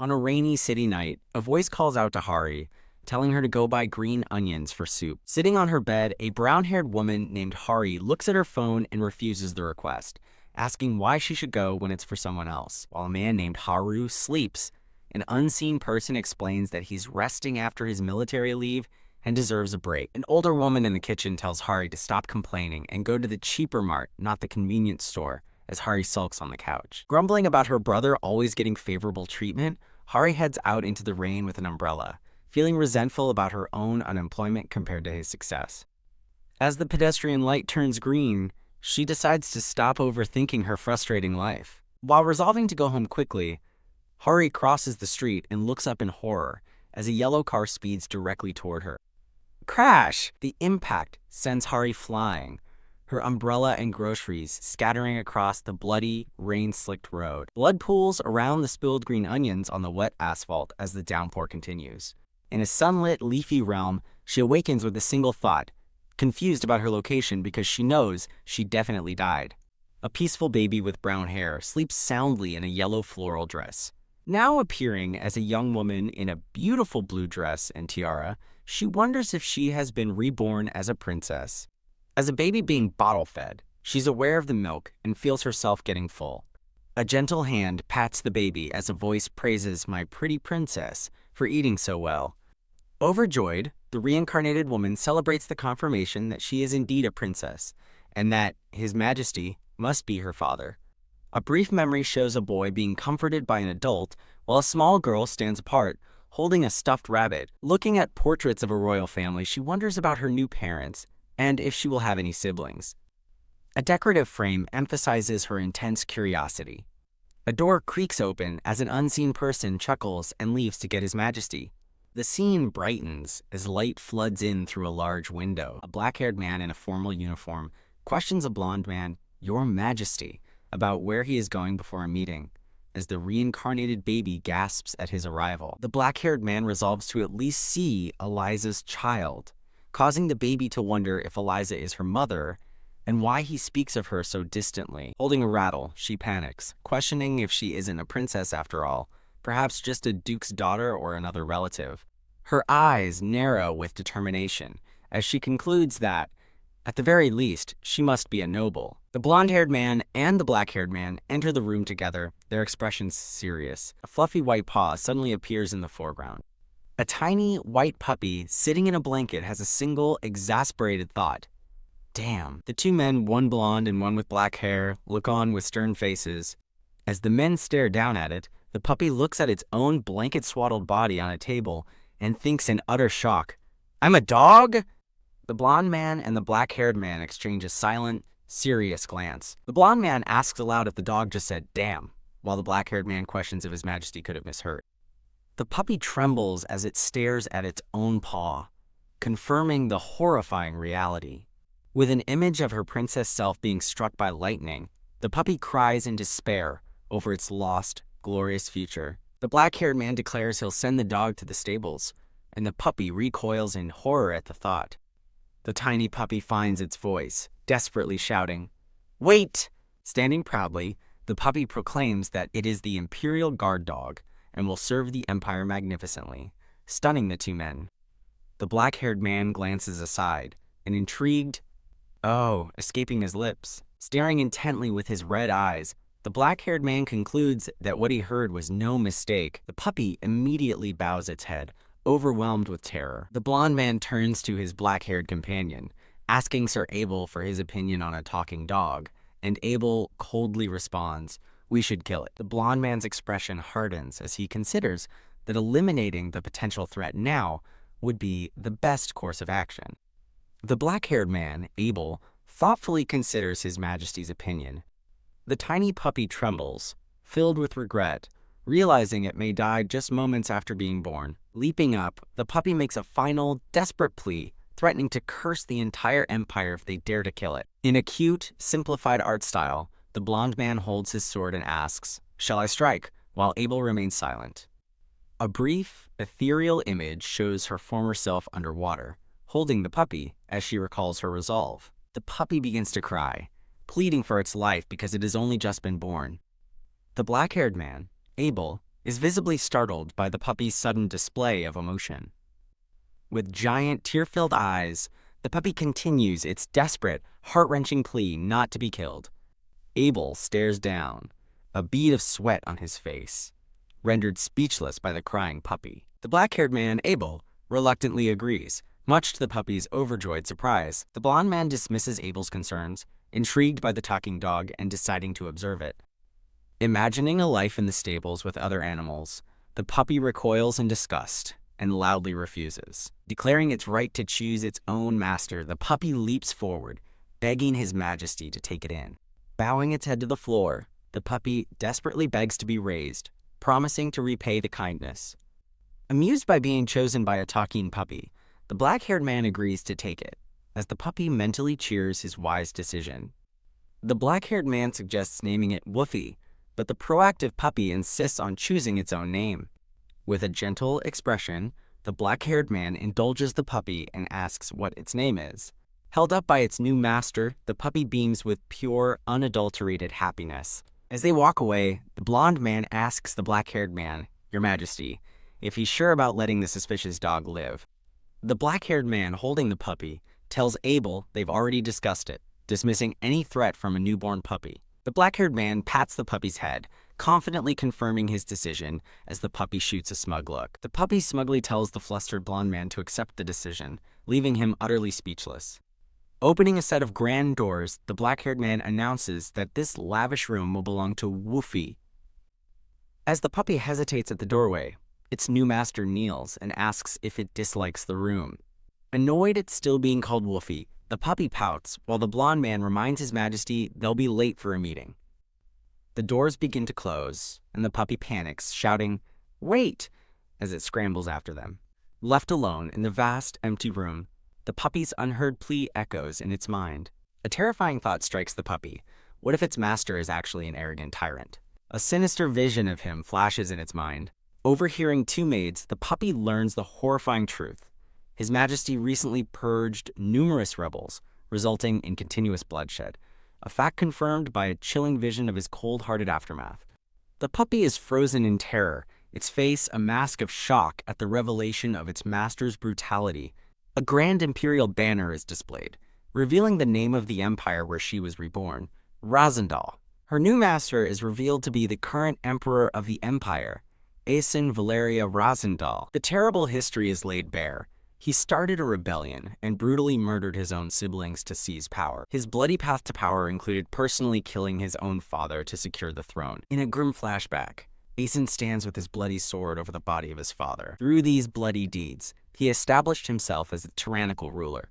On a rainy city night, a voice calls out to Hari, telling her to go buy green onions for soup. Sitting on her bed, a brown-haired woman named Hari looks at her phone and refuses the request, asking why she should go when it's for someone else. While a man named Haru sleeps, an unseen person explains that he's resting after his military leave and deserves a break. An older woman in the kitchen tells Hari to stop complaining and go to the cheaper mart, not the convenience store, as Hari sulks on the couch. Grumbling about her brother always getting favorable treatment, Hari heads out into the rain with an umbrella, feeling resentful about her own unemployment compared to his success. As the pedestrian light turns green, she decides to stop overthinking her frustrating life. While resolving to go home quickly, Hari crosses the street and looks up in horror as a yellow car speeds directly toward her. Crash! The impact sends Hari flying, her umbrella and groceries scattering across the bloody, rain-slicked road. Blood pools around the spilled green onions on the wet asphalt as the downpour continues. In a sunlit, leafy realm, she awakens with a single thought, confused about her location because she knows she definitely died. A peaceful baby with brown hair sleeps soundly in a yellow floral dress. Now appearing as a young woman in a beautiful blue dress and tiara, she wonders if she has been reborn as a princess. As a baby being bottle-fed, she's aware of the milk and feels herself getting full. A gentle hand pats the baby as a voice praises my pretty princess for eating so well. Overjoyed, the reincarnated woman celebrates the confirmation that she is indeed a princess, and that His Majesty must be her father. A brief memory shows a boy being comforted by an adult, while a small girl stands apart, holding a stuffed rabbit. Looking at portraits of a royal family, she wonders about her new parents, and if she will have any siblings. A decorative frame emphasizes her intense curiosity. A door creaks open as an unseen person chuckles and leaves to get His Majesty. The scene brightens as light floods in through a large window. A black-haired man in a formal uniform questions a blonde man, Your Majesty, about where he is going before a meeting, as the reincarnated baby gasps at his arrival. The black-haired man resolves to at least see Eliza's child, causing the baby to wonder if Eliza is her mother and why he speaks of her so distantly. Holding a rattle, she panics, questioning if she isn't a princess after all, perhaps just a duke's daughter or another relative. Her eyes narrow with determination as she concludes that, at the very least, she must be a noble. The blonde-haired man and the black-haired man enter the room together, their expressions serious. A fluffy white paw suddenly appears in the foreground. A tiny, white puppy sitting in a blanket has a single, exasperated thought. Damn. The two men, one blonde and one with black hair, look on with stern faces. As the men stare down at it, the puppy looks at its own blanket-swaddled body on a table and thinks in utter shock, I'm a dog? The blonde man and the black-haired man exchange a silent, serious glance. The blonde man asks aloud if the dog just said, damn, while the black-haired man questions if His Majesty could have misheard. The puppy trembles as it stares at its own paw, confirming the horrifying reality. With an image of her princess self being struck by lightning, the puppy cries in despair over its lost, glorious future. The black-haired man declares he'll send the dog to the stables, and the puppy recoils in horror at the thought. The tiny puppy finds its voice, desperately shouting, Wait! Standing proudly, the puppy proclaims that it is the imperial guard dog, and will serve the empire magnificently, stunning the two men. The black-haired man glances aside, an intrigued, escaping his lips. Staring intently with his red eyes, the black-haired man concludes that what he heard was no mistake. The puppy immediately bows its head, overwhelmed with terror. The blonde man turns to his black-haired companion, asking Sir Abel for his opinion on a talking dog, and Abel coldly responds, We should kill it. The blonde man's expression hardens as he considers that eliminating the potential threat now would be the best course of action. The black-haired man, Abel, thoughtfully considers His Majesty's opinion. The tiny puppy trembles, filled with regret, realizing it may die just moments after being born. Leaping up, the puppy makes a final, desperate plea, threatening to curse the entire empire if they dare to kill it. In a cute, simplified art style, the blonde man holds his sword and asks, Shall I strike? While Abel remains silent. A brief, ethereal image shows her former self underwater, holding the puppy as she recalls her resolve. The puppy begins to cry, pleading for its life because it has only just been born. The black-haired man, Abel, is visibly startled by the puppy's sudden display of emotion. With giant, tear-filled eyes, the puppy continues its desperate, heart-wrenching plea not to be killed. Abel stares down, a bead of sweat on his face, rendered speechless by the crying puppy. The black-haired man, Abel, reluctantly agrees, much to the puppy's overjoyed surprise. The blonde man dismisses Abel's concerns, intrigued by the talking dog and deciding to observe it. Imagining a life in the stables with other animals, the puppy recoils in disgust and loudly refuses. Declaring its right to choose its own master, the puppy leaps forward, begging His Majesty to take it in. Bowing its head to the floor, the puppy desperately begs to be raised, promising to repay the kindness. Amused by being chosen by a talking puppy, the black-haired man agrees to take it, as the puppy mentally cheers his wise decision. The black-haired man suggests naming it Woofy, but the proactive puppy insists on choosing its own name. With a gentle expression, the black-haired man indulges the puppy and asks what its name is. Held up by its new master, the puppy beams with pure, unadulterated happiness. As they walk away, the blonde man asks the black-haired man, "Your Majesty," if he's sure about letting the suspicious dog live. The black-haired man holding the puppy tells Abel they've already discussed it, dismissing any threat from a newborn puppy. The black-haired man pats the puppy's head, confidently confirming his decision as the puppy shoots a smug look. The puppy smugly tells the flustered blonde man to accept the decision, leaving him utterly speechless. Opening a set of grand doors, the black-haired man announces that this lavish room will belong to Woofy. As the puppy hesitates at the doorway, its new master kneels and asks if it dislikes the room. Annoyed at still being called Woofy, the puppy pouts while the blonde man reminds His Majesty they'll be late for a meeting. The doors begin to close, and the puppy panics, shouting, "Wait!" as it scrambles after them. Left alone in the vast, empty room, the puppy's unheard plea echoes in its mind. A terrifying thought strikes the puppy. What if its master is actually an arrogant tyrant? A sinister vision of him flashes in its mind. Overhearing two maids, the puppy learns the horrifying truth. His Majesty recently purged numerous rebels, resulting in continuous bloodshed, a fact confirmed by a chilling vision of his cold-hearted aftermath. The puppy is frozen in terror, its face a mask of shock at the revelation of its master's brutality. A grand imperial banner is displayed, revealing the name of the empire where she was reborn, Razendal. Her new master is revealed to be the current emperor of the empire, Asen Valeria Razendal. The terrible history is laid bare. He started a rebellion and brutally murdered his own siblings to seize power. His bloody path to power included personally killing his own father to secure the throne. In a grim flashback, Asen stands with his bloody sword over the body of his father. Through these bloody deeds, he established himself as a tyrannical ruler.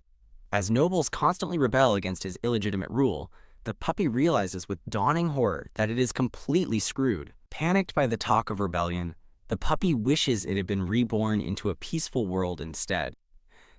As nobles constantly rebel against his illegitimate rule, the puppy realizes with dawning horror that it is completely screwed. Panicked by the talk of rebellion, the puppy wishes it had been reborn into a peaceful world instead.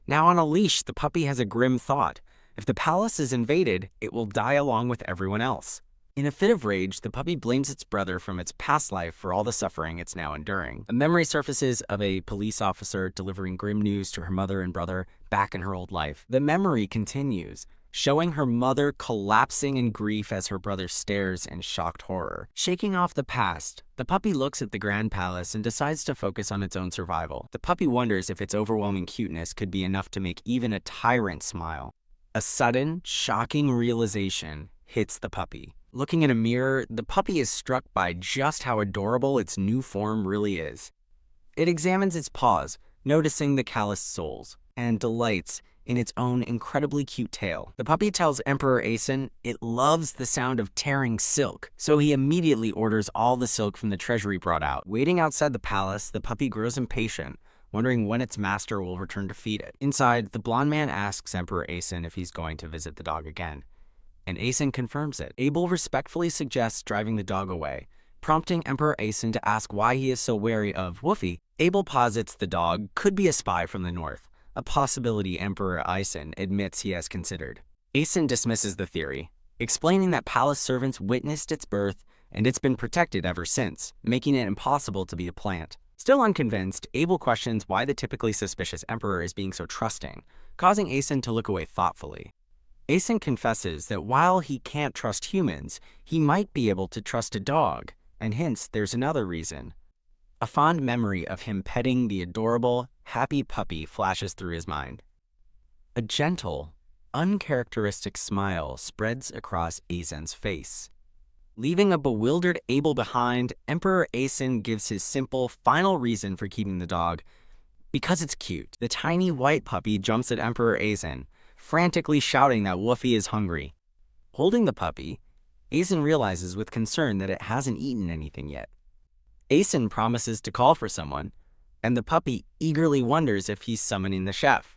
Now on a leash, the puppy has a grim thought. If the palace is invaded, it will die along with everyone else. In a fit of rage, the puppy blames its brother from its past life for all the suffering it's now enduring. A memory surfaces of a police officer delivering grim news to her mother and brother back in her old life. The memory continues, showing her mother collapsing in grief as her brother stares in shocked horror. Shaking off the past, the puppy looks at the grand palace and decides to focus on its own survival. The puppy wonders if its overwhelming cuteness could be enough to make even a tyrant smile. A sudden, shocking realization hits the puppy. Looking in a mirror, the puppy is struck by just how adorable its new form really is. It examines its paws, noticing the calloused soles, and delights in its own incredibly cute tail. The puppy tells Emperor Asen it loves the sound of tearing silk, so he immediately orders all the silk from the treasury brought out. Waiting outside the palace, the puppy grows impatient, wondering when its master will return to feed it. Inside, the blonde man asks Emperor Asen if he's going to visit the dog again, and Asen confirms it. Abel respectfully suggests driving the dog away, prompting Emperor Asen to ask why he is so wary of Woofy. Abel posits the dog could be a spy from the north, a possibility Emperor Asen admits he has considered. Asen dismisses the theory, explaining that palace servants witnessed its birth and it's been protected ever since, making it impossible to be a plant. Still unconvinced, Abel questions why the typically suspicious emperor is being so trusting, causing Asen to look away thoughtfully. Asen confesses that while he can't trust humans, he might be able to trust a dog, and hints there's another reason. A fond memory of him petting the adorable, happy puppy flashes through his mind. A gentle, uncharacteristic smile spreads across Aizen's face. Leaving a bewildered Abel behind, Emperor Aizen gives his simple, final reason for keeping the dog: because it's cute. The tiny white puppy jumps at Emperor Aizen, frantically shouting that Woofy is hungry. Holding the puppy, Aizen realizes with concern that it hasn't eaten anything yet. Aizen promises to call for someone, and the puppy eagerly wonders if he's summoning the chef.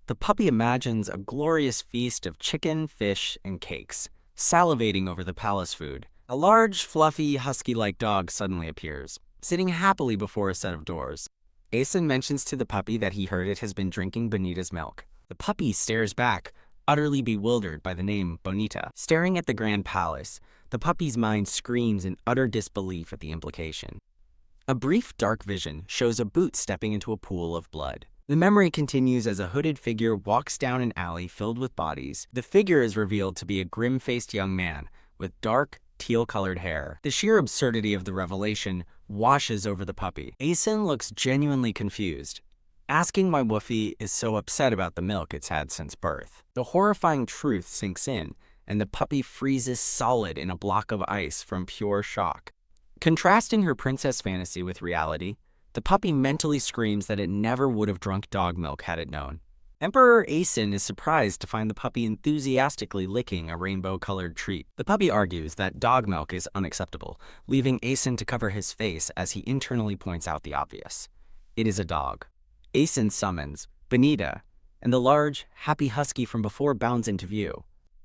The puppy imagines a glorious feast of chicken, fish, and cakes, salivating over the palace food. A large, fluffy, husky-like dog suddenly appears, sitting happily before a set of doors. Aizen mentions to the puppy that he heard it has been drinking Bonita's milk. The puppy stares back, utterly bewildered by the name Bonita. Staring at the grand palace, the puppy's mind screams in utter disbelief at the implication. A brief dark vision shows a boot stepping into a pool of blood. The memory continues as a hooded figure walks down an alley filled with bodies. The figure is revealed to be a grim-faced young man with dark, teal-colored hair. The sheer absurdity of the revelation washes over the puppy. Aizen looks genuinely confused, asking why Woofy is so upset about the milk it's had since birth. The horrifying truth sinks in, and the puppy freezes solid in a block of ice from pure shock. Contrasting her princess fantasy with reality, the puppy mentally screams that it never would have drunk dog milk had it known. Emperor Aizen is surprised to find the puppy enthusiastically licking a rainbow-colored treat. The puppy argues that dog milk is unacceptable, leaving Aizen to cover his face as he internally points out the obvious. It is a dog. Aizen summons Bonita, and the large, happy husky from before bounds into view.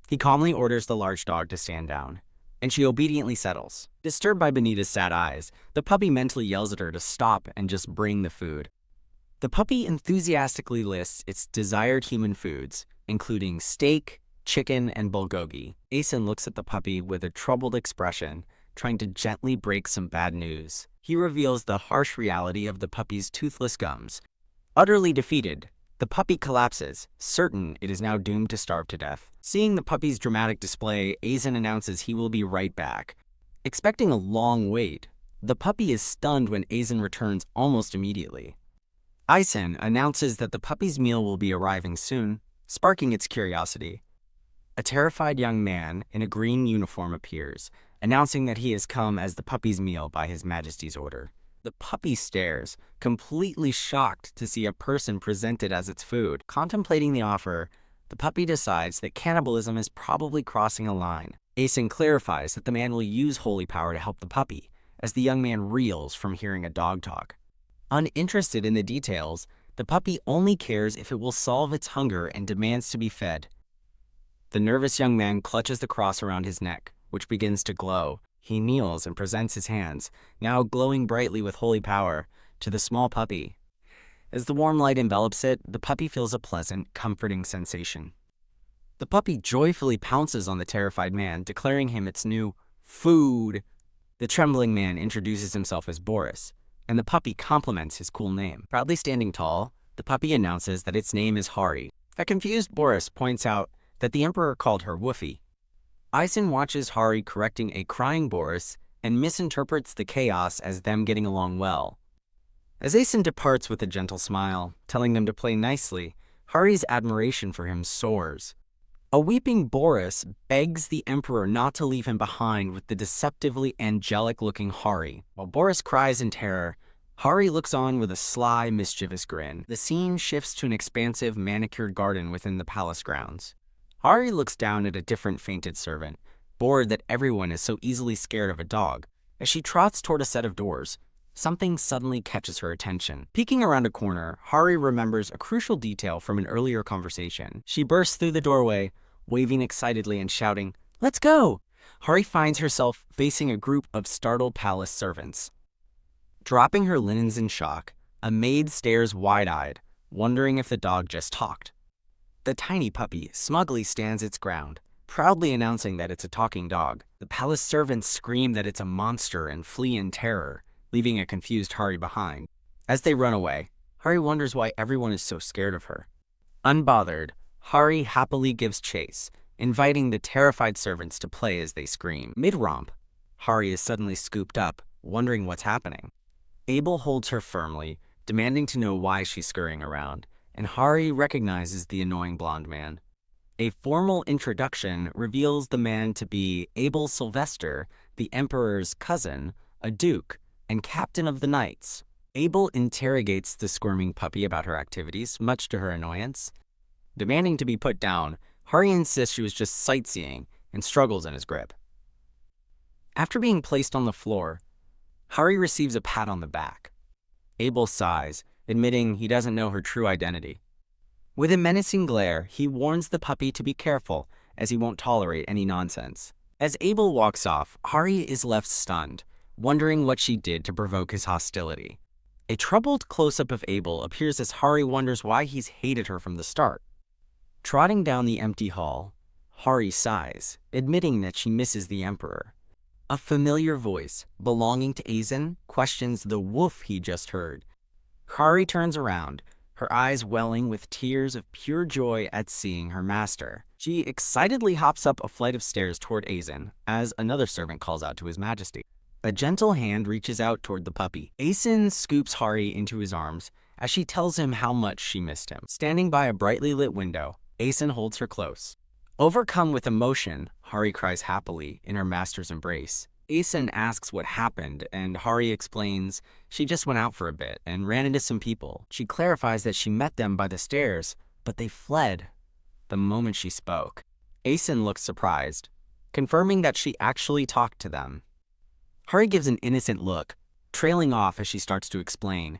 He calmly orders the large dog to stand down, and she obediently settles. Disturbed by Bonita's sad eyes, the puppy mentally yells at her to stop and just bring the food. The puppy enthusiastically lists its desired human foods, including steak, chicken, and bulgogi. Aizen looks at the puppy with a troubled expression, trying to gently break some bad news. He reveals the harsh reality of the puppy's toothless gums. Utterly defeated, the puppy collapses, certain it is now doomed to starve to death. Seeing the puppy's dramatic display, Aizen announces he will be right back. Expecting a long wait, the puppy is stunned when Aizen returns almost immediately. Aizen announces that the puppy's meal will be arriving soon, sparking its curiosity. A terrified young man in a green uniform appears, announcing that he has come as the puppy's meal by His Majesty's order. The puppy stares, completely shocked to see a person presented as its food. Contemplating the offer, the puppy decides that cannibalism is probably crossing a line. Aizen clarifies that the man will use holy power to help the puppy, as the young man reels from hearing a dog talk. Uninterested in the details, the puppy only cares if it will solve its hunger and demands to be fed. The nervous young man clutches the cross around his neck, which begins to glow. He kneels and presents his hands, now glowing brightly with holy power, to the small puppy. As the warm light envelops it, the puppy feels a pleasant, comforting sensation. The puppy joyfully pounces on the terrified man, declaring him its new food. The trembling man introduces himself as Boris, and the puppy compliments his cool name. Proudly standing tall, the puppy announces that its name is Hari. A confused Boris points out that the Emperor called her Woofy. Aizen watches Hari correcting a crying Boris and misinterprets the chaos as them getting along well. As Aizen departs with a gentle smile, telling them to play nicely, Hari's admiration for him soars. A weeping Boris begs the Emperor not to leave him behind with the deceptively angelic-looking Hari. While Boris cries in terror, Hari looks on with a sly, mischievous grin. The scene shifts to an expansive, manicured garden within the palace grounds. Hari looks down at a different fainted servant, bored that everyone is so easily scared of a dog. As she trots toward a set of doors, something suddenly catches her attention. Peeking around a corner, Hari remembers a crucial detail from an earlier conversation. She bursts through the doorway, waving excitedly and shouting, "Let's go!" Hari finds herself facing a group of startled palace servants. Dropping her linens in shock, a maid stares wide-eyed, wondering if the dog just talked. The tiny puppy smugly stands its ground, proudly announcing that it's a talking dog. The palace servants scream that it's a monster and flee in terror, leaving a confused Hari behind. As they run away, Hari wonders why everyone is so scared of her. Unbothered, Hari happily gives chase, inviting the terrified servants to play as they scream. Mid-romp, Hari is suddenly scooped up, wondering what's happening. Abel holds her firmly, demanding to know why she's scurrying around, and Hari recognizes the annoying blonde man. A formal introduction reveals the man to be Abel Sylvester, the Emperor's cousin, a duke, and captain of the knights. Abel interrogates the squirming puppy about her activities, much to her annoyance. Demanding to be put down, Hari insists she was just sightseeing and struggles in his grip. After being placed on the floor, Hari receives a pat on the back. Abel sighs, admitting he doesn't know her true identity. With a menacing glare, he warns the puppy to be careful, as he won't tolerate any nonsense. As Abel walks off, Hari is left stunned, wondering what she did to provoke his hostility. A troubled close-up of Abel appears as Hari wonders why he's hated her from the start. Trotting down the empty hall, Hari sighs, admitting that she misses the Emperor. A familiar voice, belonging to Aizen, questions the woof he just heard. Hari turns around, her eyes welling with tears of pure joy at seeing her master. She excitedly hops up a flight of stairs toward Aizen, as another servant calls out to His Majesty. A gentle hand reaches out toward the puppy. Aizen scoops Hari into his arms as she tells him how much she missed him. Standing by a brightly lit window, Aizen holds her close. Overcome with emotion, Hari cries happily in her master's embrace. Aizen asks what happened, and Hari explains she just went out for a bit and ran into some people. She clarifies that she met them by the stairs, but they fled the moment she spoke. Aizen looks surprised, confirming that she actually talked to them. Hari gives an innocent look, trailing off as she starts to explain.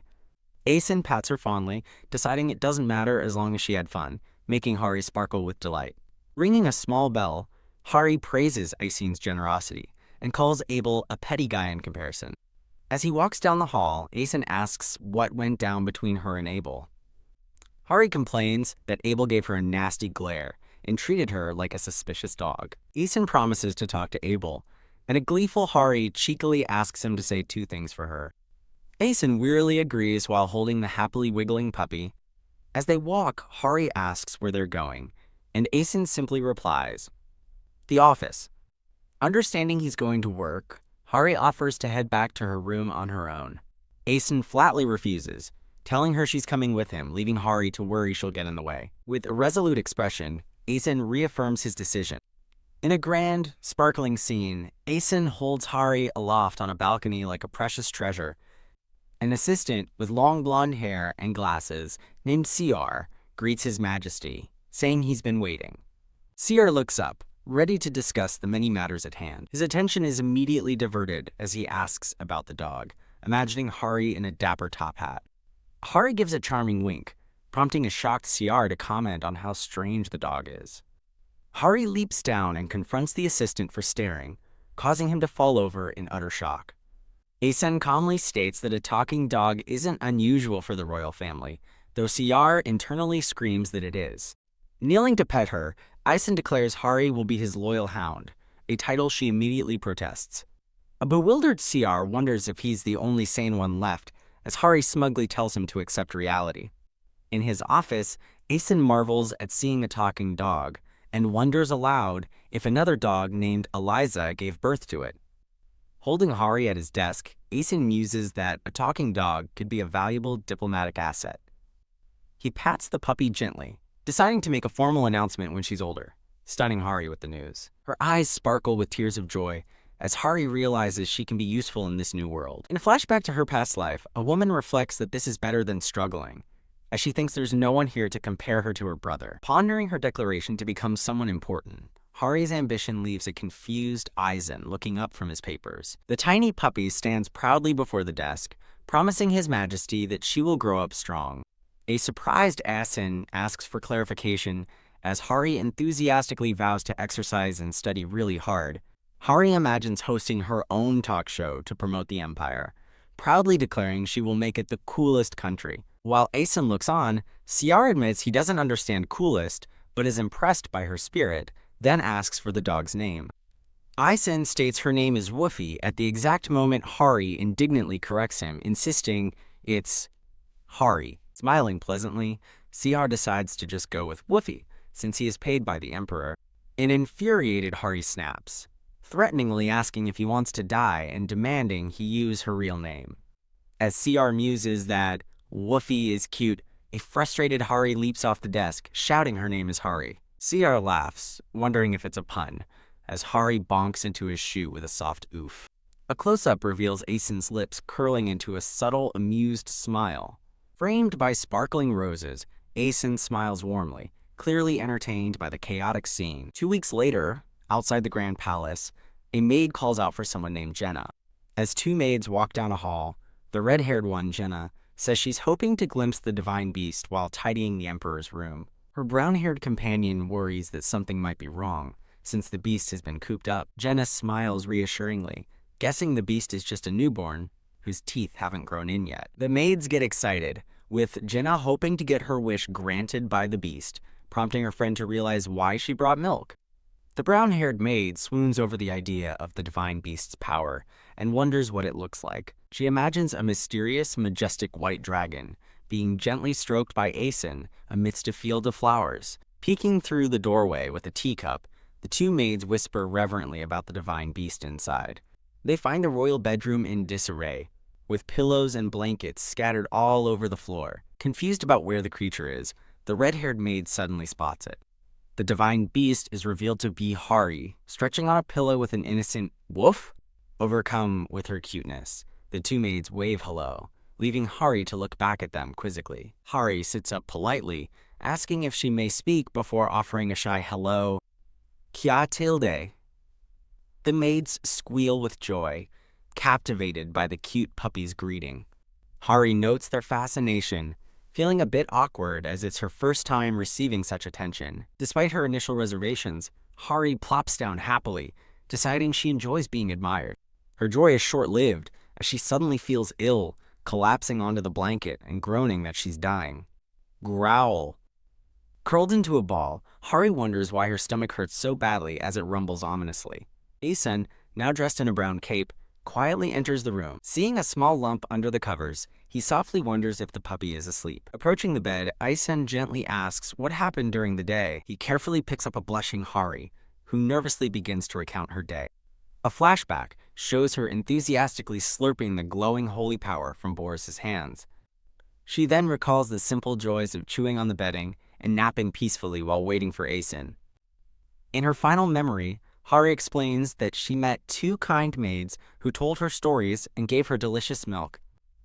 Aizen pats her fondly, deciding it doesn't matter as long as she had fun, making Hari sparkle with delight. Ringing a small bell, Hari praises Aizen's generosity and calls Abel a petty guy in comparison. As he walks down the hall, Aizen asks what went down between her and Abel. Hari complains that Abel gave her a nasty glare and treated her like a suspicious dog. Aizen promises to talk to Abel, and a gleeful Hari cheekily asks him to say 2 things for her. Aizen wearily agrees while holding the happily wiggling puppy. As they walk, Hari asks where they're going, and Aizen simply replies, "The office." Understanding he's going to work, Hari offers to head back to her room on her own. Aizen flatly refuses, telling her she's coming with him, leaving Hari to worry she'll get in the way. With a resolute expression, Aizen reaffirms his decision. In a grand, sparkling scene, Aizen holds Hari aloft on a balcony like a precious treasure. An assistant with long blonde hair and glasses, named Ciar, greets His Majesty, saying he's been waiting. Ciar looks up, ready to discuss the many matters at hand. His attention is immediately diverted as he asks about the dog, imagining Hari in a dapper top hat. Hari gives a charming wink, prompting a shocked Ciar to comment on how strange the dog is. Hari leaps down and confronts the assistant for staring, causing him to fall over in utter shock. Aizen calmly states that a talking dog isn't unusual for the royal family, though Ciar internally screams that it is. Kneeling to pet her, Aizen declares Hari will be his loyal hound, a title she immediately protests. A bewildered Ciar wonders if he's the only sane one left, as Hari smugly tells him to accept reality. In his office, Aizen marvels at seeing a talking dog, and wonders aloud if another dog named Eliza gave birth to it. Holding Hari at his desk, Aizen muses that a talking dog could be a valuable diplomatic asset. He pats the puppy gently, deciding to make a formal announcement when she's older, stunning Hari with the news. Her eyes sparkle with tears of joy as Hari realizes she can be useful in this new world. In a flashback to her past life, a woman reflects that this is better than struggling, as she thinks there's no one here to compare her to her brother. Pondering her declaration to become someone important, Hari's ambition leaves a confused Aizen looking up from his papers. The tiny puppy stands proudly before the desk, promising His Majesty that she will grow up strong. A surprised Aizen asks for clarification as Hari enthusiastically vows to exercise and study really hard. Hari imagines hosting her own talk show to promote the empire, proudly declaring she will make it the coolest country. While Aizen looks on, Ciar admits he doesn't understand coolest, but is impressed by her spirit, then asks for the dog's name. Aizen states her name is Woofy at the exact moment Hari indignantly corrects him, insisting it's Hari. Smiling pleasantly, Ciar decides to just go with Woofy, since he is paid by the Emperor. An infuriated Hari snaps, threateningly asking if he wants to die and demanding he use her real name. As CR muses that Woofy is cute, a frustrated Hari leaps off the desk, shouting her name is Hari. CR laughs, wondering if it's a pun, as Hari bonks into his shoe with a soft oof. A close-up reveals Asen's lips curling into a subtle, amused smile. Framed by sparkling roses, Asen smiles warmly, clearly entertained by the chaotic scene. 2 weeks later, outside the Grand Palace, a maid calls out for someone named Jenna. As two maids walk down a hall, the red-haired one, Jenna, says she's hoping to glimpse the divine beast while tidying the Emperor's room. Her brown-haired companion worries that something might be wrong, since the beast has been cooped up. Jenna smiles reassuringly, guessing the beast is just a newborn whose teeth haven't grown in yet. The maids get excited, with Jenna hoping to get her wish granted by the beast, prompting her friend to realize why she brought milk. The brown-haired maid swoons over the idea of the divine beast's power and wonders what it looks like. She imagines a mysterious, majestic white dragon being gently stroked by Asen amidst a field of flowers. Peeking through the doorway with a teacup, the two maids whisper reverently about the divine beast inside. They find the royal bedroom in disarray, with pillows and blankets scattered all over the floor. Confused about where the creature is, the red-haired maid suddenly spots it. The divine beast is revealed to be Hari, stretching on a pillow with an innocent woof. Overcome with her cuteness, the two maids wave hello, leaving Hari to look back at them quizzically. Hari sits up politely, asking if she may speak before offering a shy hello. Kya tilde? The maids squeal with joy, captivated by the cute puppy's greeting. Hari notes their fascination, feeling a bit awkward as it's her first time receiving such attention. Despite her initial reservations, Hari plops down happily, deciding she enjoys being admired. Her joy is short-lived, as she suddenly feels ill, collapsing onto the blanket and groaning that she's dying. Growl. Curled into a ball, Hari wonders why her stomach hurts so badly as it rumbles ominously. Asen, now dressed in a brown cape, quietly enters the room. Seeing a small lump under the covers, he softly wonders if the puppy is asleep. Approaching the bed, Asen gently asks what happened during the day. He carefully picks up a blushing Hari, who nervously begins to recount her day. A flashback shows her enthusiastically slurping the glowing holy power from Boris's hands. She then recalls the simple joys of chewing on the bedding and napping peacefully while waiting for Asen. In her final memory, Hari explains that she met two kind maids who told her stories and gave her delicious milk.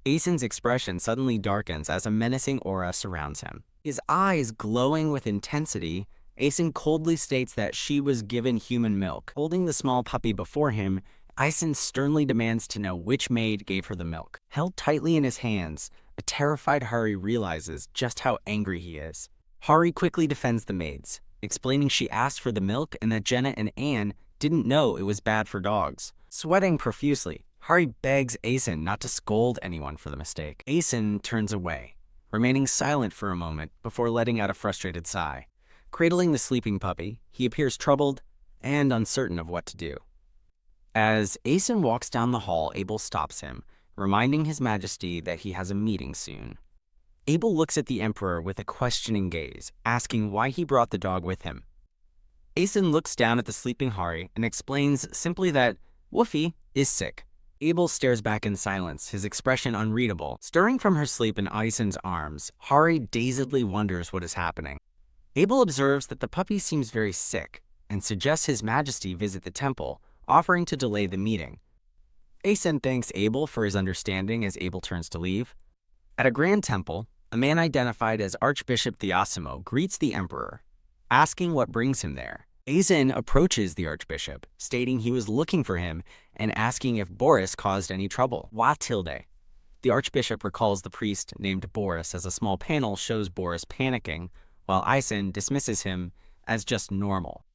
Asen's expression suddenly darkens as a menacing aura surrounds him. His eyes glowing with intensity, Asen coldly states that she was given human milk. Holding the small puppy before him, Asen sternly demands to know which maid gave her the milk. Held tightly in his hands, a terrified Hari realizes just how angry he is. Hari quickly defends the maids, explaining she asked for the milk and that Jenna and Anne didn't know it was bad for dogs. Sweating profusely, Hari begs Asen not to scold anyone for the mistake. Asen turns away, remaining silent for a moment before letting out a frustrated sigh. Cradling the sleeping puppy, he appears troubled and uncertain of what to do. As Asen walks down the hall, Abel stops him, reminding His Majesty that he has a meeting soon. Abel looks at the Emperor with a questioning gaze, asking why he brought the dog with him. Asen looks down at the sleeping Hari and explains simply that Woofy is sick. Abel stares back in silence, his expression unreadable. Stirring from her sleep in Asen's arms, Hari dazedly wonders what is happening. Abel observes that the puppy seems very sick and suggests His Majesty visit the temple, offering to delay the meeting. Asen thanks Abel for his understanding as Abel turns to leave. At a grand temple, a man identified as Archbishop Theosimo greets the Emperor, asking what brings him there. Asen approaches the Archbishop, stating he was looking for him and asking if Boris caused any trouble. Wa tilde. The Archbishop recalls the priest named Boris as a small panel shows Boris panicking, while Asen dismisses him as just normal.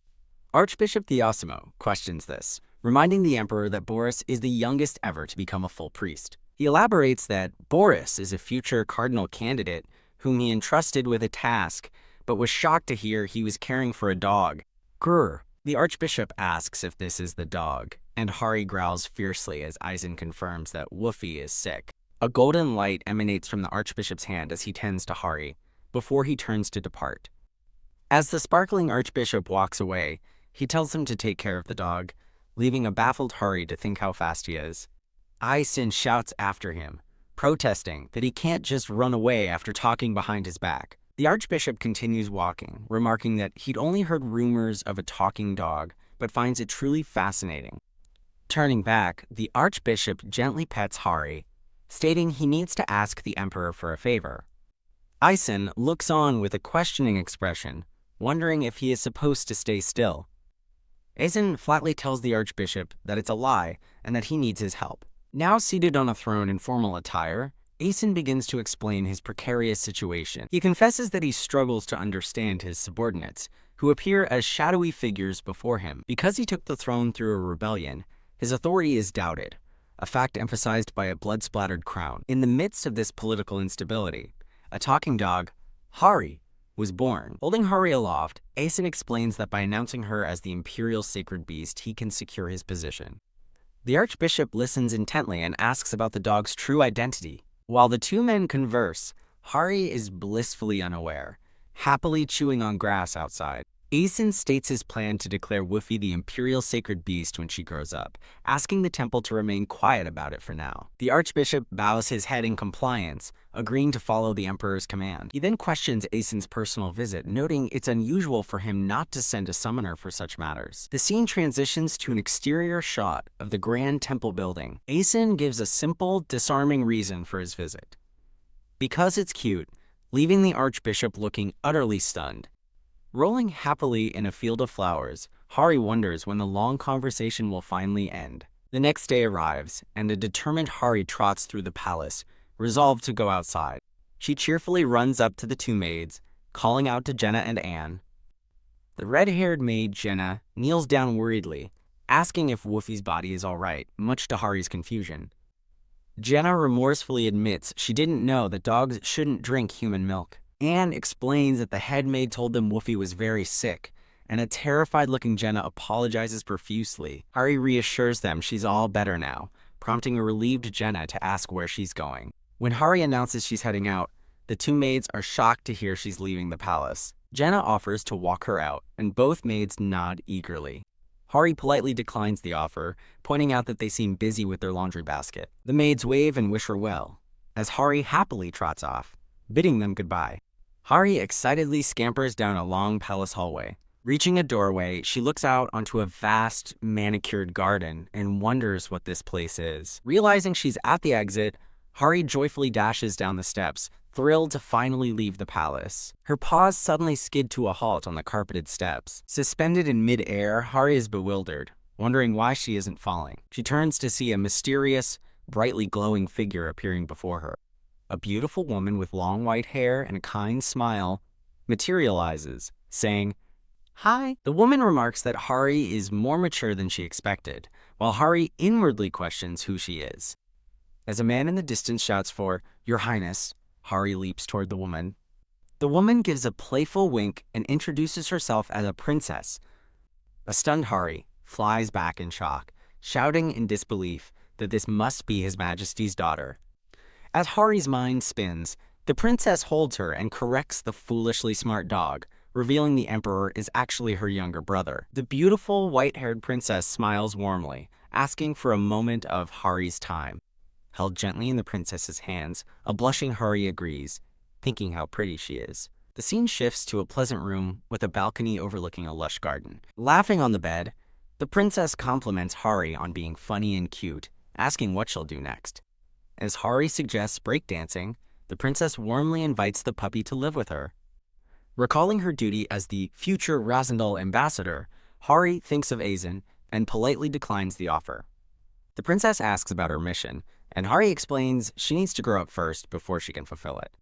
Archbishop Theosimo questions this, reminding the Emperor that Boris is the youngest ever to become a full priest. He elaborates that Boris is a future cardinal candidate whom he entrusted with a task, but was shocked to hear he was caring for a dog. Grr. The Archbishop asks if this is the dog, and Hari growls fiercely as Asen confirms that Woofy is sick. A golden light emanates from the Archbishop's hand as he tends to Hari, before he turns to depart. As the sparkling Archbishop walks away, he tells him to take care of the dog, leaving a baffled Hari to think how fast he is. Asen shouts after him, protesting that he can't just run away after talking behind his back. The Archbishop continues walking, remarking that he'd only heard rumors of a talking dog, but finds it truly fascinating. Turning back, the Archbishop gently pets Hari, stating he needs to ask the Emperor for a favor. Aizen looks on with a questioning expression, wondering if he is supposed to stay still. Aizen flatly tells the Archbishop that it's a lie and that he needs his help. Now seated on a throne in formal attire, Aizen begins to explain his precarious situation. He confesses that he struggles to understand his subordinates, who appear as shadowy figures before him. Because he took the throne through a rebellion, his authority is doubted, a fact emphasized by a blood-splattered crown. In the midst of this political instability, a talking dog, Hari, was born. Holding Hari aloft, Aizen explains that by announcing her as the imperial sacred beast, he can secure his position. The Archbishop listens intently and asks about the dog's true identity. While the two men converse, Hari is blissfully unaware, happily chewing on grass outside. Aizen states his plan to declare Woofy the imperial sacred beast when she grows up, asking the temple to remain quiet about it for now. The Archbishop bows his head in compliance, agreeing to follow the Emperor's command. He then questions Aizen's personal visit, noting it's unusual for him not to send a summoner for such matters. The scene transitions to an exterior shot of the grand temple building. Aizen gives a simple, disarming reason for his visit. Because it's cute, leaving the Archbishop looking utterly stunned. Rolling happily in a field of flowers, Hari wonders when the long conversation will finally end. The next day arrives, and a determined Hari trots through the palace, resolved to go outside. She cheerfully runs up to the two maids, calling out to Jenna and Anne. The red-haired maid, Jenna, kneels down worriedly, asking if Woofy's body is all right, much to Hari's confusion. Jenna remorsefully admits she didn't know that dogs shouldn't drink human milk. Anne explains that the head maid told them Woofy was very sick, and a terrified-looking Jenna apologizes profusely. Hari reassures them she's all better now, prompting a relieved Jenna to ask where she's going. When Hari announces she's heading out, the two maids are shocked to hear she's leaving the palace. Jenna offers to walk her out, and both maids nod eagerly. Hari politely declines the offer, pointing out that they seem busy with their laundry basket. The maids wave and wish her well, as Hari happily trots off, bidding them goodbye. Hari excitedly scampers down a long palace hallway. Reaching a doorway, she looks out onto a vast, manicured garden and wonders what this place is. Realizing she's at the exit, Hari joyfully dashes down the steps, thrilled to finally leave the palace. Her paws suddenly skid to a halt on the carpeted steps. Suspended in mid-air, Hari is bewildered, wondering why she isn't falling. She turns to see a mysterious, brightly glowing figure appearing before her. A beautiful woman with long white hair and a kind smile materializes, saying, "Hi." The woman remarks that Hari is more mature than she expected, while Hari inwardly questions who she is. As a man in the distance shouts for, "Your Highness," Hari leaps toward the woman. The woman gives a playful wink and introduces herself as a princess. A stunned Hari flies back in shock, shouting in disbelief that this must be His Majesty's daughter. As Hari's mind spins, the princess holds her and corrects the foolishly smart dog, revealing the Emperor is actually her younger brother. The beautiful white-haired princess smiles warmly, asking for a moment of Hari's time. Held gently in the princess's hands, a blushing Hari agrees, thinking how pretty she is. The scene shifts to a pleasant room with a balcony overlooking a lush garden. Laughing on the bed, the princess compliments Hari on being funny and cute, asking what she'll do next. As Hari suggests breakdancing, the princess warmly invites the puppy to live with her. Recalling her duty as the future Razendal ambassador, Hari thinks of Aizen and politely declines the offer. The princess asks about her mission, and Hari explains she needs to grow up first before she can fulfill it.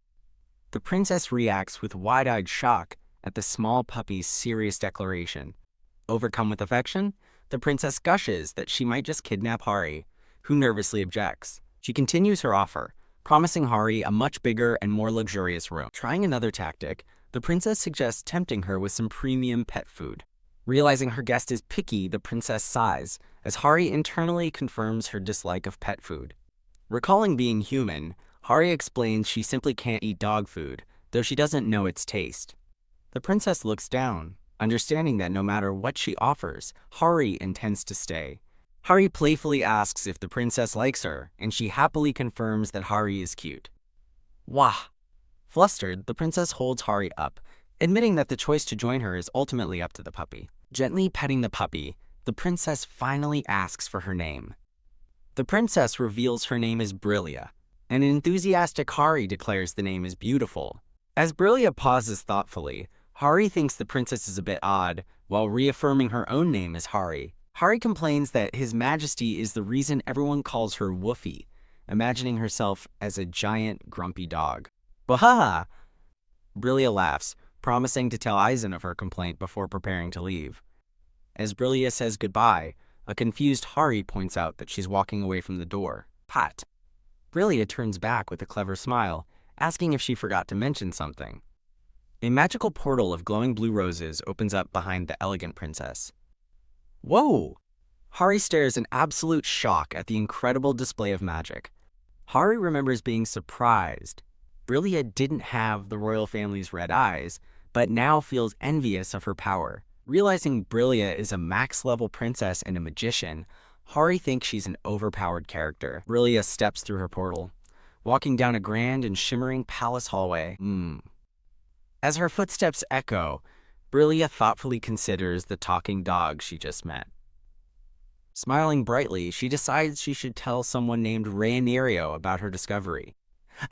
The princess reacts with wide-eyed shock at the small puppy's serious declaration. Overcome with affection, the princess gushes that she might just kidnap Hari, who nervously objects. She continues her offer, promising Hari a much bigger and more luxurious room. Trying another tactic, the princess suggests tempting her with some premium pet food. Realizing her guest is picky, the princess sighs, as Hari internally confirms her dislike of pet food. Recalling being human, Hari explains she simply can't eat dog food, though she doesn't know its taste. The princess looks down, understanding that no matter what she offers, Hari intends to stay. Hari playfully asks if the princess likes her, and she happily confirms that Hari is cute. Wah! Flustered, the princess holds Hari up, admitting that the choice to join her is ultimately up to the puppy. Gently petting the puppy, the princess finally asks for her name. The princess reveals her name is Brillia, and an enthusiastic Hari declares the name is beautiful. As Brillia pauses thoughtfully, Hari thinks the princess is a bit odd, while reaffirming her own name as Hari. Hari complains that His Majesty is the reason everyone calls her Woofy, imagining herself as a giant, grumpy dog. Baha! Brillia laughs, promising to tell Aizen of her complaint before preparing to leave. As Brillia says goodbye, a confused Hari points out that she's walking away from the door. Pat. Brillia turns back with a clever smile, asking if she forgot to mention something. A magical portal of glowing blue roses opens up behind the elegant princess. Whoa! Hari stares in absolute shock at the incredible display of magic. Hari remembers being surprised. Brillia didn't have the royal family's red eyes, but now feels envious of her power. Realizing Brillia is a max-level princess and a magician, Hari thinks she's an overpowered character. Brillia steps through her portal, walking down a grand and shimmering palace hallway. As her footsteps echo, Brillia thoughtfully considers the talking dog she just met. Smiling brightly, she decides she should tell someone named Reincarnated about her discovery.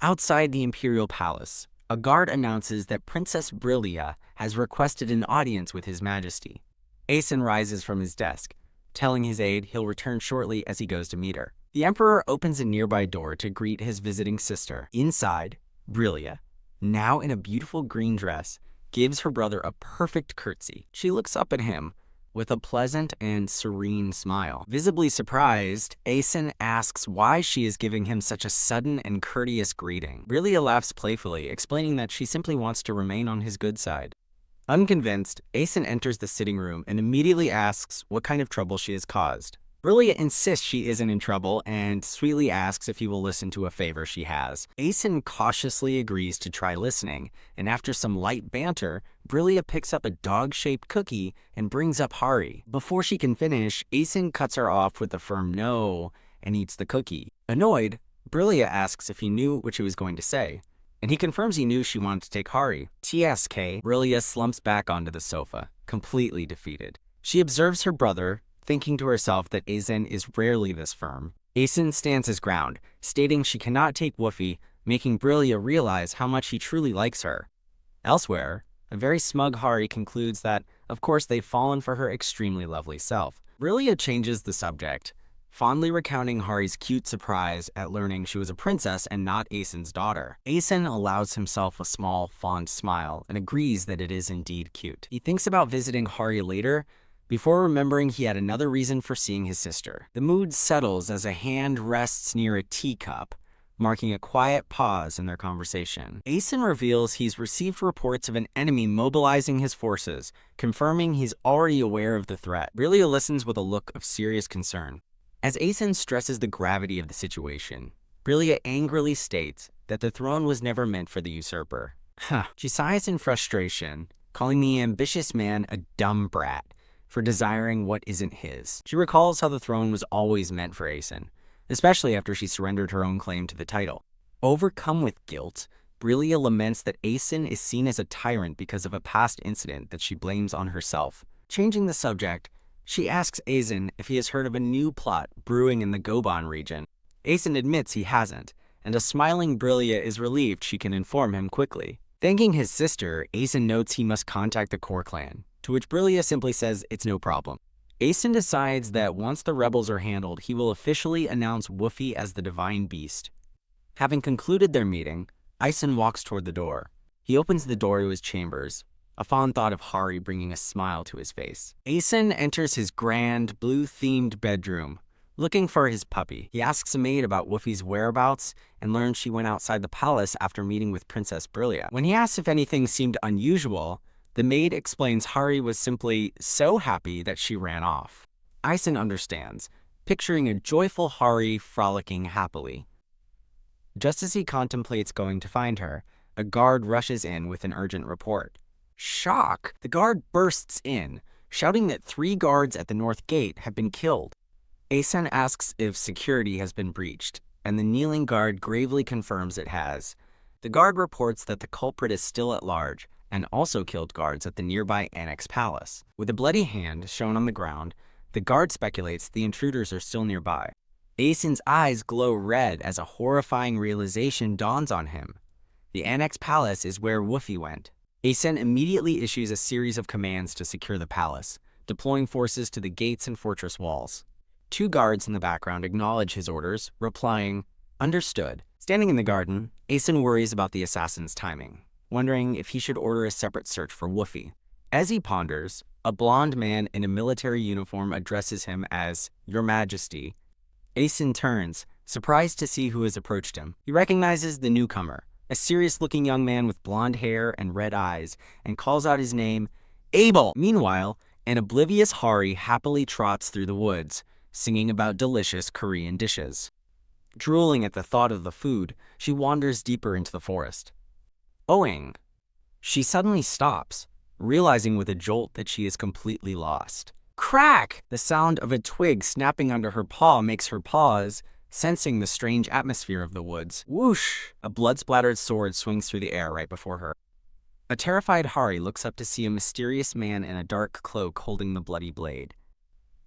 Outside the Imperial Palace, a guard announces that Princess Brillia has requested an audience with His Majesty. Aizen rises from his desk, telling his aide he'll return shortly as he goes to meet her. The Emperor opens a nearby door to greet his visiting sister. Inside, Brillia, now in a beautiful green dress, gives her brother a perfect curtsy. She looks up at him with a pleasant and serene smile. Visibly surprised, Aizen asks why she is giving him such a sudden and courteous greeting. Brillia laughs playfully, explaining that she simply wants to remain on his good side. Unconvinced, Aizen enters the sitting room and immediately asks what kind of trouble she has caused. Brillia insists she isn't in trouble and sweetly asks if he will listen to a favor she has. Aizen cautiously agrees to try listening, and after some light banter, Brillia picks up a dog-shaped cookie and brings up Hari. Before she can finish, Aizen cuts her off with a firm no and eats the cookie. Annoyed, Brillia asks if he knew what she was going to say, and he confirms he knew she wanted to take Hari. TSK, Brillia slumps back onto the sofa, completely defeated. She observes her brother, thinking to herself that Aizen is rarely this firm. Aizen stands his ground, stating she cannot take Woofy, making Brillia realize how much he truly likes her. Elsewhere, a very smug Hari concludes that, of course, they've fallen for her extremely lovely self. Brillia changes the subject, fondly recounting Hari's cute surprise at learning she was a princess and not Aizen's daughter. Aizen allows himself a small, fond smile and agrees that it is indeed cute. He thinks about visiting Hari later, before remembering he had another reason for seeing his sister. The mood settles as a hand rests near a teacup, marking a quiet pause in their conversation. Aizen reveals he's received reports of an enemy mobilizing his forces, confirming he's already aware of the threat. Brillia listens with a look of serious concern. As Aizen stresses the gravity of the situation, Brillia angrily states that the throne was never meant for the usurper. She sighs in frustration, calling the ambitious man a dumb brat for desiring what isn't his. She recalls how the throne was always meant for Aizen, especially after she surrendered her own claim to the title. Overcome with guilt, Brillia laments that Aizen is seen as a tyrant because of a past incident that she blames on herself. Changing the subject, she asks Aizen if he has heard of a new plot brewing in the Goban region. Aizen admits he hasn't, and a smiling Brillia is relieved she can inform him quickly. Thanking his sister, Aizen notes he must contact the Core clan, to which Brillia simply says it's no problem. Aizen decides that once the rebels are handled, he will officially announce Woofy as the divine beast. Having concluded their meeting, Aizen walks toward the door. He opens the door to his chambers, a fond thought of Hari bringing a smile to his face. Aizen enters his grand, blue-themed bedroom, looking for his puppy. He asks a maid about Woofy's whereabouts and learns she went outside the palace after meeting with Princess Brillia. When he asks if anything seemed unusual, the maid explains Hari was simply so happy that she ran off. Aizen understands, picturing a joyful Hari frolicking happily. Just as he contemplates going to find her, a guard rushes in with an urgent report. Shock! The guard bursts in, shouting that 3 guards at the north gate have been killed. Asen asks if security has been breached, and the kneeling guard gravely confirms it has. The guard reports that the culprit is still at large, and also killed guards at the nearby Annex Palace. With a bloody hand shown on the ground, the guard speculates the intruders are still nearby. Asen's eyes glow red as a horrifying realization dawns on him. The Annex Palace is where Woofy went. Asen immediately issues a series of commands to secure the palace, deploying forces to the gates and fortress walls. Two guards in the background acknowledge his orders, replying, "Understood." Standing in the garden, Asen worries about the assassin's timing, wondering if he should order a separate search for Woofy. As he ponders, a blond man in a military uniform addresses him as "Your Majesty." Asen turns, surprised to see who has approached him. He recognizes the newcomer, a serious-looking young man with blonde hair and red eyes, and calls out his name, Abel. Meanwhile, an oblivious Hari happily trots through the woods, singing about delicious Korean dishes. Drooling at the thought of the food, she wanders deeper into the forest. Owing, she suddenly stops, realizing with a jolt that she is completely lost. Crack! The sound of a twig snapping under her paw makes her pause, sensing the strange atmosphere of the woods. Whoosh! A blood-splattered sword swings through the air right before her. A terrified Hari looks up to see a mysterious man in a dark cloak holding the bloody blade.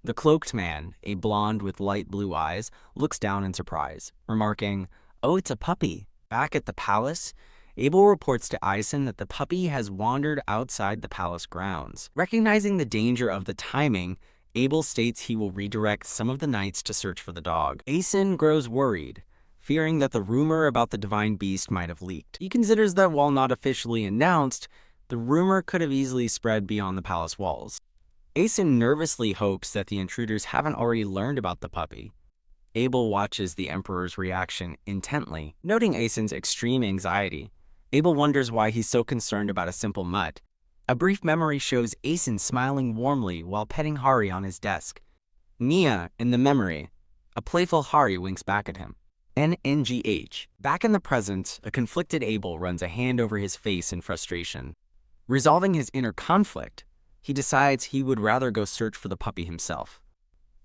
The cloaked man, a blonde with light blue eyes, looks down in surprise, remarking, "Oh, it's a puppy." Back at the palace, Abel reports to Asen that the puppy has wandered outside the palace grounds. Recognizing the danger of the timing, Abel states he will redirect some of the knights to search for the dog. Asen grows worried, fearing that the rumor about the divine beast might have leaked. He considers that while not officially announced, the rumor could have easily spread beyond the palace walls. Asen nervously hopes that the intruders haven't already learned about the puppy. Abel watches the Emperor's reaction intently. Noting Asen's extreme anxiety, Abel wonders why he's so concerned about a simple mutt. A brief memory shows Asen smiling warmly while petting Hari on his desk. Nia, in the memory, a playful Hari winks back at him. NNGH. Back in the present, a conflicted Abel runs a hand over his face in frustration. Resolving his inner conflict, he decides he would rather go search for the puppy himself.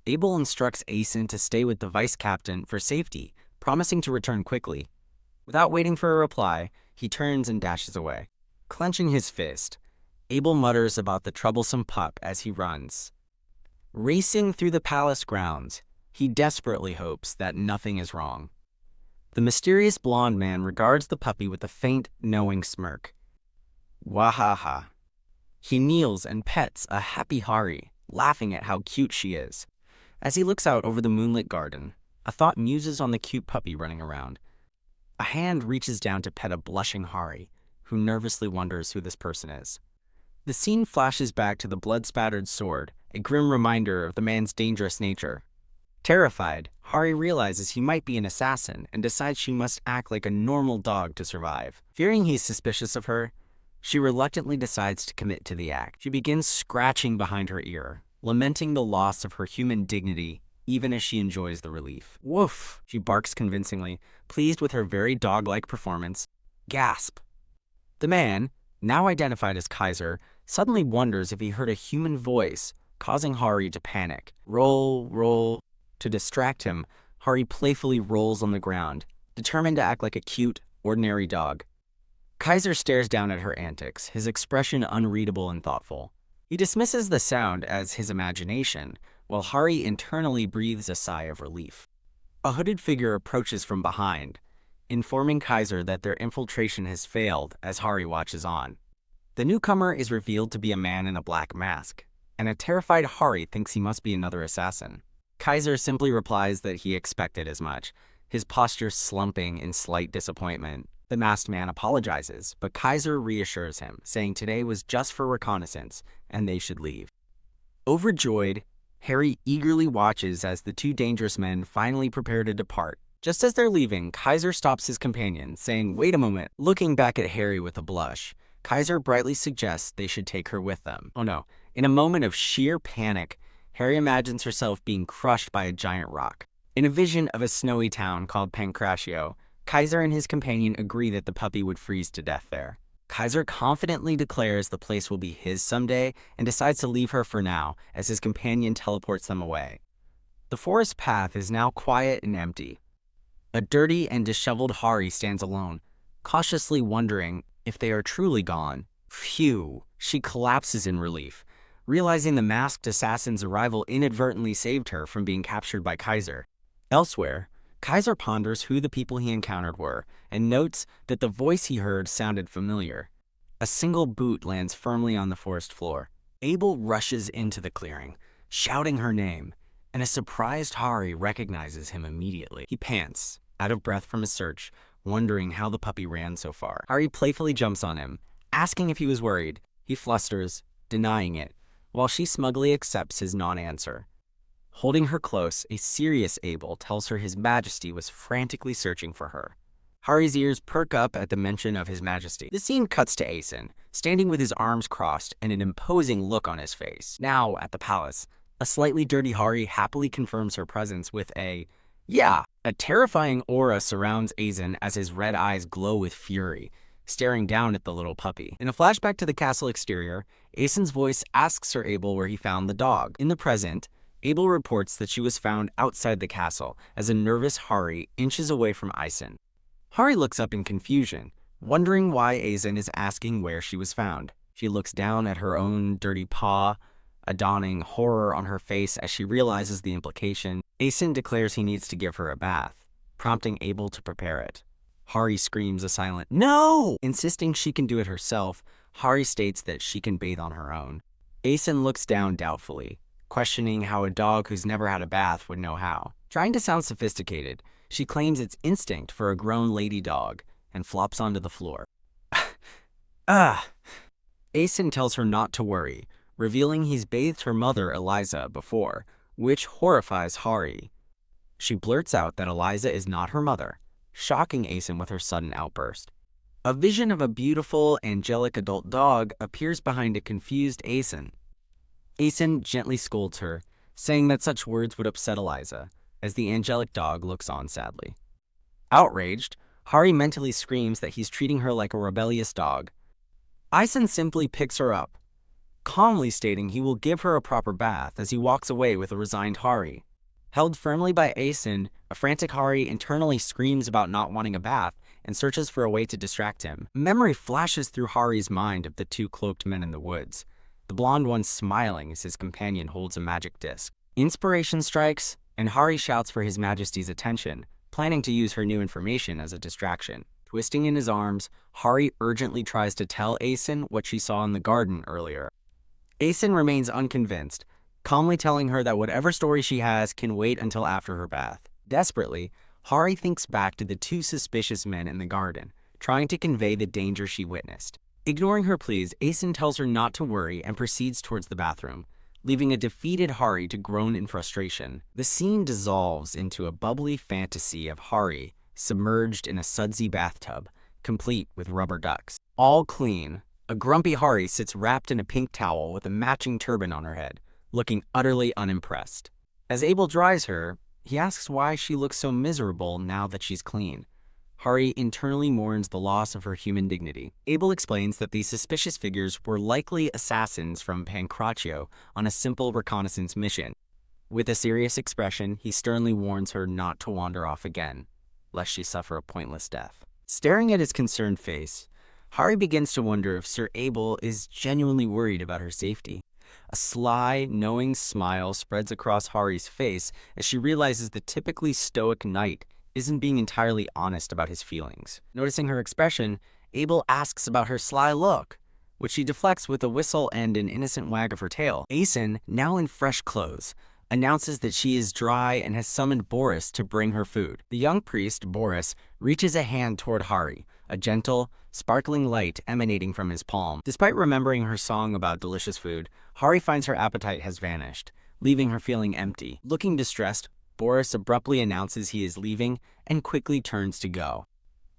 Abel instructs Asen to stay with the vice captain for safety, promising to return quickly. Without waiting for a reply, he turns and dashes away. Clenching his fist, Abel mutters about the troublesome pup as he runs. Racing through the palace grounds, he desperately hopes that nothing is wrong. The mysterious blonde man regards the puppy with a faint, knowing smirk. Wahaha. He kneels and pets a happy Hari, laughing at how cute she is. As he looks out over the moonlit garden, a thought muses on the cute puppy running around. A hand reaches down to pet a blushing Hari, who nervously wonders who this person is. The scene flashes back to the blood-spattered sword, a grim reminder of the man's dangerous nature. Terrified, Hari realizes he might be an assassin and decides she must act like a normal dog to survive. Fearing he's suspicious of her, she reluctantly decides to commit to the act. She begins scratching behind her ear, lamenting the loss of her human dignity, even as she enjoys the relief. Woof, she barks convincingly, pleased with her very dog-like performance. Gasp. The man, now identified as Kaiser, suddenly wonders if he heard a human voice, causing Hari to panic. Roll. To distract him, Hari playfully rolls on the ground, determined to act like a cute, ordinary dog. Kaiser stares down at her antics, his expression unreadable and thoughtful. He dismisses the sound as his imagination, while Hari internally breathes a sigh of relief. A hooded figure approaches from behind, informing Kaiser that their infiltration has failed as Hari watches on. The newcomer is revealed to be a man in a black mask, and a terrified Hari thinks he must be another assassin. Kaiser simply replies that he expected as much, his posture slumping in slight disappointment. The masked man apologizes, but Kaiser reassures him, saying today was just for reconnaissance, and they should leave. Overjoyed, Hari eagerly watches as the two dangerous men finally prepare to depart. Just as they're leaving, Kaiser stops his companion, saying, "Wait a moment." Looking back at Hari with a blush, Kaiser brightly suggests they should take her with them. Oh no. In a moment of sheer panic, Hari imagines herself being crushed by a giant rock. In a vision of a snowy town called Pancratio, Kaiser and his companion agree that the puppy would freeze to death there. Kaiser confidently declares the place will be his someday and decides to leave her for now as his companion teleports them away. The forest path is now quiet and empty. A dirty and disheveled Hari stands alone, cautiously wondering if they are truly gone. Phew, she collapses in relief, realizing the masked assassin's arrival inadvertently saved her from being captured by Kaiser. Elsewhere, Kaiser ponders who the people he encountered were and notes that the voice he heard sounded familiar. A single boot lands firmly on the forest floor. Abel rushes into the clearing, shouting her name, and a surprised Hari recognizes him immediately. He pants, out of breath from his search, wondering how the puppy ran so far. Hari playfully jumps on him, asking if he was worried. He flusters, denying it, while she smugly accepts his non-answer. Holding her close, a serious Abel tells her His Majesty was frantically searching for her. Hari's ears perk up at the mention of His Majesty. The scene cuts to Asen, standing with his arms crossed and an imposing look on his face. Now, at the palace, a slightly dirty Hari happily confirms her presence with a, "Yeah." A terrifying aura surrounds Asen as his red eyes glow with fury, staring down at the little puppy. In a flashback to the castle exterior, Asen's voice asks Sir Abel where he found the dog. In the present, Abel reports that she was found outside the castle as a nervous Hari inches away from Asen. Hari looks up in confusion, wondering why Asen is asking where she was found. She looks down at her own dirty paw, a dawning horror on her face as she realizes the implication. Asen declares he needs to give her a bath, prompting Abel to prepare it. Hari screams a silent "No!" Insisting she can do it herself, Hari states that she can bathe on her own. Asen looks down doubtfully, questioning how a dog who's never had a bath would know how. Trying to sound sophisticated, she claims it's instinct for a grown lady dog and flops onto the floor. Asen tells her not to worry, revealing he's bathed her mother Eliza before, which horrifies Hari. She blurts out that Eliza is not her mother, shocking Asen with her sudden outburst. A vision of a beautiful, angelic adult dog appears behind a confused Asen. Asen gently scolds her, saying that such words would upset Eliza, as the angelic dog looks on sadly. Outraged, Hari mentally screams that he's treating her like a rebellious dog. Asen simply picks her up, calmly stating he will give her a proper bath as he walks away with a resigned Hari. Held firmly by Asen, a frantic Hari internally screams about not wanting a bath and searches for a way to distract him. Memory flashes through Hari's mind of the two cloaked men in the woods, the blonde one smiling as his companion holds a magic disc. Inspiration strikes, and Hari shouts for His Majesty's attention, planning to use her new information as a distraction. Twisting in his arms, Hari urgently tries to tell Asen what she saw in the garden earlier. Asen remains unconvinced, calmly telling her that whatever story she has can wait until after her bath. Desperately, Hari thinks back to the two suspicious men in the garden, trying to convey the danger she witnessed. Ignoring her pleas, Asen tells her not to worry and proceeds towards the bathroom, leaving a defeated Hari to groan in frustration. The scene dissolves into a bubbly fantasy of Hari submerged in a sudsy bathtub, complete with rubber ducks. All clean, a grumpy Hari sits wrapped in a pink towel with a matching turban on her head, looking utterly unimpressed. As Abel dries her, he asks why she looks so miserable now that she's clean. Hari internally mourns the loss of her human dignity. Abel explains that these suspicious figures were likely assassins from Pancrazio on a simple reconnaissance mission. With a serious expression, he sternly warns her not to wander off again, lest she suffer a pointless death. Staring at his concerned face, Hari begins to wonder if Sir Abel is genuinely worried about her safety. A sly, knowing smile spreads across Hari's face as she realizes the typically stoic knight isn't being entirely honest about his feelings. Noticing her expression, Abel asks about her sly look, which she deflects with a whistle and an innocent wag of her tail. Asen, now in fresh clothes, announces that she is dry and has summoned Boris to bring her food. The young priest, Boris, reaches a hand toward Hari, a gentle, sparkling light emanating from his palm. Despite remembering her song about delicious food, Hari finds her appetite has vanished, leaving her feeling empty. Looking distressed, Boris abruptly announces he is leaving and quickly turns to go.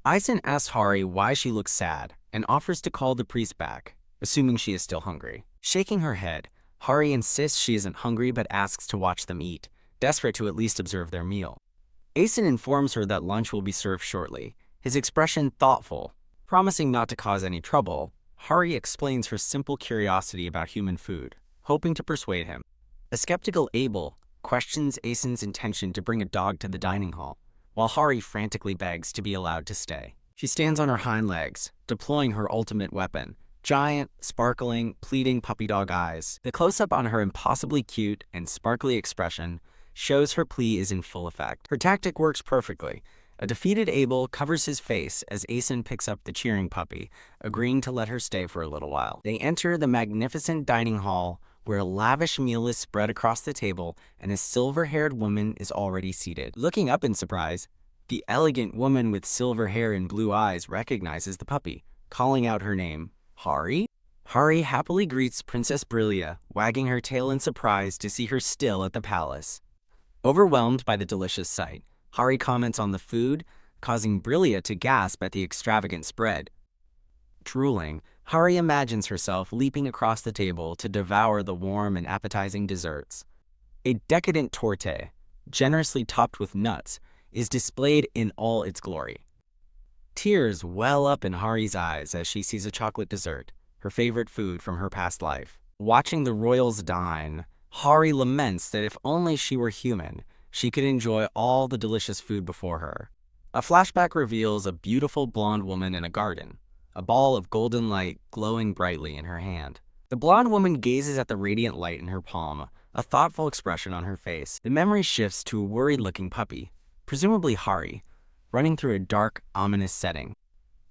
Asen asks Hari why she looks sad and offers to call the priest back, assuming she is still hungry. Shaking her head, Hari insists she isn't hungry but asks to watch them eat, desperate to at least observe their meal. Asen informs her that lunch will be served shortly, his expression thoughtful. Promising not to cause any trouble, Hari explains her simple curiosity about human food, hoping to persuade him. A skeptical Abel questions Asen's intention to bring a dog to the dining hall, while Hari frantically begs to be allowed to stay. She stands on her hind legs, deploying her ultimate weapon, giant, sparkling, pleading puppy dog eyes. The close-up on her impossibly cute and sparkly expression shows her plea is in full effect. Her tactic works perfectly. A defeated Abel covers his face as Asen picks up the cheering puppy, agreeing to let her stay for a little while. They enter the magnificent dining hall, where a lavish meal is spread across the table and a silver-haired woman is already seated. Looking up in surprise, the elegant woman with silver hair and blue eyes recognizes the puppy, calling out her name, Hari? Hari happily greets Princess Brillia, wagging her tail in surprise to see her still at the palace. Overwhelmed by the delicious sight, Hari comments on the food, causing Brillia to gasp at the extravagant spread. Drooling, Hari imagines herself leaping across the table to devour the warm and appetizing desserts. A decadent torte, generously topped with nuts, is displayed in all its glory. Tears well up in Hari's eyes as she sees a chocolate dessert, her favorite food from her past life. Watching the royals dine, Hari laments that if only she were human, she could enjoy all the delicious food before her. A flashback reveals a beautiful blonde woman in a garden, a ball of golden light glowing brightly in her hand. The blonde woman gazes at the radiant light in her palm, a thoughtful expression on her face. The memory shifts to a worried-looking puppy, presumably Hari, running through a dark, ominous setting.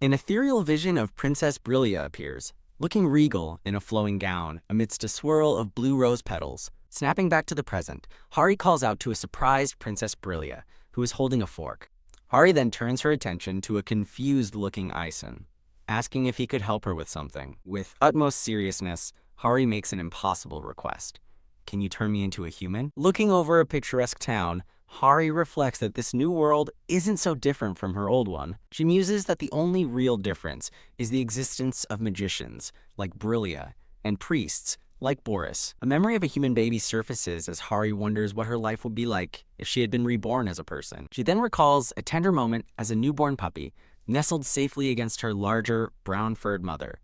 An ethereal vision of Princess Brillia appears, looking regal in a flowing gown amidst a swirl of blue rose petals. Snapping back to the present, Hari calls out to a surprised Princess Brillia, who is holding a fork. Hari then turns her attention to a confused-looking Asen, asking if he could help her with something. With utmost seriousness, Hari makes an impossible request. Can you turn me into a human? Looking over a picturesque town, Hari reflects that this new world isn't so different from her old one. She muses that the only real difference is the existence of magicians, like Brillia, and priests, like Boris. A memory of a human baby surfaces as Hari wonders what her life would be like if she had been reborn as a person. She then recalls a tender moment as a newborn puppy, nestled safely against her larger, brown-furred mother.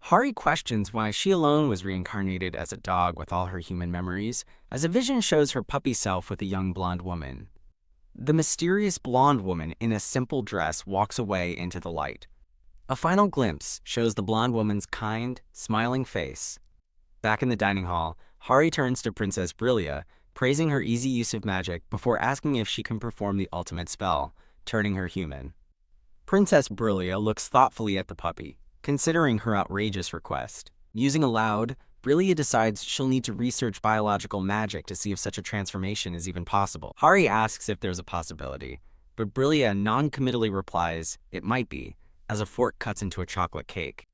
Hari questions why she alone was reincarnated as a dog with all her human memories, as a vision shows her puppy self with a young blonde woman. The mysterious blonde woman in a simple dress walks away into the light. A final glimpse shows the blonde woman's kind, smiling face. Back in the dining hall, Hari turns to Princess Brillia, praising her easy use of magic before asking if she can perform the ultimate spell, turning her human. Princess Brillia looks thoughtfully at the puppy, considering her outrageous request. Musing aloud, Brillia decides she'll need to research biological magic to see if such a transformation is even possible. Hari asks if there's a possibility, but Brillia non-committally replies it might be, as a fork cuts into a chocolate cake.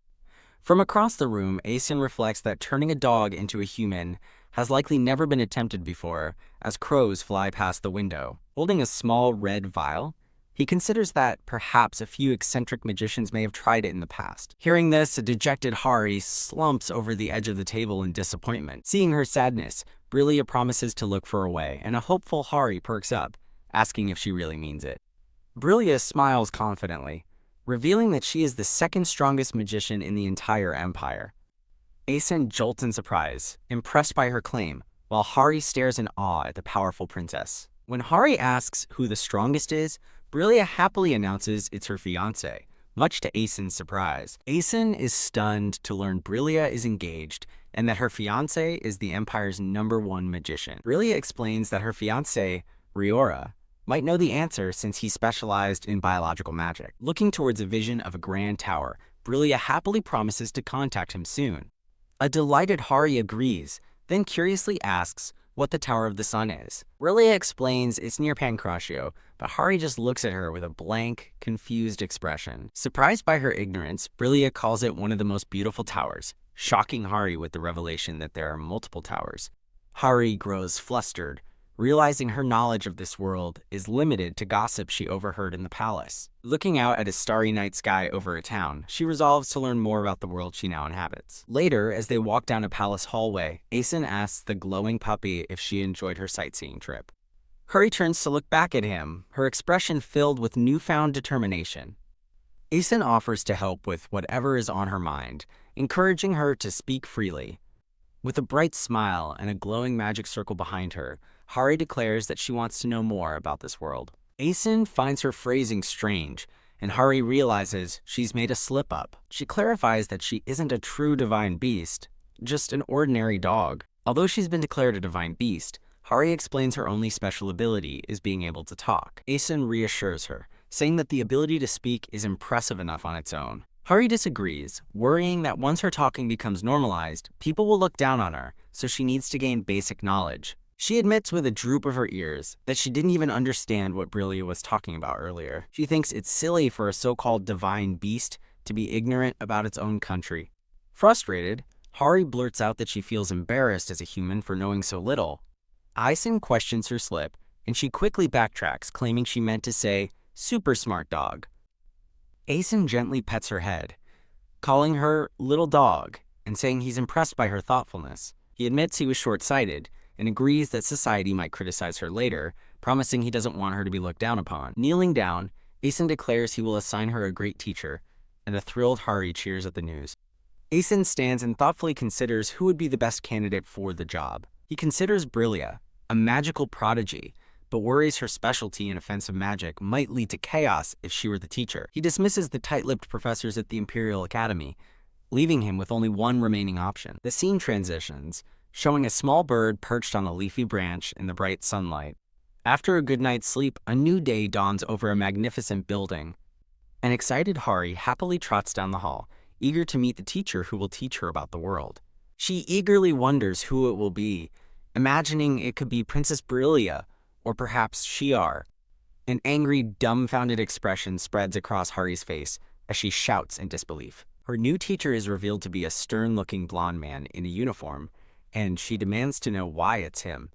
From across the room, Asen reflects that turning a dog into a human has likely never been attempted before, as crows fly past the window. Holding a small red vial, he considers that perhaps a few eccentric magicians may have tried it in the past. Hearing this, a dejected Hari slumps over the edge of the table in disappointment. Seeing her sadness, Brillia promises to look for a way, and a hopeful Hari perks up, asking if she really means it. Brillia smiles confidently, revealing that she is the second strongest magician in the entire empire. Asen jolts in surprise, impressed by her claim, while Hari stares in awe at the powerful princess. When Hari asks who the strongest is, Brillia happily announces it's her fiancé, much to Asen's surprise. Asen is stunned to learn Brillia is engaged and that her fiancé is the Empire's #1 magician. Brillia explains that her fiancé, Riora, might know the answer since he specialized in biological magic. Looking towards a vision of a grand tower, Brillia happily promises to contact him soon. A delighted Hari agrees, then curiously asks what the Tower of the Sun is. Brillia explains it's near Pancratio, but Hari just looks at her with a blank, confused expression. Surprised by her ignorance, Brillia calls it one of the most beautiful towers, shocking Hari with the revelation that there are multiple towers. Hari grows flustered, realizing her knowledge of this world is limited to gossip she overheard in the palace. Looking out at a starry night sky over a town, she resolves to learn more about the world she now inhabits. Later, as they walk down a palace hallway, Asen asks the glowing puppy if she enjoyed her sightseeing trip. Hari turns to look back at him, her expression filled with newfound determination. Asen offers to help with whatever is on her mind, encouraging her to speak freely. With a bright smile and a glowing magic circle behind her, Hari declares that she wants to know more about this world. Asen finds her phrasing strange, and Hari realizes she's made a slip-up. She clarifies that she isn't a true divine beast, just an ordinary dog. Although she's been declared a divine beast, Hari explains her only special ability is being able to talk. Asen reassures her, saying that the ability to speak is impressive enough on its own. Hari disagrees, worrying that once her talking becomes normalized, people will look down on her, so she needs to gain basic knowledge. She admits with a droop of her ears that she didn't even understand what Brillia was talking about earlier. She thinks it's silly for a so-called divine beast to be ignorant about its own country. Frustrated, Hari blurts out that she feels embarrassed as a human for knowing so little. Asen questions her slip, and she quickly backtracks, claiming she meant to say, "super smart dog." Asen gently pets her head, calling her little dog and saying he's impressed by her thoughtfulness. He admits he was short-sighted and agrees that society might criticize her later, promising he doesn't want her to be looked down upon. Kneeling down, Asen declares he will assign her a great teacher, and a thrilled Hari cheers at the news. Asen stands and thoughtfully considers who would be the best candidate for the job. He considers Brillia, a magical prodigy, but worries her specialty in offensive magic might lead to chaos if she were the teacher. He dismisses the tight-lipped professors at the Imperial Academy, leaving him with only one remaining option. The scene transitions, showing a small bird perched on a leafy branch in the bright sunlight. After a good night's sleep, a new day dawns over a magnificent building. An excited Hari happily trots down the hall, eager to meet the teacher who will teach her about the world. She eagerly wonders who it will be, imagining it could be Princess Brillia, or perhaps Shiar. An angry, dumbfounded expression spreads across Hari's face as she shouts in disbelief. Her new teacher is revealed to be a stern-looking blonde man in a uniform, and she demands to know why it's him.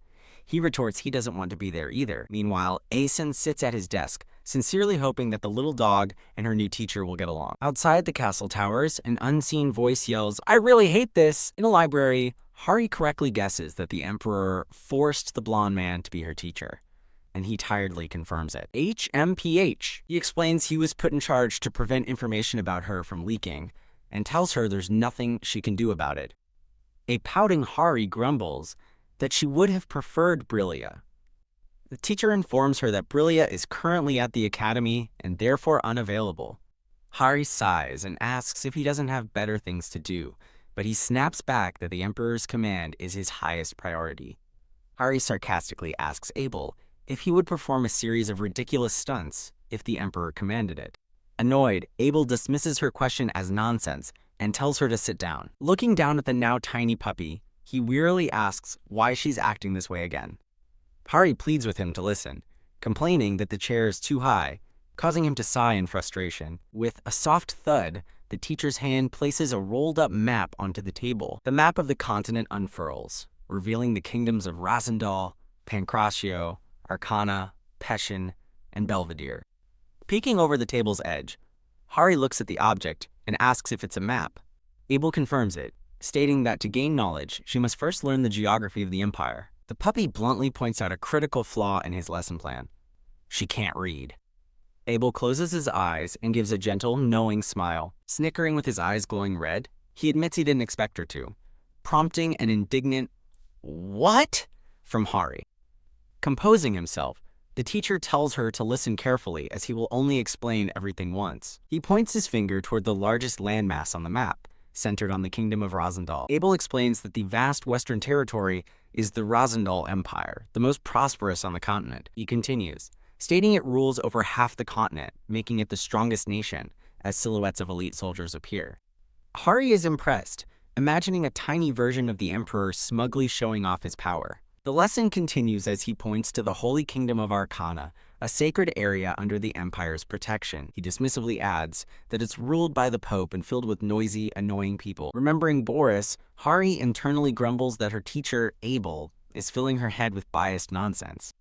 He retorts he doesn't want to be there either. Meanwhile, Asen sits at his desk, sincerely hoping that the little dog and her new teacher will get along. Outside the castle towers, an unseen voice yells, "I really hate this!" In a library, Hari correctly guesses that the Emperor forced the blonde man to be her teacher, and he tiredly confirms it. HMPH. He explains he was put in charge to prevent information about her from leaking, and tells her there's nothing she can do about it. A pouting Hari grumbles that she would have preferred Brillia. The teacher informs her that Brillia is currently at the academy and therefore unavailable. Hari sighs and asks if he doesn't have better things to do, but he snaps back that the Emperor's command is his highest priority. Hari sarcastically asks Abel if he would perform a series of ridiculous stunts if the Emperor commanded it. Annoyed, Abel dismisses her question as nonsense and tells her to sit down. Looking down at the now tiny puppy, he wearily asks why she's acting this way again. Hari pleads with him to listen, complaining that the chair is too high, causing him to sigh in frustration. With a soft thud, the teacher's hand places a rolled-up map onto the table. The map of the continent unfurls, revealing the kingdoms of Razendal, Pancratio, Arcana, Peshin, and Belvedere. Peeking over the table's edge, Hari looks at the object and asks if it's a map. Abel confirms it, stating that to gain knowledge, she must first learn the geography of the Empire. The puppy bluntly points out a critical flaw in his lesson plan. She can't read. Abel closes his eyes and gives a gentle, knowing smile. Snickering with his eyes glowing red, he admits he didn't expect her to, prompting an indignant, "What?" from Hari. Composing himself, the teacher tells her to listen carefully as he will only explain everything once. He points his finger toward the largest landmass on the map, centered on the kingdom of Razendal. Abel explains that the vast western territory is the Razendal Empire, the most prosperous on the continent. He continues, stating it rules over half the continent, making it the strongest nation, as silhouettes of elite soldiers appear. Hari is impressed, imagining a tiny version of the Emperor smugly showing off his power. The lesson continues as he points to the Holy Kingdom of Arcana, a sacred area under the Empire's protection. He dismissively adds that it's ruled by the Pope and filled with noisy, annoying people. Remembering Boris, Hari internally grumbles that her teacher, Abel, is filling her head with biased nonsense.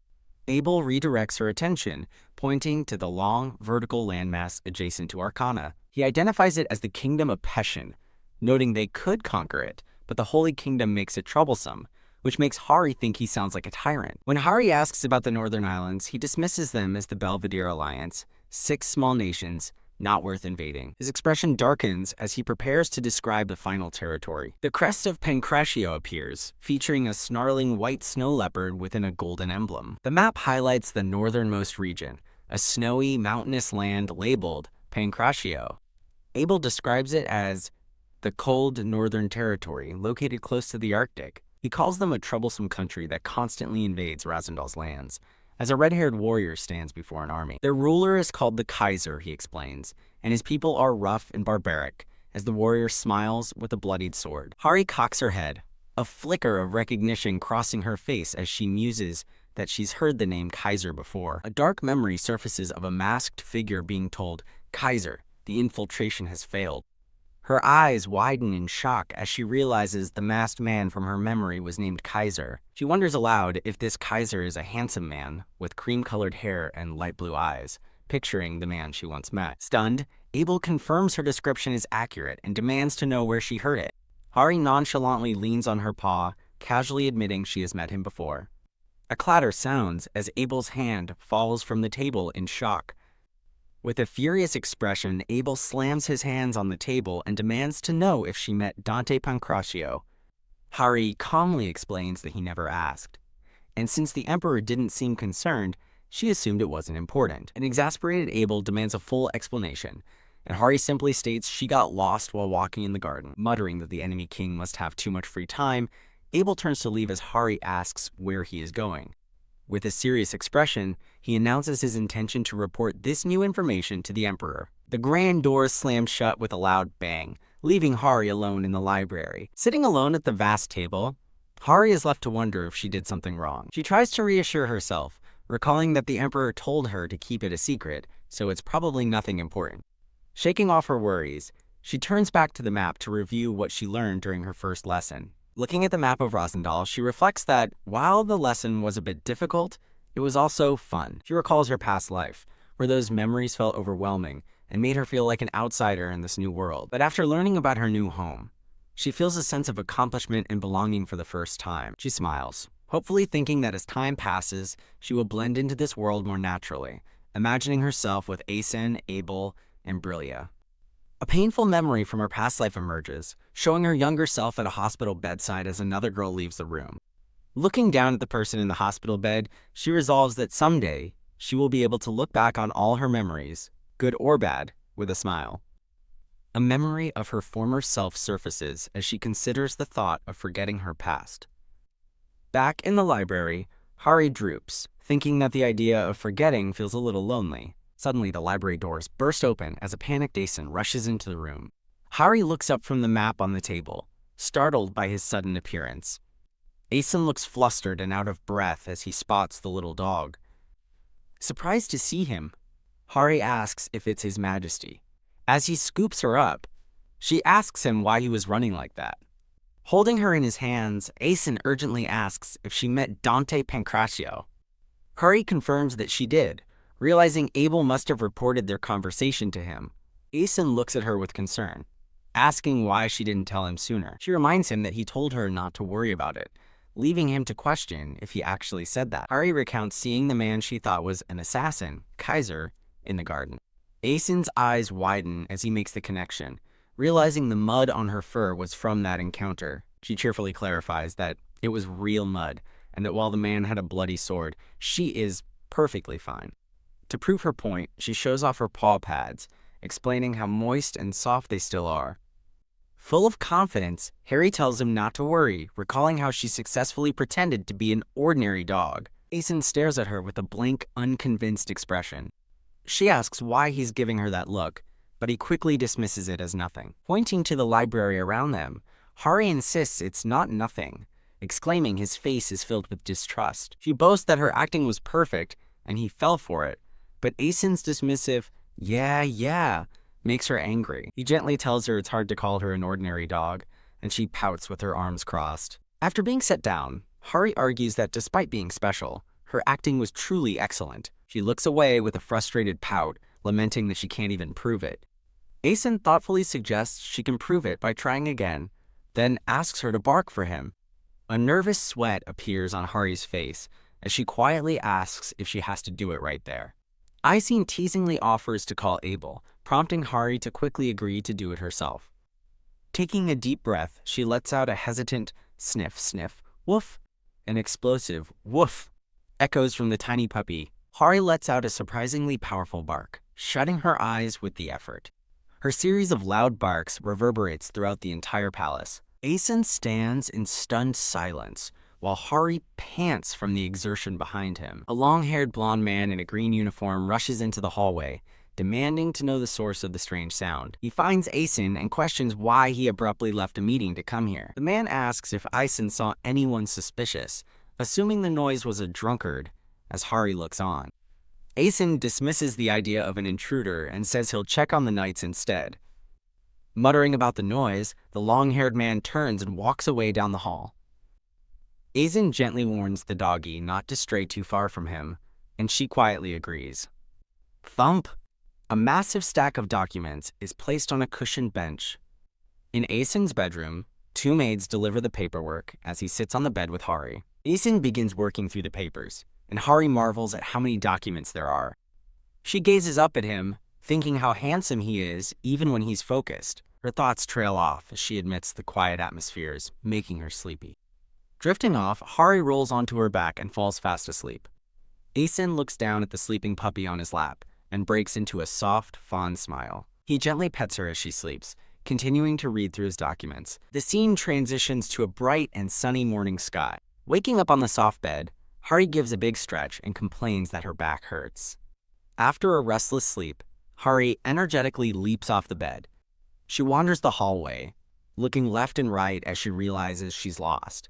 Abel redirects her attention, pointing to the long, vertical landmass adjacent to Arcana. He identifies it as the Kingdom of Peshin, noting they could conquer it, but the Holy Kingdom makes it troublesome, which makes Hari think he sounds like a tyrant. When Hari asks about the Northern Islands, he dismisses them as the Belvedere Alliance, 6 small nations, not worth invading. His expression darkens as he prepares to describe the final territory. The crest of Pancratio appears, featuring a snarling white snow leopard within a golden emblem. The map highlights the northernmost region, a snowy, mountainous land labeled Pancratio. Abel describes it as the cold northern territory located close to the Arctic. He calls them a troublesome country that constantly invades Razandal's lands, as a red-haired warrior stands before an army. Their ruler is called the Kaiser, he explains, and his people are rough and barbaric, as the warrior smiles with a bloodied sword. Hari cocks her head, a flicker of recognition crossing her face as she muses that she's heard the name Kaiser before. A dark memory surfaces of a masked figure being told, "Kaiser, the infiltration has failed." Her eyes widen in shock as she realizes the masked man from her memory was named Kaiser. She wonders aloud if this Kaiser is a handsome man with cream-colored hair and light blue eyes, picturing the man she once met. Stunned, Abel confirms her description is accurate and demands to know where she heard it. Hari nonchalantly leans on her paw, casually admitting she has met him before. A clatter sounds as Abel's hand falls from the table in shock. With a furious expression, Abel slams his hands on the table and demands to know if she met Dante Pancratio. Hari calmly explains that he never asked, and since the Emperor didn't seem concerned, she assumed it wasn't important. An exasperated Abel demands a full explanation, and Hari simply states she got lost while walking in the garden. Muttering that the enemy king must have too much free time, Abel turns to leave as Hari asks where he is going. With a serious expression, he announces his intention to report this new information to the Emperor. The grand doors slam shut with a loud bang, leaving Hari alone in the library. Sitting alone at the vast table, Hari is left to wonder if she did something wrong. She tries to reassure herself, recalling that the Emperor told her to keep it a secret, so it's probably nothing important. Shaking off her worries, she turns back to the map to review what she learned during her first lesson. Looking at the map of Razandal, she reflects that, while the lesson was a bit difficult, it was also fun. She recalls her past life, where those memories felt overwhelming and made her feel like an outsider in this new world. But after learning about her new home, she feels a sense of accomplishment and belonging for the first time. She smiles, hopefully thinking that as time passes, she will blend into this world more naturally, imagining herself with Asen, Abel, and Brilia. A painful memory from her past life emerges, showing her younger self at a hospital bedside as another girl leaves the room. Looking down at the person in the hospital bed, she resolves that someday she will be able to look back on all her memories, good or bad, with a smile. A memory of her former self surfaces as she considers the thought of forgetting her past. Back in the library, Hari droops, thinking that the idea of forgetting feels a little lonely. Suddenly, the library doors burst open as a panicked Asen rushes into the room. Hari looks up from the map on the table, startled by his sudden appearance. Asen looks flustered and out of breath as he spots the little dog. Surprised to see him, Hari asks if it's His Majesty. As he scoops her up, she asks him why he was running like that. Holding her in his hands, Asen urgently asks if she met Dante Pancratio. Hari confirms that she did, realizing Abel must have reported their conversation to him. Asen looks at her with concern, asking why she didn't tell him sooner. She reminds him that he told her not to worry about it, leaving him to question if he actually said that. Hari recounts seeing the man she thought was an assassin, Kaiser, in the garden. Asen's eyes widen as he makes the connection, realizing the mud on her fur was from that encounter. She cheerfully clarifies that it was real mud, and that while the man had a bloody sword, she is perfectly fine. To prove her point, she shows off her paw pads, explaining how moist and soft they still are. Full of confidence, Hari tells him not to worry, recalling how she successfully pretended to be an ordinary dog. Asen stares at her with a blank, unconvinced expression. She asks why he's giving her that look, but he quickly dismisses it as nothing. Pointing to the library around them, Hari insists it's not nothing, exclaiming his face is filled with distrust. She boasts that her acting was perfect, and he fell for it. But Asen's dismissive, yeah, makes her angry. He gently tells her it's hard to call her an ordinary dog, and she pouts with her arms crossed. After being set down, Hari argues that despite being special, her acting was truly excellent. She looks away with a frustrated pout, lamenting that she can't even prove it. Asen thoughtfully suggests she can prove it by trying again, then asks her to bark for him. A nervous sweat appears on Hari's face as she quietly asks if she has to do it right there. Asen teasingly offers to call Abel, prompting Hari to quickly agree to do it herself. Taking a deep breath, she lets out a hesitant sniff, sniff, woof. An explosive woof echoes from the tiny puppy. Hari lets out a surprisingly powerful bark, shutting her eyes with the effort. Her series of loud barks reverberates throughout the entire palace. Aeson stands in stunned silence, while Hari pants from the exertion behind him. A long-haired blonde man in a green uniform rushes into the hallway, demanding to know the source of the strange sound. He finds Aeson and questions why he abruptly left a meeting to come here. The man asks if Aeson saw anyone suspicious, assuming the noise was a drunkard, as Hari looks on. Aeson dismisses the idea of an intruder and says he'll check on the knights instead. Muttering about the noise, the long-haired man turns and walks away down the hall. Aeson gently warns the doggy not to stray too far from him, and she quietly agrees. Thump! A massive stack of documents is placed on a cushioned bench. In Aeson's bedroom, two maids deliver the paperwork as he sits on the bed with Hari. Aeson begins working through the papers, and Hari marvels at how many documents there are. She gazes up at him, thinking how handsome he is even when he's focused. Her thoughts trail off as she admits the quiet atmospheres, making her sleepy. Drifting off, Hari rolls onto her back and falls fast asleep. Aeson looks down at the sleeping puppy on his lap and breaks into a soft, fond smile. He gently pets her as she sleeps, continuing to read through his documents. The scene transitions to a bright and sunny morning sky. Waking up on the soft bed, Hari gives a big stretch and complains that her back hurts. After a restless sleep, Hari energetically leaps off the bed. She wanders the hallway, looking left and right as she realizes she's lost.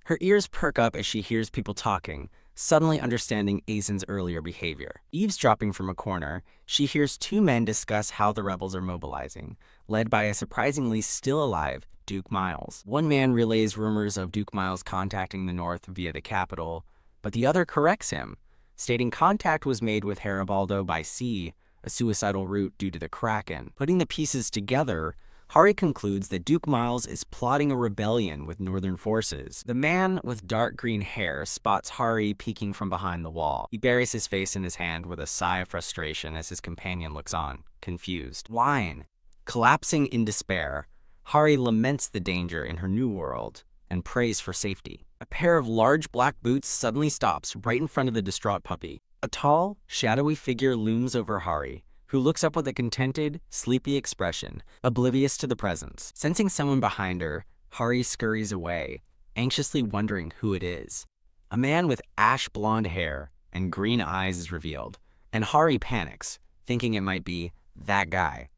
Her ears perk up as she hears people talking, suddenly understanding Aeson's earlier behavior. Eavesdropping from a corner, she hears two men discuss how the rebels are mobilizing, led by a surprisingly still alive Duke Miles. One man relays rumors of Duke Miles contacting the north via the capital, but the other corrects him, stating contact was made with Heribaldo by sea, a suicidal route due to the Kraken. Putting the pieces together, Hari concludes that Duke Miles is plotting a rebellion with northern forces. The man with dark green hair spots Hari peeking from behind the wall. He buries his face in his hand with a sigh of frustration as his companion looks on, confused. Whine. Collapsing in despair, Hari laments the danger in her new world and prays for safety. A pair of large black boots suddenly stops right in front of the distraught puppy. A tall, shadowy figure looms over Hari, who looks up with a contented, sleepy expression, oblivious to the presence. Sensing someone behind her, Hari scurries away, anxiously wondering who it is. A man with ash blonde hair and green eyes is revealed, and Hari panics, thinking it might be that guy.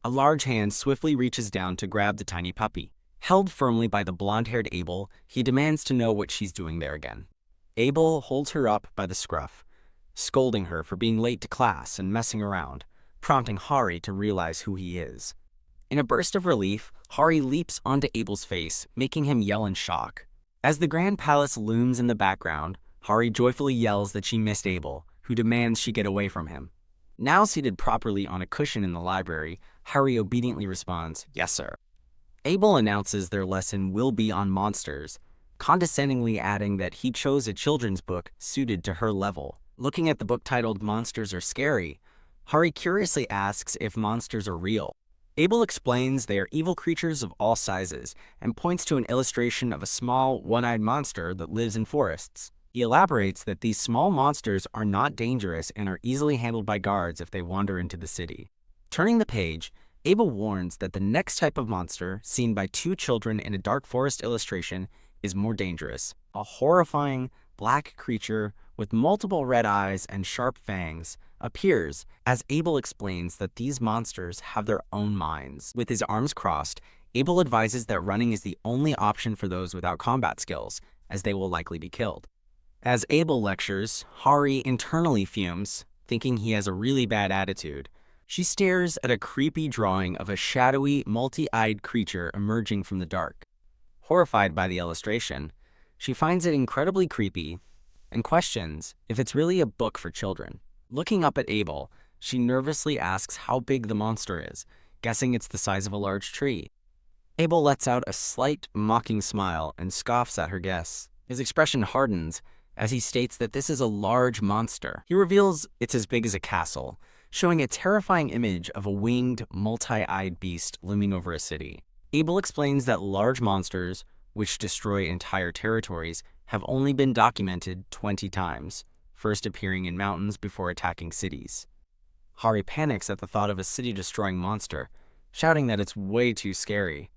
A large hand swiftly reaches down to grab the tiny puppy. Held firmly by the blonde-haired Abel, he demands to know what she's doing there again. Abel holds her up by the scruff, scolding her for being late to class and messing around, prompting Hari to realize who he is. In a burst of relief, Hari leaps onto Abel's face, making him yell in shock. As the Grand Palace looms in the background, Hari joyfully yells that she missed Abel, who demands she get away from him. Now seated properly on a cushion in the library, Hari obediently responds, "Yes, sir." Abel announces their lesson will be on monsters, condescendingly adding that he chose a children's book suited to her level. Looking at the book titled Monsters Are Scary, Hari curiously asks if monsters are real. Abel explains they are evil creatures of all sizes and points to an illustration of a small, one-eyed monster that lives in forests. He elaborates that these small monsters are not dangerous and are easily handled by guards if they wander into the city. Turning the page, Abel warns that the next type of monster, seen by two children in a dark forest illustration, is more dangerous. A horrifying, black creature with multiple red eyes and sharp fangs appears as Abel explains that these monsters have their own minds. With his arms crossed, Abel advises that running is the only option for those without combat skills, as they will likely be killed. As Abel lectures, Hari internally fumes, thinking he has a really bad attitude. She stares at a creepy drawing of a shadowy, multi-eyed creature emerging from the dark. Horrified by the illustration, she finds it incredibly creepy and questions if it's really a book for children. Looking up at Abel, she nervously asks how big the monster is, guessing it's the size of a large tree. Abel lets out a slight, mocking smile and scoffs at her guess. His expression hardens as he states that this is a large monster. He reveals it's as big as a castle, showing a terrifying image of a winged, multi-eyed beast looming over a city. Abel explains that large monsters, which destroy entire territories, have only been documented 20 times, first appearing in mountains before attacking cities. Hari panics at the thought of a city-destroying monster, shouting that it's way too scary.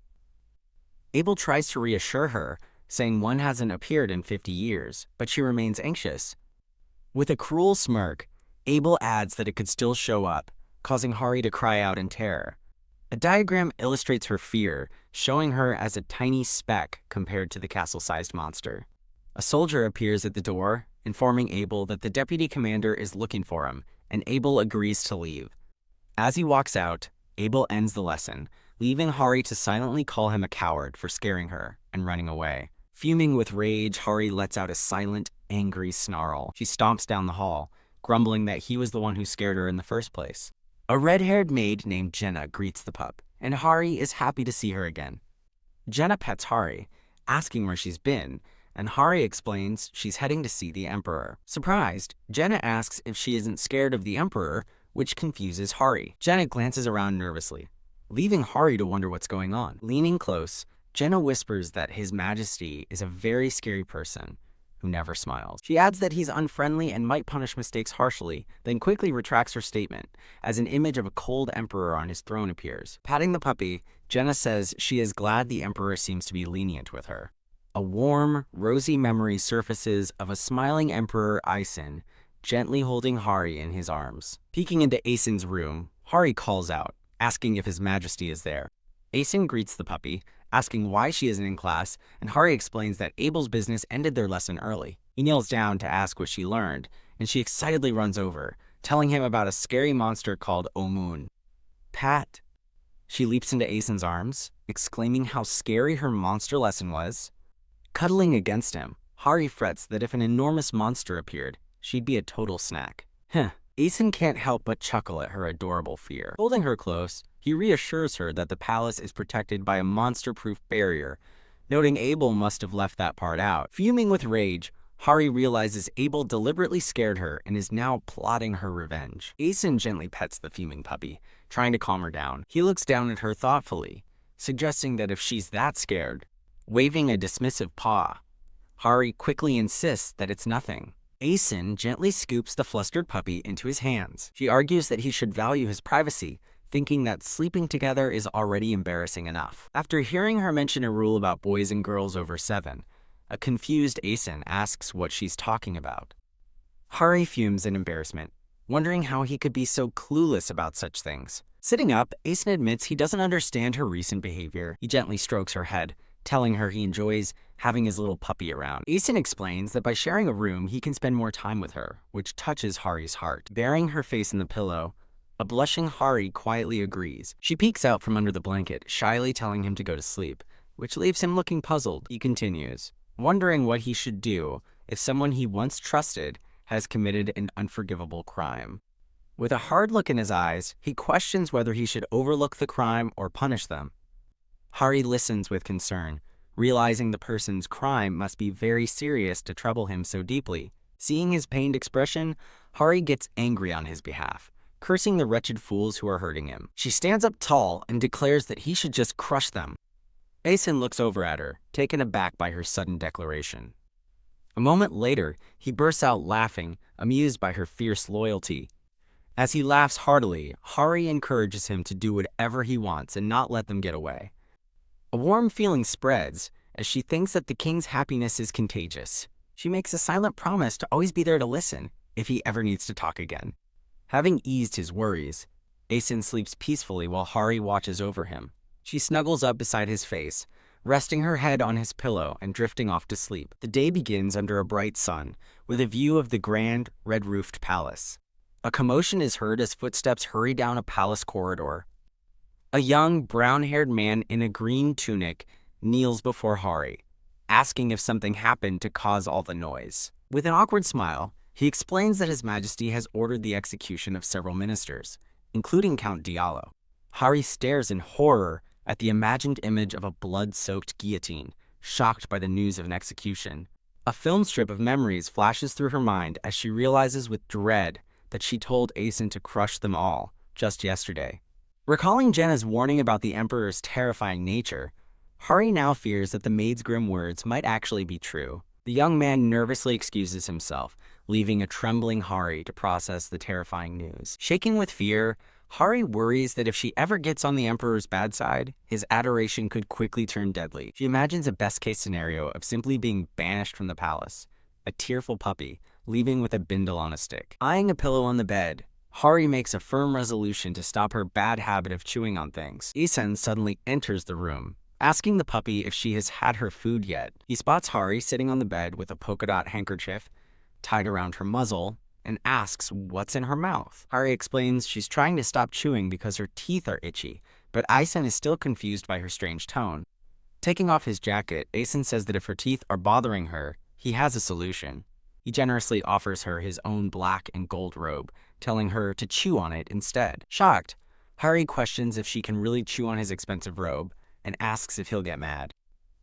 Abel tries to reassure her, saying one hasn't appeared in 50 years, but she remains anxious. With a cruel smirk, Abel adds that it could still show up, causing Hari to cry out in terror. A diagram illustrates her fear, showing her as a tiny speck compared to the castle-sized monster. A soldier appears at the door, informing Abel that the deputy commander is looking for him, and Abel agrees to leave. As he walks out, Abel ends the lesson, leaving Hari to silently call him a coward for scaring her and running away. Fuming with rage, Hari lets out a silent, angry snarl. She stomps down the hall, grumbling that he was the one who scared her in the first place. A red-haired maid named Jenna greets the pup, and Hari is happy to see her again. Jenna pets Hari, asking where she's been, and Hari explains she's heading to see the Emperor. Surprised, Jenna asks if she isn't scared of the Emperor, which confuses Hari. Jenna glances around nervously, leaving Hari to wonder what's going on. Leaning close, Jenna whispers that His Majesty is a very scary person who never smiles. She adds that he's unfriendly and might punish mistakes harshly, then quickly retracts her statement, as an image of a cold emperor on his throne appears. Patting the puppy, Jenna says she is glad the Emperor seems to be lenient with her. A warm, rosy memory surfaces of a smiling Emperor Aisin, gently holding Hari in his arms. Peeking into Aisin's room, Hari calls out, asking if His Majesty is there. Aisin greets the puppy, asking why she isn't in class, and Hari explains that Abel's business ended their lesson early. He kneels down to ask what she learned, and she excitedly runs over, telling him about a scary monster called Omun. Pat. She leaps into Aisin's arms, exclaiming how scary her monster lesson was. Cuddling against him, Hari frets that if an enormous monster appeared, she'd be a total snack. Aisin can't help but chuckle at her adorable fear. Holding her close, he reassures her that the palace is protected by a monster-proof barrier, noting Abel must have left that part out. Fuming with rage, Hari realizes Abel deliberately scared her and is now plotting her revenge. Aisin gently pets the fuming puppy, trying to calm her down. He looks down at her thoughtfully, suggesting that if she's that scared, waving a dismissive paw, Hari quickly insists that it's nothing. Aisin gently scoops the flustered puppy into his hands. She argues that he should value his privacy, thinking that sleeping together is already embarrassing enough. After hearing her mention a rule about boys and girls over 7, a confused Aisin asks what she's talking about. Hari fumes in embarrassment, wondering how he could be so clueless about such things. Sitting up, Aisin admits he doesn't understand her recent behavior. He gently strokes her head, telling her he enjoys having his little puppy around. Aisin explains that by sharing a room, he can spend more time with her, which touches Hari's heart. Burying her face in the pillow, a blushing Hari quietly agrees. She peeks out from under the blanket, shyly telling him to go to sleep, which leaves him looking puzzled. He continues, wondering what he should do if someone he once trusted has committed an unforgivable crime. With a hard look in his eyes, he questions whether he should overlook the crime or punish them. Hari listens with concern, realizing the person's crime must be very serious to trouble him so deeply. Seeing his pained expression, Hari gets angry on his behalf, cursing the wretched fools who are hurting him. She stands up tall and declares that he should just crush them. Aisin looks over at her, taken aback by her sudden declaration. A moment later, he bursts out laughing, amused by her fierce loyalty. As he laughs heartily, Hari encourages him to do whatever he wants and not let them get away. A warm feeling spreads as she thinks that the king's happiness is contagious. She makes a silent promise to always be there to listen if he ever needs to talk again. Having eased his worries, Aisin sleeps peacefully while Hari watches over him. She snuggles up beside his face, resting her head on his pillow and drifting off to sleep. The day begins under a bright sun, with a view of the grand, red-roofed palace. A commotion is heard as footsteps hurry down a palace corridor. A young, brown-haired man in a green tunic kneels before Hari, asking if something happened to cause all the noise. With an awkward smile, he explains that His Majesty has ordered the execution of several ministers, including Count Diallo. Hari stares in horror at the imagined image of a blood-soaked guillotine, shocked by the news of an execution. A film strip of memories flashes through her mind as she realizes with dread that she told Asen to crush them all just yesterday. Recalling Jenna's warning about the Emperor's terrifying nature, Hari now fears that the maid's grim words might actually be true. The young man nervously excuses himself, leaving a trembling Hari to process the terrifying news. Shaking with fear, Hari worries that if she ever gets on the Emperor's bad side, his adoration could quickly turn deadly. She imagines a best-case scenario of simply being banished from the palace, a tearful puppy, leaving with a bindle on a stick. Eyeing a pillow on the bed, Hari makes a firm resolution to stop her bad habit of chewing on things. Isen suddenly enters the room, asking the puppy if she has had her food yet. He spots Hari sitting on the bed with a polka dot handkerchief tied around her muzzle and asks what's in her mouth. Hari explains she's trying to stop chewing because her teeth are itchy, but Isen is still confused by her strange tone. Taking off his jacket, Isen says that if her teeth are bothering her, he has a solution. He generously offers her his own black and gold robe, telling her to chew on it instead. Shocked, Hari questions if she can really chew on his expensive robe and asks if he'll get mad.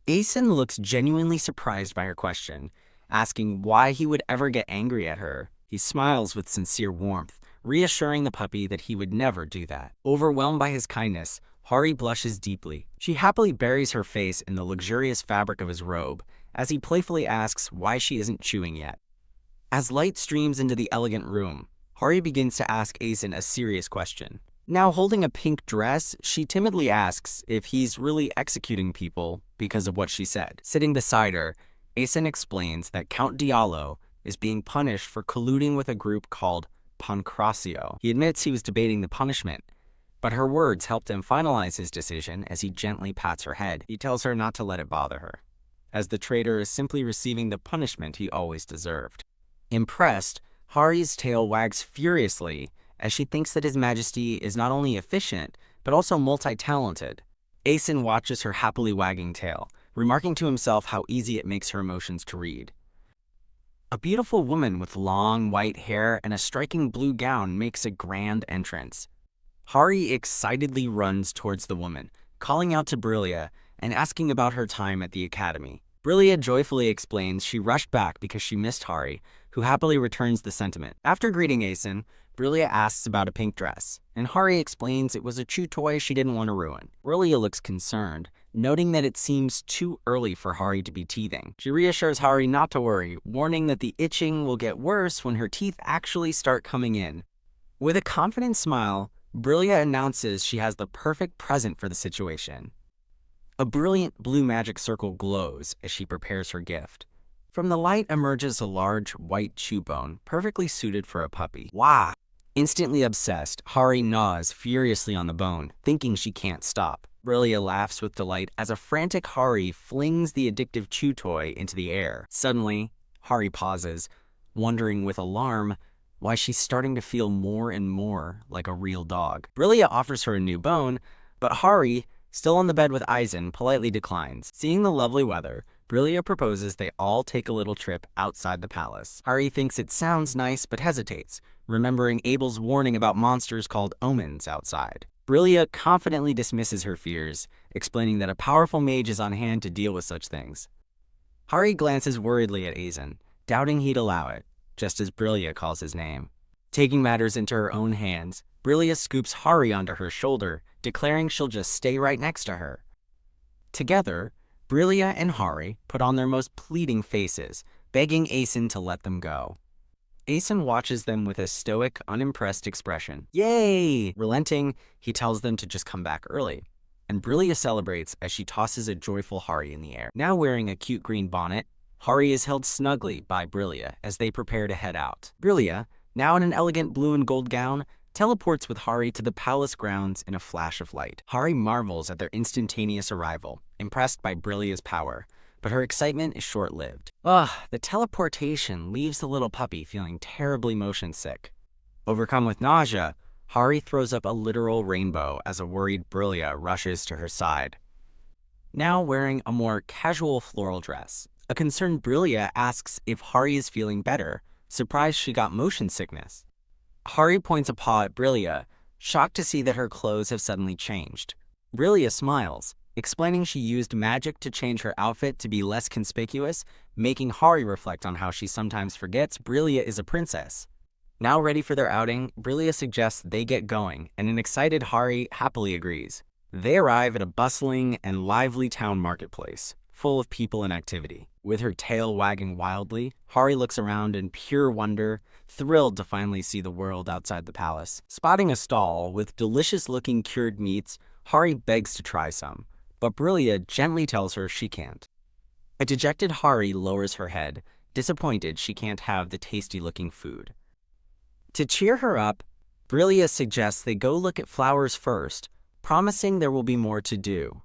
Isen looks genuinely surprised by her question, asking why he would ever get angry at her. He smiles with sincere warmth, reassuring the puppy that he would never do that. Overwhelmed by his kindness, Hari blushes deeply. She happily buries her face in the luxurious fabric of his robe as he playfully asks why she isn't chewing yet. As light streams into the elegant room, Hari begins to ask Isen a serious question. Now holding a pink dress, she timidly asks if he's really executing people because of what she said. Sitting beside her, Isen explains that Count Diallo is being punished for colluding with a group called Pancracio. He admits he was debating the punishment, but her words helped him finalize his decision as he gently pats her head. He tells her not to let it bother her, as the traitor is simply receiving the punishment he always deserved. Impressed, Hari's tail wags furiously as she thinks that His Majesty is not only efficient, but also multi-talented. Isen watches her happily wagging tail, remarking to himself how easy it makes her emotions to read. A beautiful woman with long white hair and a striking blue gown makes a grand entrance. Hari excitedly runs towards the woman, calling out to Brillia and asking about her time at the academy. Brillia joyfully explains she rushed back because she missed Hari, who happily returns the sentiment. After greeting Isen, Brillia asks about a pink dress, and Hari explains it was a chew toy she didn't want to ruin. Brillia looks concerned, noting that it seems too early for Hari to be teething. She reassures Hari not to worry, warning that the itching will get worse when her teeth actually start coming in. With a confident smile, Brillia announces she has the perfect present for the situation. A brilliant blue magic circle glows as she prepares her gift. From the light emerges a large white chew bone, perfectly suited for a puppy. Wow! Instantly obsessed, Hari gnaws furiously on the bone, thinking she can't stop. Brillia laughs with delight as a frantic Hari flings the addictive chew toy into the air. Suddenly, Hari pauses, wondering with alarm why she's starting to feel more and more like a real dog. Brillia offers her a new bone, but Hari, still on the bed with Isen, politely declines. Seeing the lovely weather, Brillia proposes they all take a little trip outside the palace. Hari thinks it sounds nice but hesitates, remembering Abel's warning about monsters called omens outside. Brillia confidently dismisses her fears, explaining that a powerful mage is on hand to deal with such things. Hari glances worriedly at Isen, doubting he'd allow it, just as Brillia calls his name. Taking matters into her own hands, Brillia scoops Hari onto her shoulder, declaring she'll just stay right next to her. Together, Brillia and Hari put on their most pleading faces, begging Isen to let them go. Isen watches them with a stoic, unimpressed expression. Yay! Relenting, he tells them to just come back early, and Brillia celebrates as she tosses a joyful Hari in the air. Now wearing a cute green bonnet, Hari is held snugly by Brillia as they prepare to head out. Brillia, now in an elegant blue and gold gown, teleports with Hari to the palace grounds in a flash of light. Hari marvels at their instantaneous arrival, impressed by Brillia's power, but her excitement is short-lived. The teleportation leaves the little puppy feeling terribly motion sick. Overcome with nausea, Hari throws up a literal rainbow as a worried Brillia rushes to her side. Now wearing a more casual floral dress, a concerned Brillia asks if Hari is feeling better, surprised she got motion sickness. Hari points a paw at Brillia, shocked to see that her clothes have suddenly changed. Brillia smiles, explaining she used magic to change her outfit to be less conspicuous, making Hari reflect on how she sometimes forgets Brillia is a princess. Now ready for their outing, Brillia suggests they get going, and an excited Hari happily agrees. They arrive at a bustling and lively town marketplace, full of people and activity. With her tail wagging wildly, Hari looks around in pure wonder, thrilled to finally see the world outside the palace. Spotting a stall with delicious-looking cured meats, Hari begs to try some, but Brillia gently tells her she can't. A dejected Hari lowers her head, disappointed she can't have the tasty-looking food. To cheer her up, Brillia suggests they go look at flowers first, promising there will be more to do.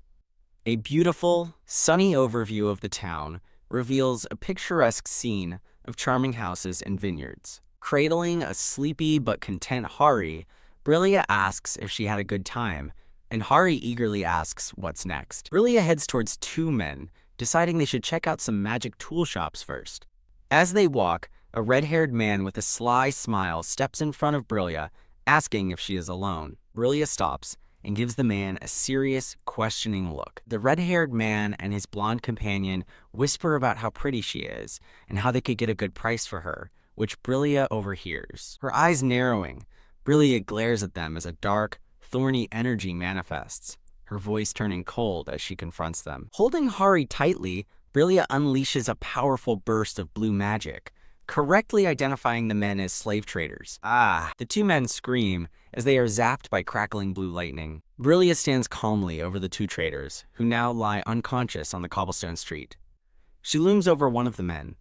A beautiful, sunny overview of the town reveals a picturesque scene of charming houses and vineyards. Cradling a sleepy but content Hari, Brillia asks if she had a good time, and Hari eagerly asks what's next. Brillia heads towards two men, deciding they should check out some magic tool shops first. As they walk, a red-haired man with a sly smile steps in front of Brillia, asking if she is alone. Brillia stops and gives the man a serious, questioning look. The red-haired man and his blonde companion whisper about how pretty she is and how they could get a good price for her, which Brillia overhears. Her eyes narrowing, Brillia glares at them as a dark, thorny energy manifests, her voice turning cold as she confronts them. Holding Hari tightly, Brillia unleashes a powerful burst of blue magic, correctly identifying the men as slave traders. The two men scream as they are zapped by crackling blue lightning. Brillia stands calmly over the two traders, who now lie unconscious on the cobblestone street. She looms over one of the men,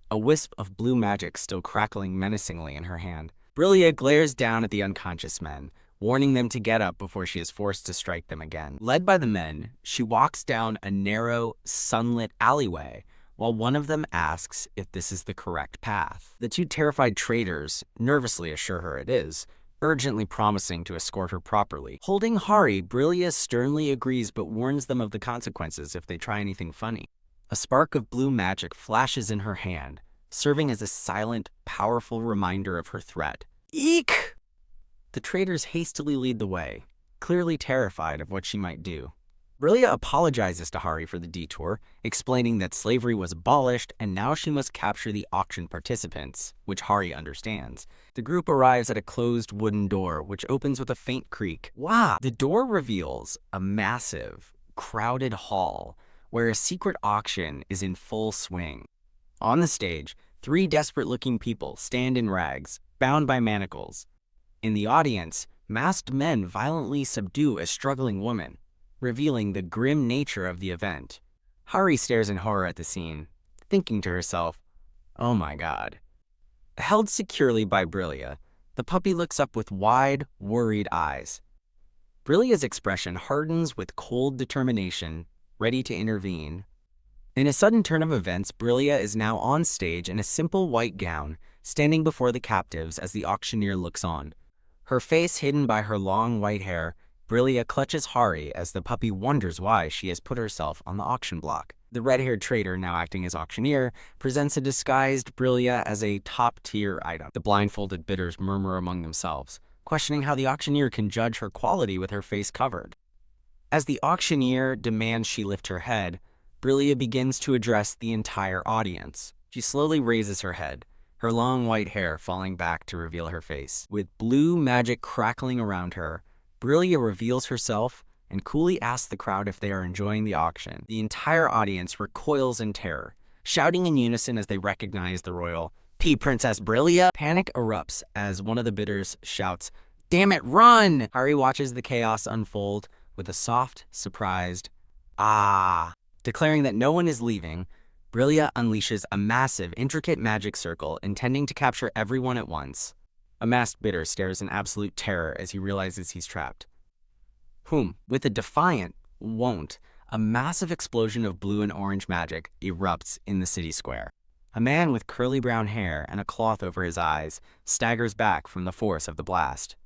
a wisp of blue magic still crackling menacingly in her hand. Brillia glares down at the unconscious men, warning them to get up before she is forced to strike them again. Led by the men, she walks down a narrow, sunlit alleyway, while one of them asks if this is the correct path. The two terrified traders nervously assure her it is, urgently promising to escort her properly. Holding Hari, Brillia sternly agrees but warns them of the consequences if they try anything funny. A spark of blue magic flashes in her hand, serving as a silent, powerful reminder of her threat. Eek! The traders hastily lead the way, clearly terrified of what she might do. Brillia apologizes to Hari for the detour, explaining that slavery was abolished and now she must capture the auction participants, which Hari understands. The group arrives at a closed wooden door, which opens with a faint creak. Wow! The door reveals a massive, crowded hall where a secret auction is in full swing. On the stage, three desperate-looking people stand in rags, bound by manacles. In the audience, masked men violently subdue a struggling woman, revealing the grim nature of the event. Hari stares in horror at the scene, thinking to herself, "Oh my god." Held securely by Brillia, the puppy looks up with wide, worried eyes. Brillia's expression hardens with cold determination, ready to intervene. In a sudden turn of events, Brillia is now on stage in a simple white gown, standing before the captives as the auctioneer looks on. Her face hidden by her long white hair, Brillia clutches Hari as the puppy wonders why she has put herself on the auction block. The red-haired trader, now acting as auctioneer, presents a disguised Brillia as a top-tier item. The blindfolded bidders murmur among themselves, questioning how the auctioneer can judge her quality with her face covered. As the auctioneer demands she lift her head, Brillia begins to address the entire audience. She slowly raises her head, her long white hair falling back to reveal her face. With blue magic crackling around her, Brillia reveals herself and coolly asks the crowd if they are enjoying the auction. The entire audience recoils in terror, shouting in unison as they recognize the royal Princess Brillia. Panic erupts as one of the bidders shouts, "Damn it, run!" Hari watches the chaos unfold with a soft, surprised, "Ah!" Declaring that no one is leaving, Brillia unleashes a massive, intricate magic circle intending to capture everyone at once. A masked bidder stares in absolute terror as he realizes he's trapped. With a defiant "won't," a massive explosion of blue and orange magic erupts in the city square. A man with curly brown hair and a cloth over his eyes staggers back from the force of the blast.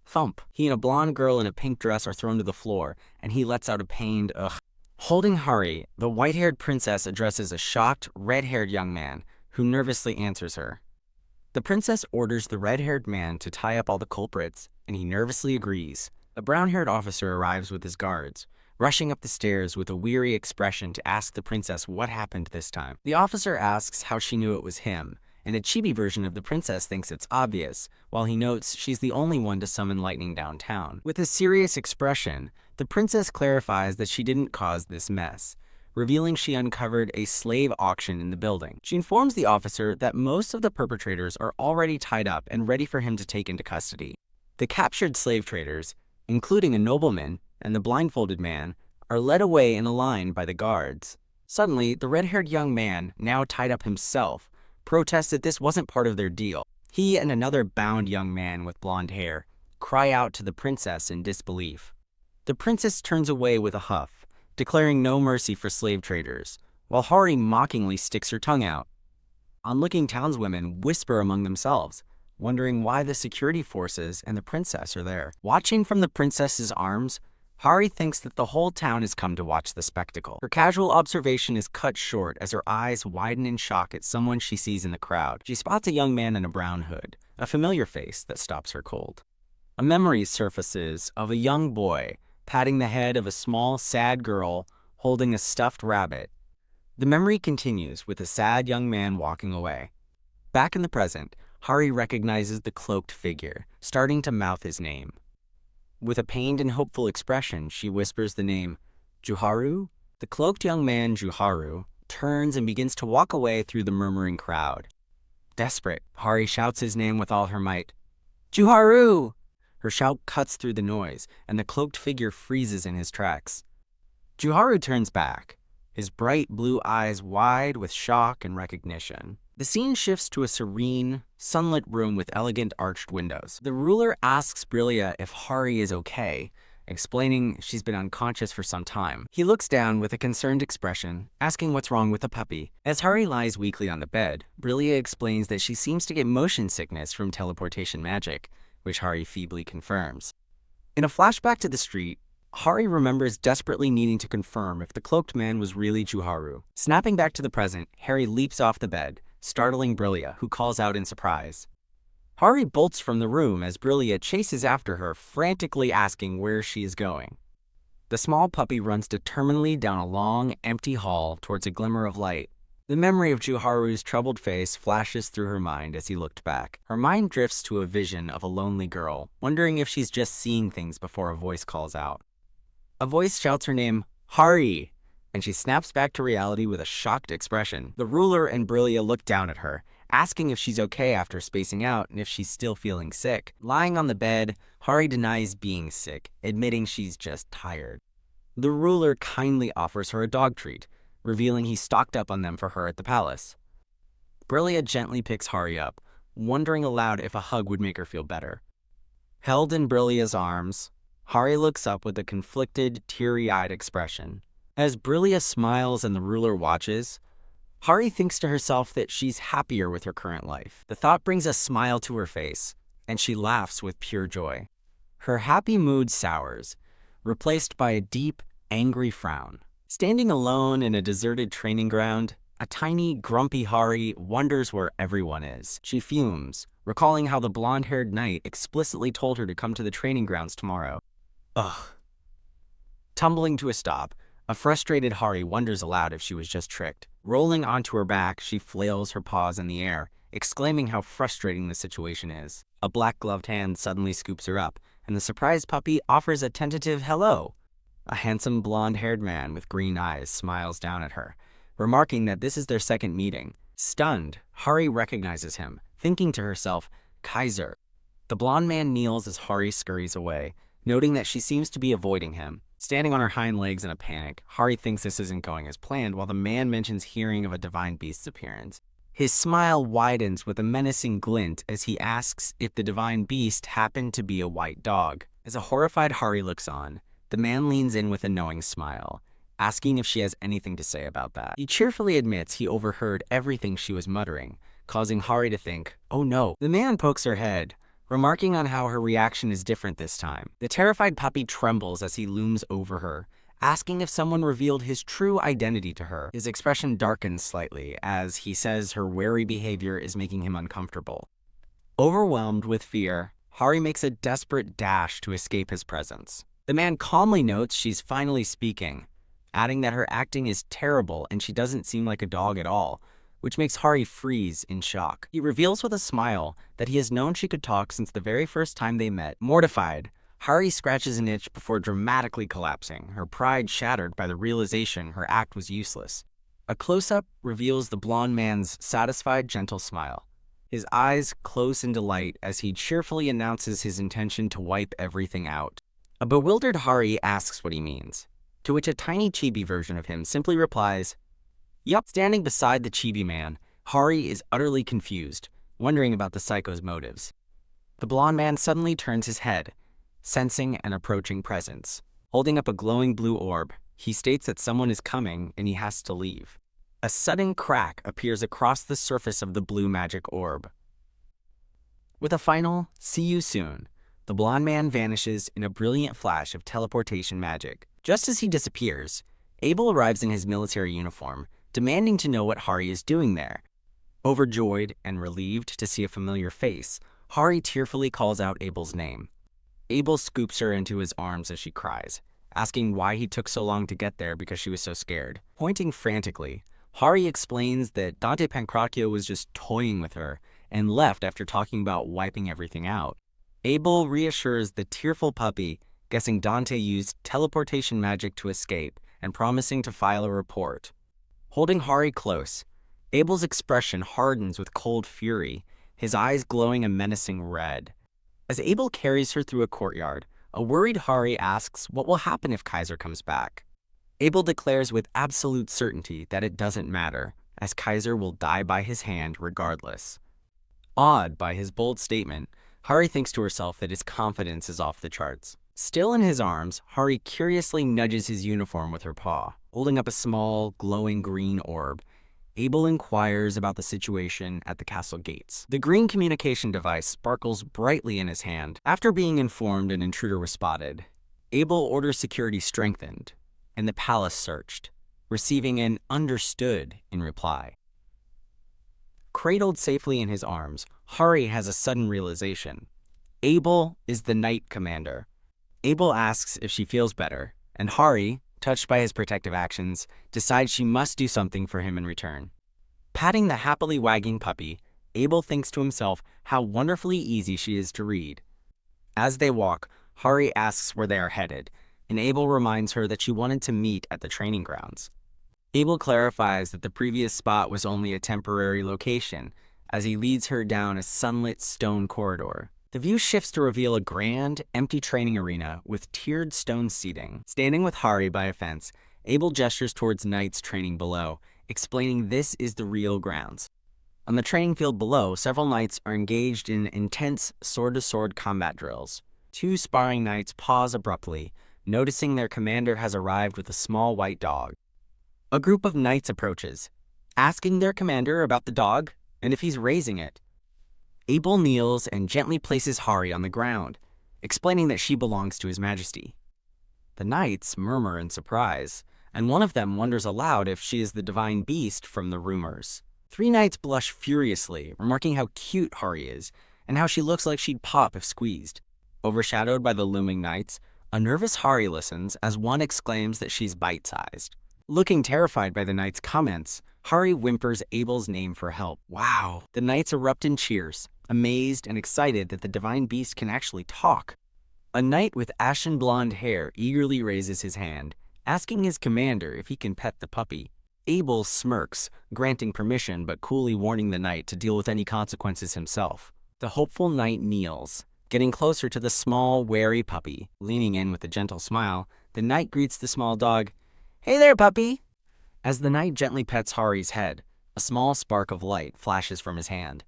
Thump! He and a blonde girl in a pink dress are thrown to the floor, and he lets out a pained ugh. Holding Hari, the white-haired princess addresses a shocked, red-haired young man, who nervously answers her. The princess orders the red-haired man to tie up all the culprits, and he nervously agrees. A brown-haired officer arrives with his guards, rushing up the stairs with a weary expression to ask the princess what happened this time. The officer asks how she knew it was him, and a chibi version of the princess thinks it's obvious, while he notes she's the only one to summon lightning downtown. With a serious expression, the princess clarifies that she didn't cause this mess, revealing she uncovered a slave auction in the building. She informs the officer that most of the perpetrators are already tied up and ready for him to take into custody. The captured slave traders, including a nobleman and the blindfolded man, are led away in a line by the guards. Suddenly, the red-haired young man, now tied up himself, protests that this wasn't part of their deal. He and another bound young man with blonde hair cry out to the princess in disbelief. The princess turns away with a huff, declaring no mercy for slave traders, while Hari mockingly sticks her tongue out. Onlooking townswomen whisper among themselves, wondering why the security forces and the princess are there. Watching from the princess's arms, Hari thinks that the whole town has come to watch the spectacle. Her casual observation is cut short as her eyes widen in shock at someone she sees in the crowd. She spots a young man in a brown hood, a familiar face that stops her cold. A memory surfaces of a young boy patting the head of a small, sad girl holding a stuffed rabbit. The memory continues with a sad young man walking away. Back in the present, Hari recognizes the cloaked figure, starting to mouth his name. With a pained and hopeful expression, she whispers the name, Juharu? The cloaked young man, Juharu, turns and begins to walk away through the murmuring crowd. Desperate, Hari shouts his name with all her might. Juharu! Her shout cuts through the noise, and the cloaked figure freezes in his tracks. Juharu turns back, his bright blue eyes wide with shock and recognition. The scene shifts to a serene, sunlit room with elegant arched windows. The ruler asks Brillia if Hari is okay, explaining she's been unconscious for some time. He looks down with a concerned expression, asking what's wrong with the puppy. As Hari lies weakly on the bed, Brillia explains that she seems to get motion sickness from teleportation magic, which Hari feebly confirms. In a flashback to the street, Hari remembers desperately needing to confirm if the cloaked man was really Juharu. Snapping back to the present, Hari leaps off the bed, startling Brillia, who calls out in surprise. Hari bolts from the room as Brillia chases after her, frantically asking where she is going. The small puppy runs determinedly down a long, empty hall towards a glimmer of light. The memory of Juharu's troubled face flashes through her mind as he looked back. Her mind drifts to a vision of a lonely girl, wondering if she's just seeing things before a voice calls out. A voice shouts her name, Hari, and she snaps back to reality with a shocked expression. The ruler and Brillia look down at her, asking if she's okay after spacing out and if she's still feeling sick. Lying on the bed, Hari denies being sick, admitting she's just tired. The ruler kindly offers her a dog treat, revealing he stocked up on them for her at the palace. Brillia gently picks Hari up, wondering aloud if a hug would make her feel better. Held in Brillia's arms, Hari looks up with a conflicted, teary-eyed expression. As Brillia smiles and the ruler watches, Hari thinks to herself that she's happier with her current life. The thought brings a smile to her face, and she laughs with pure joy. Her happy mood sours, replaced by a deep, angry frown. Standing alone in a deserted training ground, a tiny, grumpy Hari wonders where everyone is. She fumes, recalling how the blonde-haired knight explicitly told her to come to the training grounds tomorrow. Ugh. Tumbling to a stop, a frustrated Hari wonders aloud if she was just tricked. Rolling onto her back, she flails her paws in the air, exclaiming how frustrating the situation is. A black-gloved hand suddenly scoops her up, and the surprised puppy offers a tentative hello. A handsome blonde-haired man with green eyes smiles down at her, remarking that this is their second meeting. Stunned, Hari recognizes him, thinking to herself, Kaiser. The blonde man kneels as Hari scurries away, noting that she seems to be avoiding him. Standing on her hind legs in a panic, Hari thinks this isn't going as planned while the man mentions hearing of a divine beast's appearance. His smile widens with a menacing glint as he asks if the divine beast happened to be a white dog. As a horrified Hari looks on, the man leans in with a knowing smile, asking if she has anything to say about that. He cheerfully admits he overheard everything she was muttering, causing Hari to think, oh no. The man pokes her head, remarking on how her reaction is different this time. The terrified puppy trembles as he looms over her, asking if someone revealed his true identity to her. His expression darkens slightly as he says her wary behavior is making him uncomfortable. Overwhelmed with fear, Hari makes a desperate dash to escape his presence. The man calmly notes she's finally speaking, adding that her acting is terrible and she doesn't seem like a dog at all, which makes Hari freeze in shock. He reveals with a smile that he has known she could talk since the very first time they met. Mortified, Hari scratches an itch before dramatically collapsing, her pride shattered by the realization her act was useless. A close-up reveals the blonde man's satisfied, gentle smile. His eyes close in delight as he cheerfully announces his intention to wipe everything out. A bewildered Hari asks what he means, to which a tiny chibi version of him simply replies, "Yup." Standing beside the chibi man, Hari is utterly confused, wondering about the psycho's motives. The blonde man suddenly turns his head, sensing an approaching presence. Holding up a glowing blue orb, he states that someone is coming and he has to leave. A sudden crack appears across the surface of the blue magic orb. With a final, "See you soon," the blonde man vanishes in a brilliant flash of teleportation magic. Just as he disappears, Abel arrives in his military uniform, demanding to know what Hari is doing there. Overjoyed and relieved to see a familiar face, Hari tearfully calls out Abel's name. Abel scoops her into his arms as she cries, asking why he took so long to get there because she was so scared. Pointing frantically, Hari explains that Dante Pancracchio was just toying with her and left after talking about wiping everything out. Abel reassures the tearful puppy, guessing Dante used teleportation magic to escape and promising to file a report. Holding Hari close, Abel's expression hardens with cold fury, his eyes glowing a menacing red. As Abel carries her through a courtyard, a worried Hari asks what will happen if Kaiser comes back. Abel declares with absolute certainty that it doesn't matter, as Kaiser will die by his hand regardless. Awed by his bold statement, Hari thinks to herself that his confidence is off the charts. Still in his arms, Hari curiously nudges his uniform with her paw. Holding up a small, glowing green orb, Abel inquires about the situation at the castle gates. The green communication device sparkles brightly in his hand. After being informed an intruder was spotted, Abel orders security strengthened and the palace searched, receiving an "understood" in reply. Cradled safely in his arms, Hari has a sudden realization. Abel is the Knight Commander. Abel asks if she feels better, and Hari, touched by his protective actions, decides she must do something for him in return. Patting the happily wagging puppy, Abel thinks to himself how wonderfully easy she is to read. As they walk, Hari asks where they are headed, and Abel reminds her that she wanted to meet at the training grounds. Abel clarifies that the previous spot was only a temporary location, as he leads her down a sunlit stone corridor. The view shifts to reveal a grand, empty training arena with tiered stone seating. Standing with Hari by a fence, Abel gestures towards knights training below, explaining this is the real grounds. On the training field below, several knights are engaged in intense sword-to-sword combat drills. Two sparring knights pause abruptly, noticing their commander has arrived with a small white dog. A group of knights approaches, asking their commander about the dog and if he's raising it. Abel kneels and gently places Hari on the ground, explaining that she belongs to His Majesty. The knights murmur in surprise, and one of them wonders aloud if she is the divine beast from the rumors. Three knights blush furiously, remarking how cute Hari is, and how she looks like she'd pop if squeezed. Overshadowed by the looming knights, a nervous Hari listens as one exclaims that she's bite-sized. Looking terrified by the knight's comments, Hari whimpers Abel's name for help. Wow! The knights erupt in cheers, amazed and excited that the divine beast can actually talk. A knight with ashen blonde hair eagerly raises his hand, asking his commander if he can pet the puppy. Abel smirks, granting permission but coolly warning the knight to deal with any consequences himself. The hopeful knight kneels, getting closer to the small, wary puppy. Leaning in with a gentle smile, the knight greets the small dog. "Hey there, puppy!" As the knight gently pets Hari's head, a small spark of light flashes from his hand.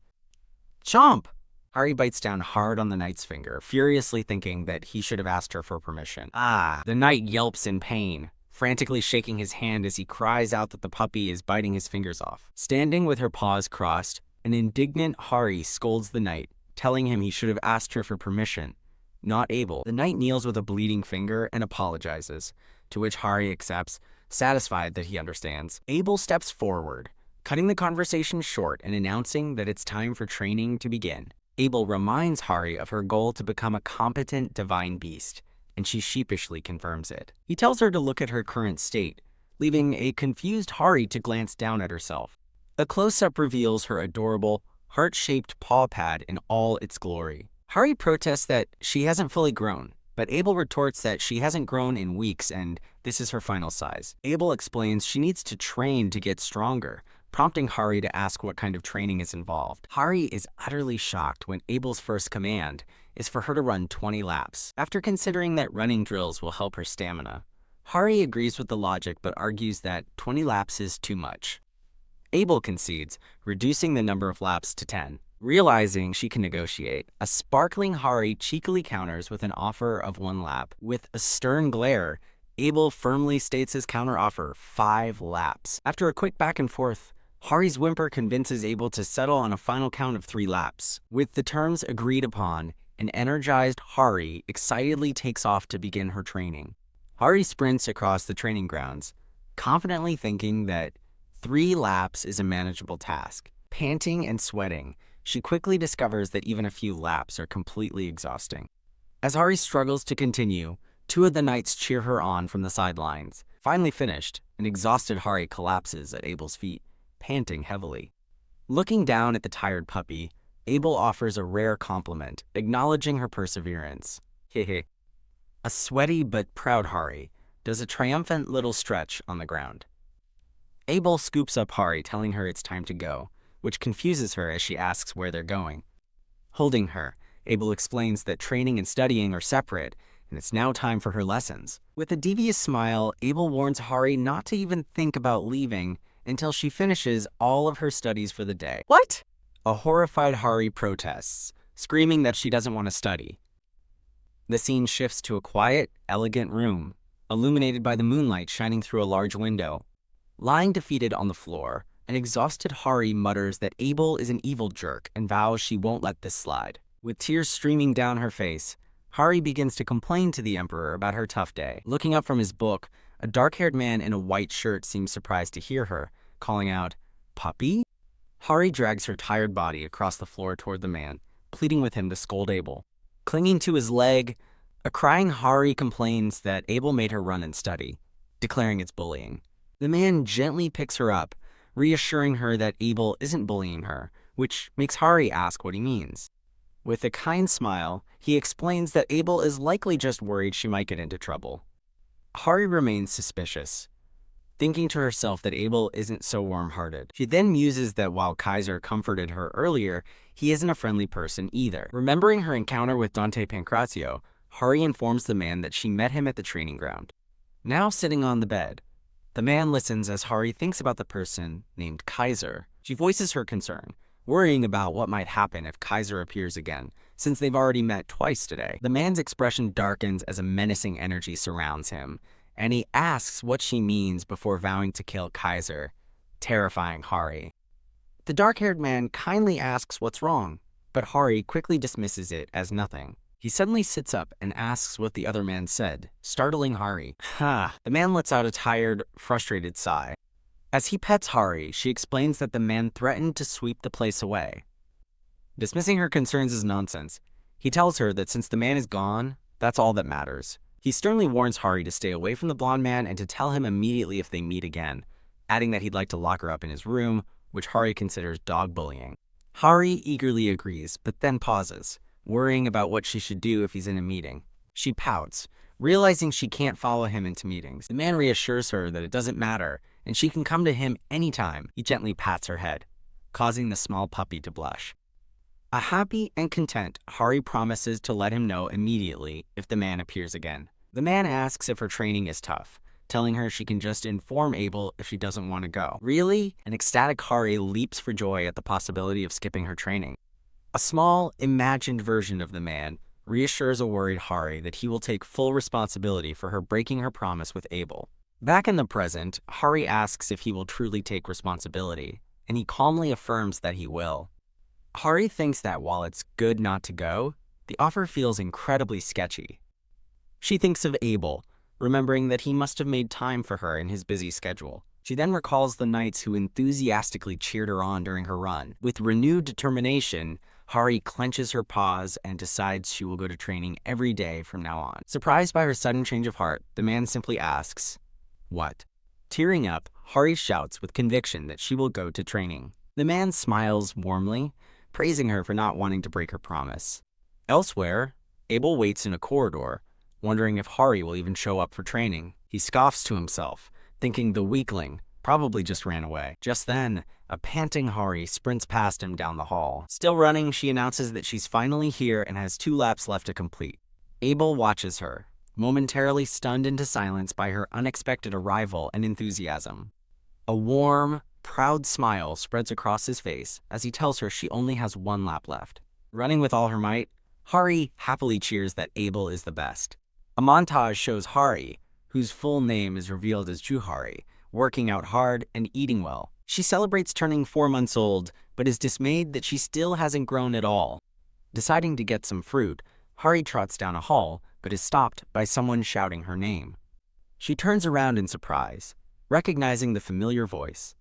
"Chomp!" Hari bites down hard on the knight's finger, furiously thinking that he should have asked her for permission. The knight yelps in pain, frantically shaking his hand as he cries out that the puppy is biting his fingers off. Standing with her paws crossed, an indignant Hari scolds the knight, telling him he should have asked her for permission. Not able, the knight kneels with a bleeding finger and apologizes, to which Hari accepts, satisfied that he understands. Abel steps forward, cutting the conversation short and announcing that it's time for training to begin. Abel reminds Hari of her goal to become a competent divine beast, and she sheepishly confirms it. He tells her to look at her current state, leaving a confused Hari to glance down at herself. A close-up reveals her adorable, heart-shaped paw pad in all its glory. Hari protests that she hasn't fully grown, but Abel retorts that she hasn't grown in weeks and this is her final size. Abel explains she needs to train to get stronger, prompting Hari to ask what kind of training is involved. Hari is utterly shocked when Abel's first command is for her to run 20 laps. After considering that running drills will help her stamina, Hari agrees with the logic but argues that 20 laps is too much. Abel concedes, reducing the number of laps to 10. Realizing she can negotiate, a sparkling Hari cheekily counters with an offer of 1 lap. With a stern glare, Abel firmly states his counteroffer, 5 laps. After a quick back and forth, Hari's whimper convinces Abel to settle on a final count of 3 laps. With the terms agreed upon, an energized Hari excitedly takes off to begin her training. Hari sprints across the training grounds, confidently thinking that 3 laps is a manageable task. Panting and sweating, she quickly discovers that even a few laps are completely exhausting. As Hari struggles to continue, 2 of the knights cheer her on from the sidelines. Finally finished, an exhausted Hari collapses at Abel's feet, panting heavily. Looking down at the tired puppy, Abel offers a rare compliment, acknowledging her perseverance. Hehe. A sweaty but proud Hari does a triumphant little stretch on the ground. Abel scoops up Hari, telling her it's time to go, which confuses her as she asks where they're going. Holding her, Abel explains that training and studying are separate, and it's now time for her lessons. With a devious smile, Abel warns Hari not to even think about leaving until she finishes all of her studies for the day. What? A horrified Hari protests, screaming that she doesn't want to study. The scene shifts to a quiet, elegant room, illuminated by the moonlight shining through a large window. Lying defeated on the floor, an exhausted Hari mutters that Abel is an evil jerk and vows she won't let this slide. With tears streaming down her face, Hari begins to complain to the Emperor about her tough day. Looking up from his book, a dark-haired man in a white shirt seems surprised to hear her, calling out, "Puppy?" Hari drags her tired body across the floor toward the man, pleading with him to scold Abel. Clinging to his leg, a crying Hari complains that Abel made her run and study, declaring it's bullying. The man gently picks her up, reassuring her that Abel isn't bullying her, which makes Hari ask what he means. With a kind smile, he explains that Abel is likely just worried she might get into trouble. Hari remains suspicious, thinking to herself that Abel isn't so warm-hearted. She then muses that while Kaiser comforted her earlier, he isn't a friendly person either. Remembering her encounter with Dante Pancrazio, Hari informs the man that she met him at the training ground. Now sitting on the bed, the man listens as Hari thinks about the person named Kaiser. She voices her concern, worrying about what might happen if Kaiser appears again, since they've already met twice today. The man's expression darkens as a menacing energy surrounds him, and he asks what she means before vowing to kill Kaiser, terrifying Hari. The dark-haired man kindly asks what's wrong, but Hari quickly dismisses it as nothing. He suddenly sits up and asks what the other man said, startling Hari. Ha! The man lets out a tired, frustrated sigh. As he pets Hari, she explains that the man threatened to sweep the place away. Dismissing her concerns as nonsense, he tells her that since the man is gone, that's all that matters. He sternly warns Hari to stay away from the blonde man and to tell him immediately if they meet again, adding that he'd like to lock her up in his room, which Hari considers dog bullying. Hari eagerly agrees, but then pauses, worrying about what she should do if he's in a meeting. She pouts, realizing she can't follow him into meetings. The man reassures her that it doesn't matter, and she can come to him anytime. He gently pats her head, causing the small puppy to blush. A happy and content, Hari promises to let him know immediately if the man appears again. The man asks if her training is tough, telling her she can just inform Abel if she doesn't want to go. Really? An ecstatic Hari leaps for joy at the possibility of skipping her training. A small, imagined version of the man reassures a worried Hari that he will take full responsibility for her breaking her promise with Abel. Back in the present, Hari asks if he will truly take responsibility, and he calmly affirms that he will. Hari thinks that while it's good not to go, the offer feels incredibly sketchy. She thinks of Abel, remembering that he must have made time for her in his busy schedule. She then recalls the knights who enthusiastically cheered her on during her run. With renewed determination, Hari clenches her paws and decides she will go to training every day from now on. Surprised by her sudden change of heart, the man simply asks, "What?" Tearing up, Hari shouts with conviction that she will go to training. The man smiles warmly, praising her for not wanting to break her promise. Elsewhere, Abel waits in a corridor, wondering if Hari will even show up for training. He scoffs to himself, thinking the weakling probably just ran away. Just then, a panting Hari sprints past him down the hall. Still running, she announces that she's finally here and has 2 laps left to complete. Abel watches her, momentarily stunned into silence by her unexpected arrival and enthusiasm. A warm, proud smile spreads across his face as he tells her she only has 1 lap left. Running with all her might, Hari happily cheers that Abel is the best. A montage shows Hari, whose full name is revealed as Juhari, working out hard and eating well. She celebrates turning 4 months old, but is dismayed that she still hasn't grown at all. Deciding to get some fruit, Hari trots down a hall, but is stopped by someone shouting her name. She turns around in surprise, recognizing the familiar voice.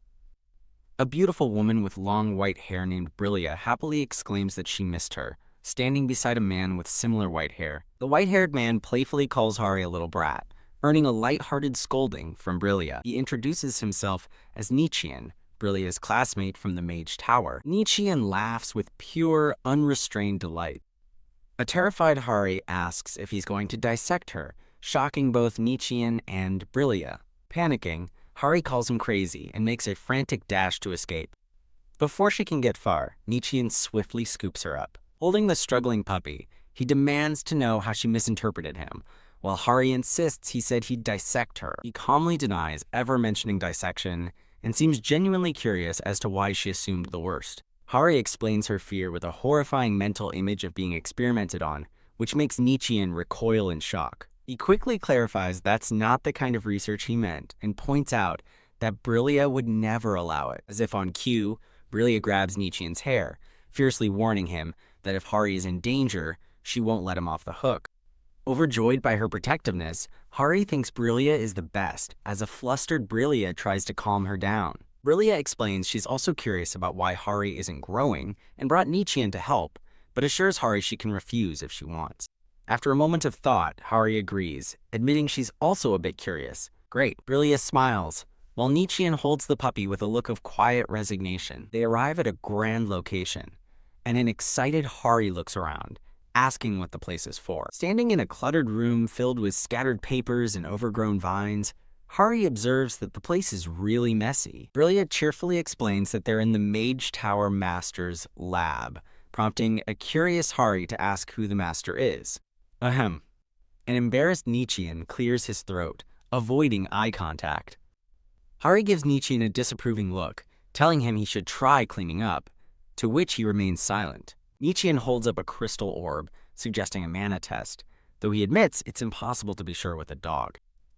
A beautiful woman with long white hair named Brillia happily exclaims that she missed her, standing beside a man with similar white hair. The white-haired man playfully calls Hari a little brat, earning a light-hearted scolding from Brillia. He introduces himself as Nietzschean, Brillia's classmate from the Mage Tower. Nietzschean laughs with pure, unrestrained delight. A terrified Hari asks if he's going to dissect her, shocking both Nietzschean and Brillia. Panicking, Hari calls him crazy and makes a frantic dash to escape. Before she can get far, Nietzschean swiftly scoops her up. Holding the struggling puppy, he demands to know how she misinterpreted him, while Hari insists he said he'd dissect her. He calmly denies ever mentioning dissection and seems genuinely curious as to why she assumed the worst. Hari explains her fear with a horrifying mental image of being experimented on, which makes Nietzschean recoil in shock. He quickly clarifies that's not the kind of research he meant and points out that Brillia would never allow it. As if on cue, Brillia grabs Nietzschean's hair, fiercely warning him that if Hari is in danger, she won't let him off the hook. Overjoyed by her protectiveness, Hari thinks Brillia is the best, as a flustered Brillia tries to calm her down. Brillia explains she's also curious about why Hari isn't growing and brought Nietzschean to help, but assures Hari she can refuse if she wants. After a moment of thought, Hari agrees, admitting she's also a bit curious. Great, Brillia smiles, while Nietzschean holds the puppy with a look of quiet resignation. They arrive at a grand location, and an excited Hari looks around, asking what the place is for. Standing in a cluttered room filled with scattered papers and overgrown vines, Hari observes that the place is really messy. Brillia cheerfully explains that they're in the Mage Tower Master's lab, prompting a curious Hari to ask who the master is. Ahem. An embarrassed Nietzschean clears his throat, avoiding eye contact. Hari gives Nietzschean a disapproving look, telling him he should try cleaning up, to which he remains silent. Nietzschean holds up a crystal orb, suggesting a mana test, though he admits it's impossible to be sure with a dog.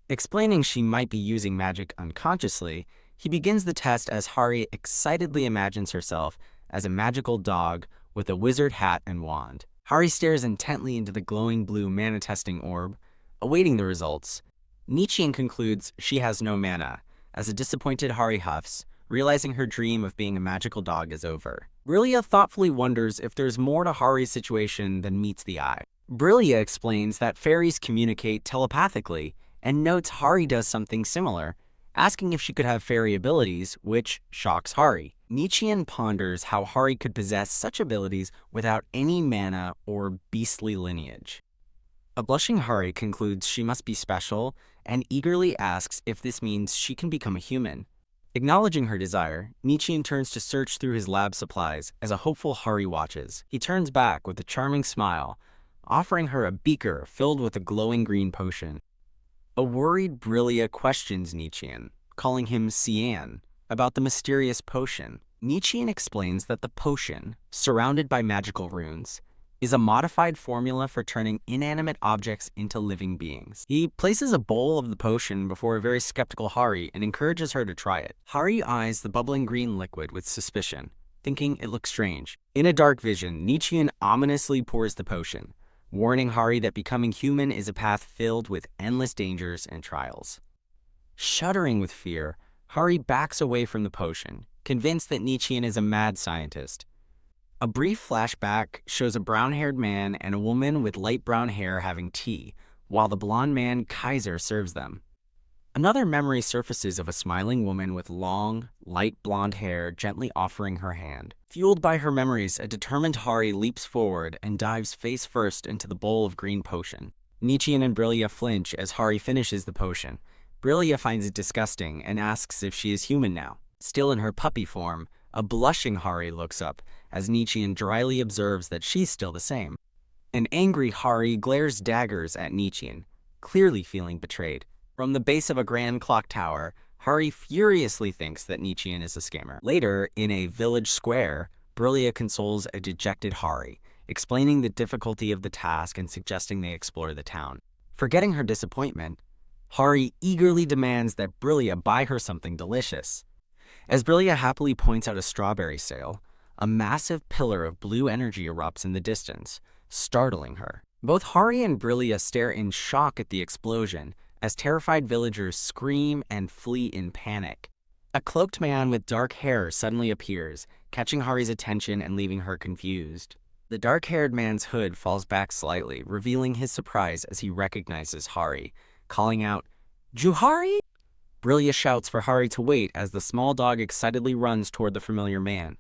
Explaining she might be using magic unconsciously, he begins the test as Hari excitedly imagines herself as a magical dog with a wizard hat and wand. Hari stares intently into the glowing blue mana testing orb, awaiting the results. Nietzschean concludes she has no mana, as a disappointed Hari huffs, realizing her dream of being a magical dog is over. Brillia thoughtfully wonders if there's more to Hari's situation than meets the eye. Brillia explains that fairies communicate telepathically and notes Hari does something similar, asking if she could have fairy abilities, which shocks Hari. Nietzschean ponders how Hari could possess such abilities without any mana or beastly lineage. A blushing Hari concludes she must be special and eagerly asks if this means she can become a human. Acknowledging her desire, Nietzschean turns to search through his lab supplies as a hopeful Hari watches. He turns back with a charming smile, offering her a beaker filled with a glowing green potion. A worried Brillia questions Nietzschean, calling him Cian, about the mysterious potion. Nietzschean explains that the potion, surrounded by magical runes, is a modified formula for turning inanimate objects into living beings. He places a bowl of the potion before a very skeptical Hari and encourages her to try it. Hari eyes the bubbling green liquid with suspicion, thinking it looks strange. In a dark vision, Nietzschean ominously pours the potion, warning Hari that becoming human is a path filled with endless dangers and trials. Shuddering with fear, Hari backs away from the potion, convinced that Nietzschean is a mad scientist. A brief flashback shows a brown-haired man and a woman with light brown hair having tea, while the blonde man Kaiser serves them. Another memory surfaces of a smiling woman with long, light blonde hair gently offering her hand. Fueled by her memories, a determined Hari leaps forward and dives face first into the bowl of green potion. Nichian and Brillia flinch as Hari finishes the potion. Brillia finds it disgusting and asks if she is human now. Still in her puppy form, a blushing Hari looks up as Nichian dryly observes that she's still the same. An angry Hari glares daggers at Nichian, clearly feeling betrayed. From the base of a grand clock tower, Hari furiously thinks that Nichian is a scammer. Later, in a village square, Brillia consoles a dejected Hari, explaining the difficulty of the task and suggesting they explore the town. Forgetting her disappointment, Hari eagerly demands that Brillia buy her something delicious. As Brillia happily points out a strawberry sale, a massive pillar of blue energy erupts in the distance, startling her. Both Hari and Brillia stare in shock at the explosion, as terrified villagers scream and flee in panic. A cloaked man with dark hair suddenly appears, catching Hari's attention and leaving her confused. The dark-haired man's hood falls back slightly, revealing his surprise as he recognizes Hari, calling out, "Juhari?" Brillia shouts for Hari to wait as the small dog excitedly runs toward the familiar man.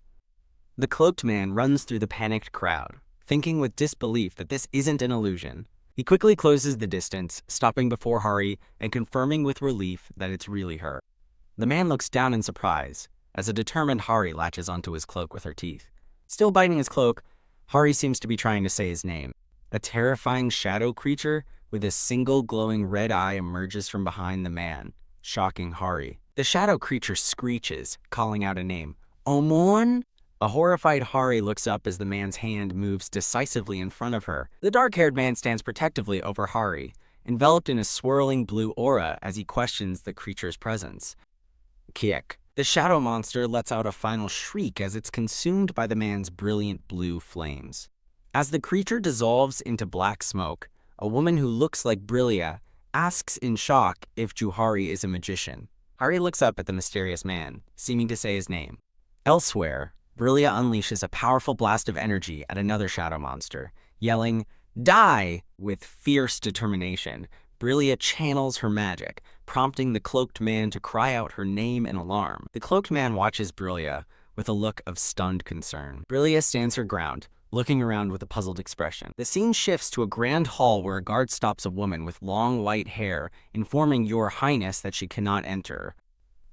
The cloaked man runs through the panicked crowd, thinking with disbelief that this isn't an illusion. He quickly closes the distance, stopping before Hari and confirming with relief that it's really her. The man looks down in surprise, as a determined Hari latches onto his cloak with her teeth. Still biting his cloak, Hari seems to be trying to say his name. A terrifying shadow creature with a single glowing red eye emerges from behind the man, shocking Hari. The shadow creature screeches, calling out a name, "Omon?" A horrified Hari looks up as the man's hand moves decisively in front of her. The dark-haired man stands protectively over Hari, enveloped in a swirling blue aura as he questions the creature's presence. Kiek. The shadow monster lets out a final shriek as it's consumed by the man's brilliant blue flames. As the creature dissolves into black smoke, a woman who looks like Brillia asks in shock if Juhari is a magician. Hari looks up at the mysterious man, seeming to say his name. Elsewhere, Brillia unleashes a powerful blast of energy at another shadow monster, yelling, "Die!" with fierce determination. Brillia channels her magic, prompting the cloaked man to cry out her name in alarm. The cloaked man watches Brillia with a look of stunned concern. Brillia stands her ground, looking around with a puzzled expression. The scene shifts to a grand hall where a guard stops a woman with long white hair, informing Your Highness that she cannot enter.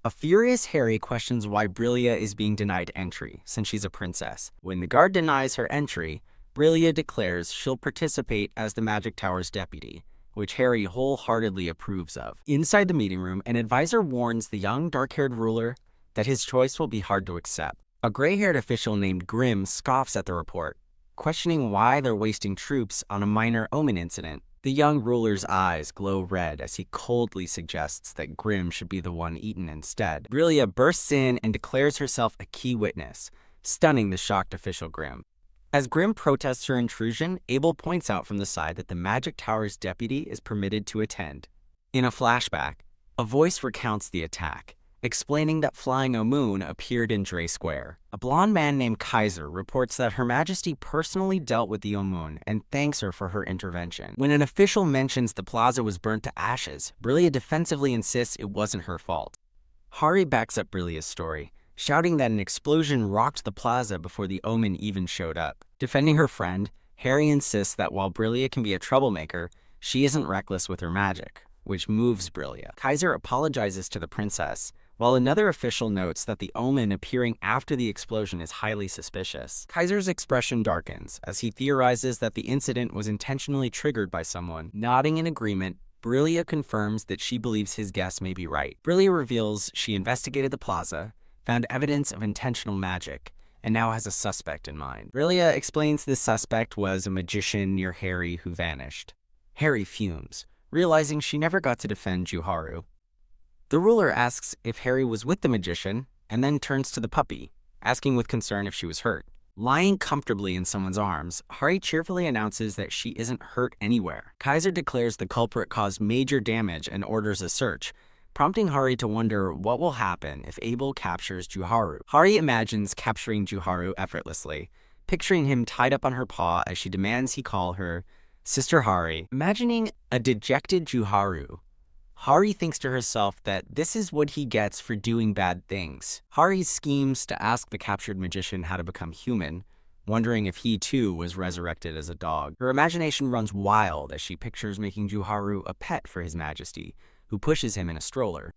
A furious Hari questions why Brillia is being denied entry, since she's a princess. When the guard denies her entry, Brillia declares she'll participate as the Magic Tower's deputy, which Hari wholeheartedly approves of. Inside the meeting room, an advisor warns the young, dark-haired ruler that his choice will be hard to accept. A gray-haired official named Grimm scoffs at the report, questioning why they're wasting troops on a minor omen incident. The young ruler's eyes glow red as he coldly suggests that Grimm should be the one eaten instead. Brillia bursts in and declares herself a key witness, stunning the shocked official Grimm. As Grimm protests her intrusion, Abel points out from the side that the Magic Tower's deputy is permitted to attend. In a flashback, a voice recounts the attack, explaining that Flying Omoon appeared in Dre Square. A blonde man named Kaiser reports that Her Majesty personally dealt with the Omoon and thanks her for her intervention. When an official mentions the plaza was burnt to ashes, Brillia defensively insists it wasn't her fault. Hari backs up Brillia's story, shouting that an explosion rocked the plaza before the omen even showed up. Defending her friend, Hari insists that while Brillia can be a troublemaker, she isn't reckless with her magic, which moves Brillia. Kaiser apologizes to the princess, while another official notes that the omen appearing after the explosion is highly suspicious. Kaiser's expression darkens as he theorizes that the incident was intentionally triggered by someone. Nodding in agreement, Brillia confirms that she believes his guess may be right. Brillia reveals she investigated the plaza, found evidence of intentional magic, and now has a suspect in mind. Brillia explains this suspect was a magician near Hari who vanished. Hari fumes, realizing she never got to defend Juharu. The ruler asks if Hari was with the magician, and then turns to the puppy, asking with concern if she was hurt. Lying comfortably in someone's arms, Hari cheerfully announces that she isn't hurt anywhere. Kaiser declares the culprit caused major damage and orders a search, prompting Hari to wonder what will happen if Abel captures Juharu. Hari imagines capturing Juharu effortlessly, picturing him tied up on her paw as she demands he call her Sister Hari. Imagining a dejected Juharu, Hari thinks to herself that this is what he gets for doing bad things. Hari schemes to ask the captured magician how to become human, wondering if he too was resurrected as a dog. Her imagination runs wild as she pictures making Juharu a pet for his majesty, who pushes him in a stroller.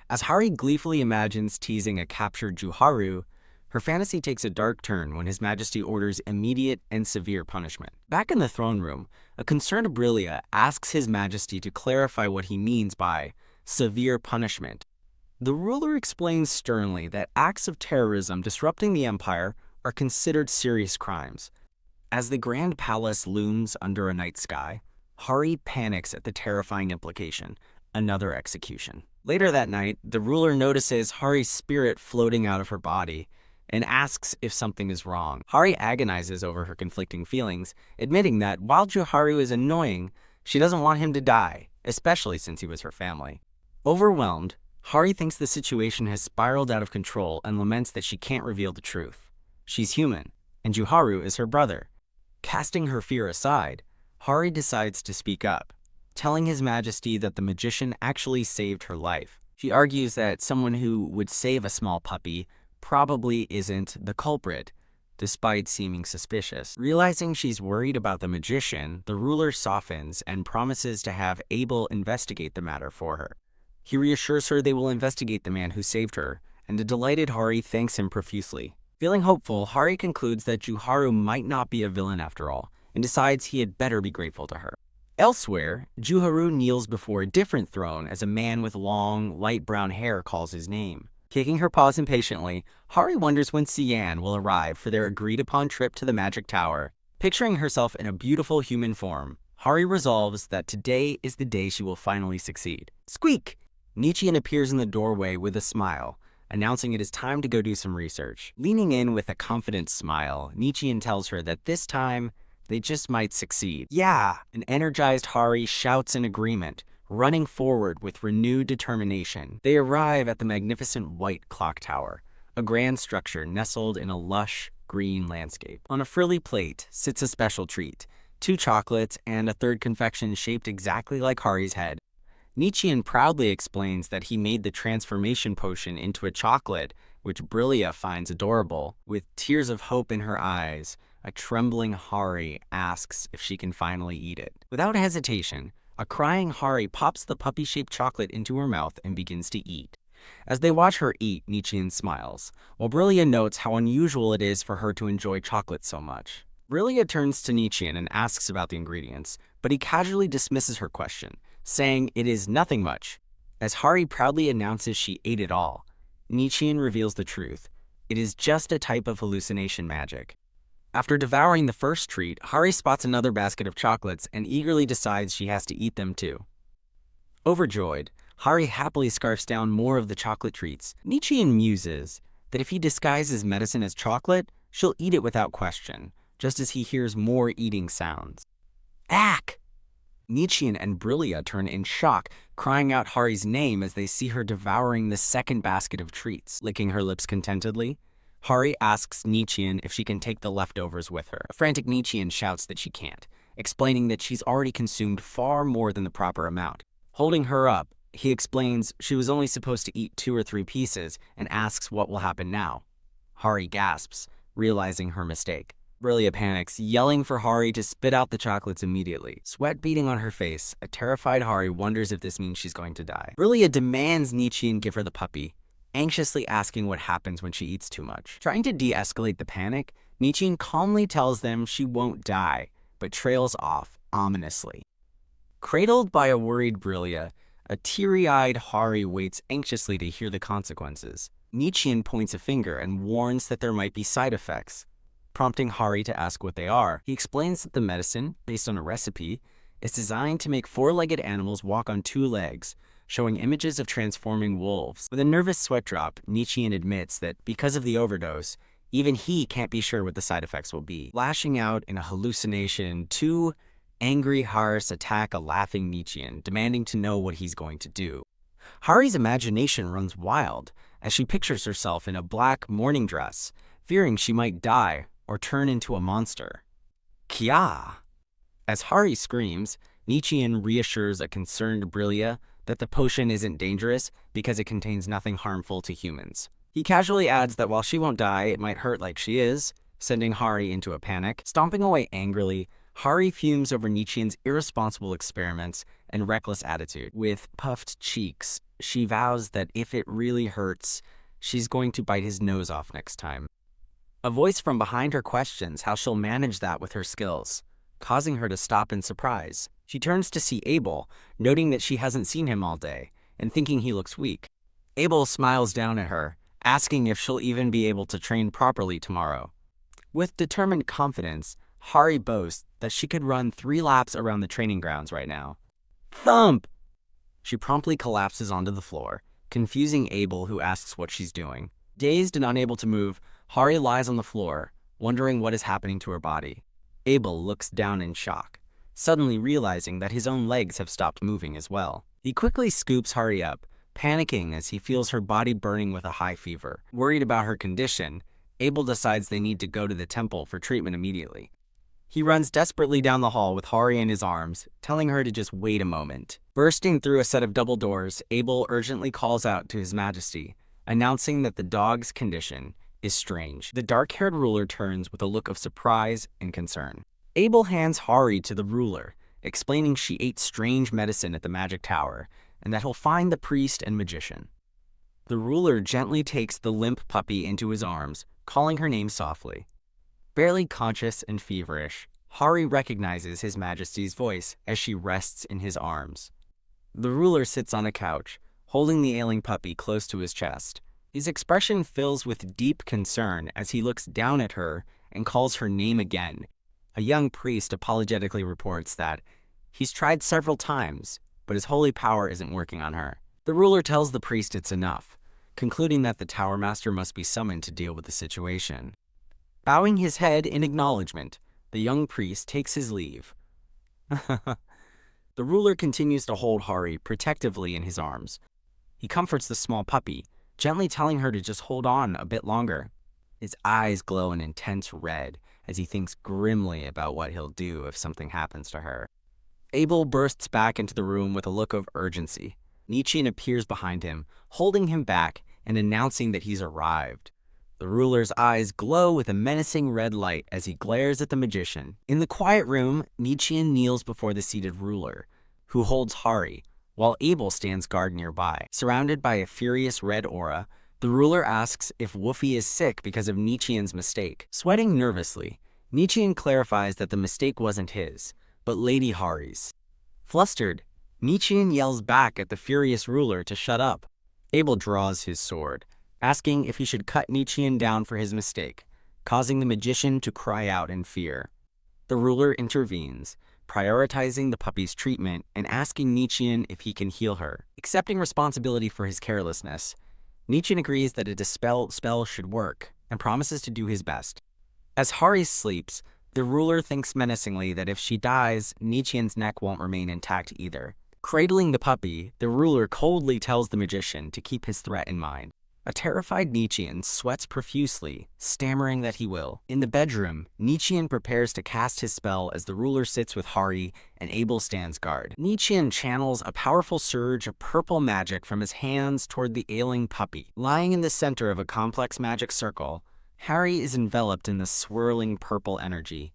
As Hari gleefully imagines teasing a captured Juharu, her fantasy takes a dark turn when His Majesty orders immediate and severe punishment. Back in the throne room, a concerned Brillia asks His Majesty to clarify what he means by severe punishment. The ruler explains sternly that acts of terrorism disrupting the empire are considered serious crimes. As the Grand Palace looms under a night sky, Hari panics at the terrifying implication: another execution. Later that night, the ruler notices Hari's spirit floating out of her body and asks if something is wrong. Hari agonizes over her conflicting feelings, admitting that while Juharu is annoying, she doesn't want him to die, especially since he was her family. Overwhelmed, Hari thinks the situation has spiraled out of control and laments that she can't reveal the truth. She's human, and Juharu is her brother. Casting her fear aside, Hari decides to speak up, telling His Majesty that the magician actually saved her life. She argues that someone who would save a small puppy probably isn't the culprit, despite seeming suspicious. Realizing she's worried about the magician, the ruler softens and promises to have Abel investigate the matter for her. He reassures her they will investigate the man who saved her, and a delighted Hari thanks him profusely. Feeling hopeful, Hari concludes that Juharu might not be a villain after all, and decides he had better be grateful to her. Elsewhere, Juharu kneels before a different throne as a man with long, light brown hair calls his name. Kicking her paws impatiently, Hari wonders when Cian will arrive for their agreed-upon trip to the Magic Tower. Picturing herself in a beautiful human form, Hari resolves that today is the day she will finally succeed. Squeak! Nichian appears in the doorway with a smile, announcing it is time to go do some research. Leaning in with a confident smile, Nichian tells her that this time, they just might succeed. Yeah! An energized Hari shouts in agreement, running forward with renewed determination. They arrive at the magnificent white clock tower, a grand structure nestled in a lush, green landscape. On a frilly plate sits a special treat, 2 chocolates and a third confection shaped exactly like Hari's head. Nichian proudly explains that he made the transformation potion into a chocolate, which Brillia finds adorable. With tears of hope in her eyes, a trembling Hari asks if she can finally eat it. Without hesitation, a crying Hari pops the puppy-shaped chocolate into her mouth and begins to eat. As they watch her eat, Nichian smiles, while Brillia notes how unusual it is for her to enjoy chocolate so much. Brillia turns to Nichian and asks about the ingredients, but he casually dismisses her question, saying it is nothing much. As Hari proudly announces she ate it all, Nichian reveals the truth. It is just a type of hallucination magic. After devouring the first treat, Hari spots another basket of chocolates and eagerly decides she has to eat them too. Overjoyed, Hari happily scarfs down more of the chocolate treats. Nichian muses that if he disguises medicine as chocolate, she'll eat it without question, just as he hears more eating sounds. Ack! Nichian and Brillia turn in shock, crying out Hari's name as they see her devouring the second basket of treats. Licking her lips contentedly, Hari asks Nichian if she can take the leftovers with her. A frantic Nichian shouts that she can't, explaining that she's already consumed far more than the proper amount. Holding her up, he explains she was only supposed to eat 2 or 3 pieces and asks what will happen now. Hari gasps, realizing her mistake. Brillia panics, yelling for Hari to spit out the chocolates immediately. Sweat beading on her face, a terrified Hari wonders if this means she's going to die. Brillia demands Nichian give her the puppy, anxiously asking what happens when she eats too much. Trying to de-escalate the panic, Nichian calmly tells them she won't die, but trails off ominously. Cradled by a worried Brillia, a teary-eyed Hari waits anxiously to hear the consequences. Nichian points a finger and warns that there might be side effects, prompting Hari to ask what they are. He explains that the medicine, based on a recipe, is designed to make 4-legged animals walk on 2 legs, showing images of transforming wolves. With a nervous sweat drop, Nichian admits that because of the overdose, even he can't be sure what the side effects will be. Lashing out in a hallucination, 2 angry Haris attack a laughing Nichian, demanding to know what he's going to do. Hari's imagination runs wild as she pictures herself in a black morning dress, fearing she might die or turn into a monster. Kya! As Hari screams, Nichian reassures a concerned Brillia that the potion isn't dangerous because it contains nothing harmful to humans. He casually adds that while she won't die, it might hurt like she is, sending Hari into a panic. Stomping away angrily, Hari fumes over Nichien's irresponsible experiments and reckless attitude. With puffed cheeks, she vows that if it really hurts, she's going to bite his nose off next time. A voice from behind her questions how she'll manage that with her skills, causing her to stop in surprise. She turns to see Abel, noting that she hasn't seen him all day, and thinking he looks weak. Abel smiles down at her, asking if she'll even be able to train properly tomorrow. With determined confidence, Hari boasts that she could run 3 laps around the training grounds right now. Thump! She promptly collapses onto the floor, confusing Abel, who asks what she's doing. Dazed and unable to move, Hari lies on the floor, wondering what is happening to her body. Abel looks down in shock, suddenly realizing that his own legs have stopped moving as well. He quickly scoops Hari up, panicking as he feels her body burning with a high fever. Worried about her condition, Abel decides they need to go to the temple for treatment immediately. He runs desperately down the hall with Hari in his arms, telling her to just wait a moment. Bursting through a set of double doors, Abel urgently calls out to His Majesty, announcing that the dog's condition is strange. The dark-haired ruler turns with a look of surprise and concern. Abel hands Hari to the ruler, explaining she ate strange medicine at the magic tower, and that he'll find the priest and magician. The ruler gently takes the limp puppy into his arms, calling her name softly. Barely conscious and feverish, Hari recognizes His Majesty's voice as she rests in his arms. The ruler sits on a couch, holding the ailing puppy close to his chest. His expression fills with deep concern as he looks down at her and calls her name again. A young priest apologetically reports that he's tried several times, but his holy power isn't working on her. The ruler tells the priest it's enough, concluding that the Tower Master must be summoned to deal with the situation. Bowing his head in acknowledgement, the young priest takes his leave. The ruler continues to hold Hari protectively in his arms. He comforts the small puppy, gently telling her to just hold on a bit longer. His eyes glow an intense red as he thinks grimly about what he'll do if something happens to her. Abel bursts back into the room with a look of urgency. Nichiren appears behind him, holding him back and announcing that he's arrived. The ruler's eyes glow with a menacing red light as he glares at the magician. In the quiet room, Nichiren kneels before the seated ruler, who holds Hari, while Abel stands guard nearby. Surrounded by a furious red aura, the ruler asks if Woofy is sick because of Nichiren's mistake. Sweating nervously, Nichiren clarifies that the mistake wasn't his, but Lady Hari's. Flustered, Nichiren yells back at the furious ruler to shut up. Abel draws his sword, asking if he should cut Nichiren down for his mistake, causing the magician to cry out in fear. The ruler intervenes, prioritizing the puppy's treatment and asking Nichiren if he can heal her. Accepting responsibility for his carelessness, Nichiren agrees that a dispel spell should work and promises to do his best. As Hari sleeps, the ruler thinks menacingly that if she dies, Nichiren's neck won't remain intact either. Cradling the puppy, the ruler coldly tells the magician to keep his threat in mind. A terrified Nichiren sweats profusely, stammering that he will. In the bedroom, Nichiren prepares to cast his spell as the ruler sits with Hari and Abel stands guard. Nichiren channels a powerful surge of purple magic from his hands toward the ailing puppy. Lying in the center of a complex magic circle, Hari is enveloped in the swirling purple energy.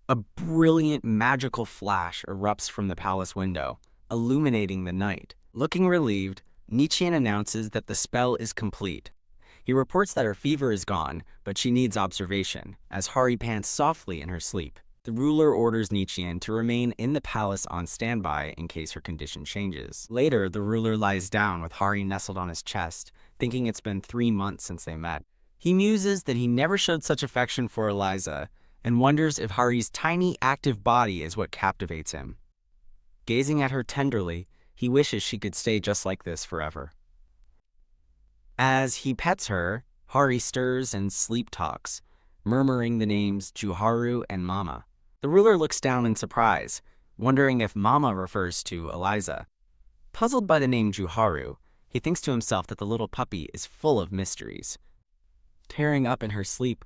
A brilliant magical flash erupts from the palace window, illuminating the night. Looking relieved, Nichiren announces that the spell is complete. He reports that her fever is gone, but she needs observation, as Hari pants softly in her sleep. The ruler orders Nichiren to remain in the palace on standby in case her condition changes. Later, the ruler lies down with Hari nestled on his chest, thinking it's been 3 months since they met. He muses that he never showed such affection for Eliza, and wonders if Hari's tiny, active body is what captivates him. Gazing at her tenderly, he wishes she could stay just like this forever. As he pets her, Hari stirs and sleep talks, murmuring the names Juharu and Mama. The ruler looks down in surprise, wondering if Mama refers to Eliza. Puzzled by the name Juharu, he thinks to himself that the little puppy is full of mysteries. Tearing up in her sleep,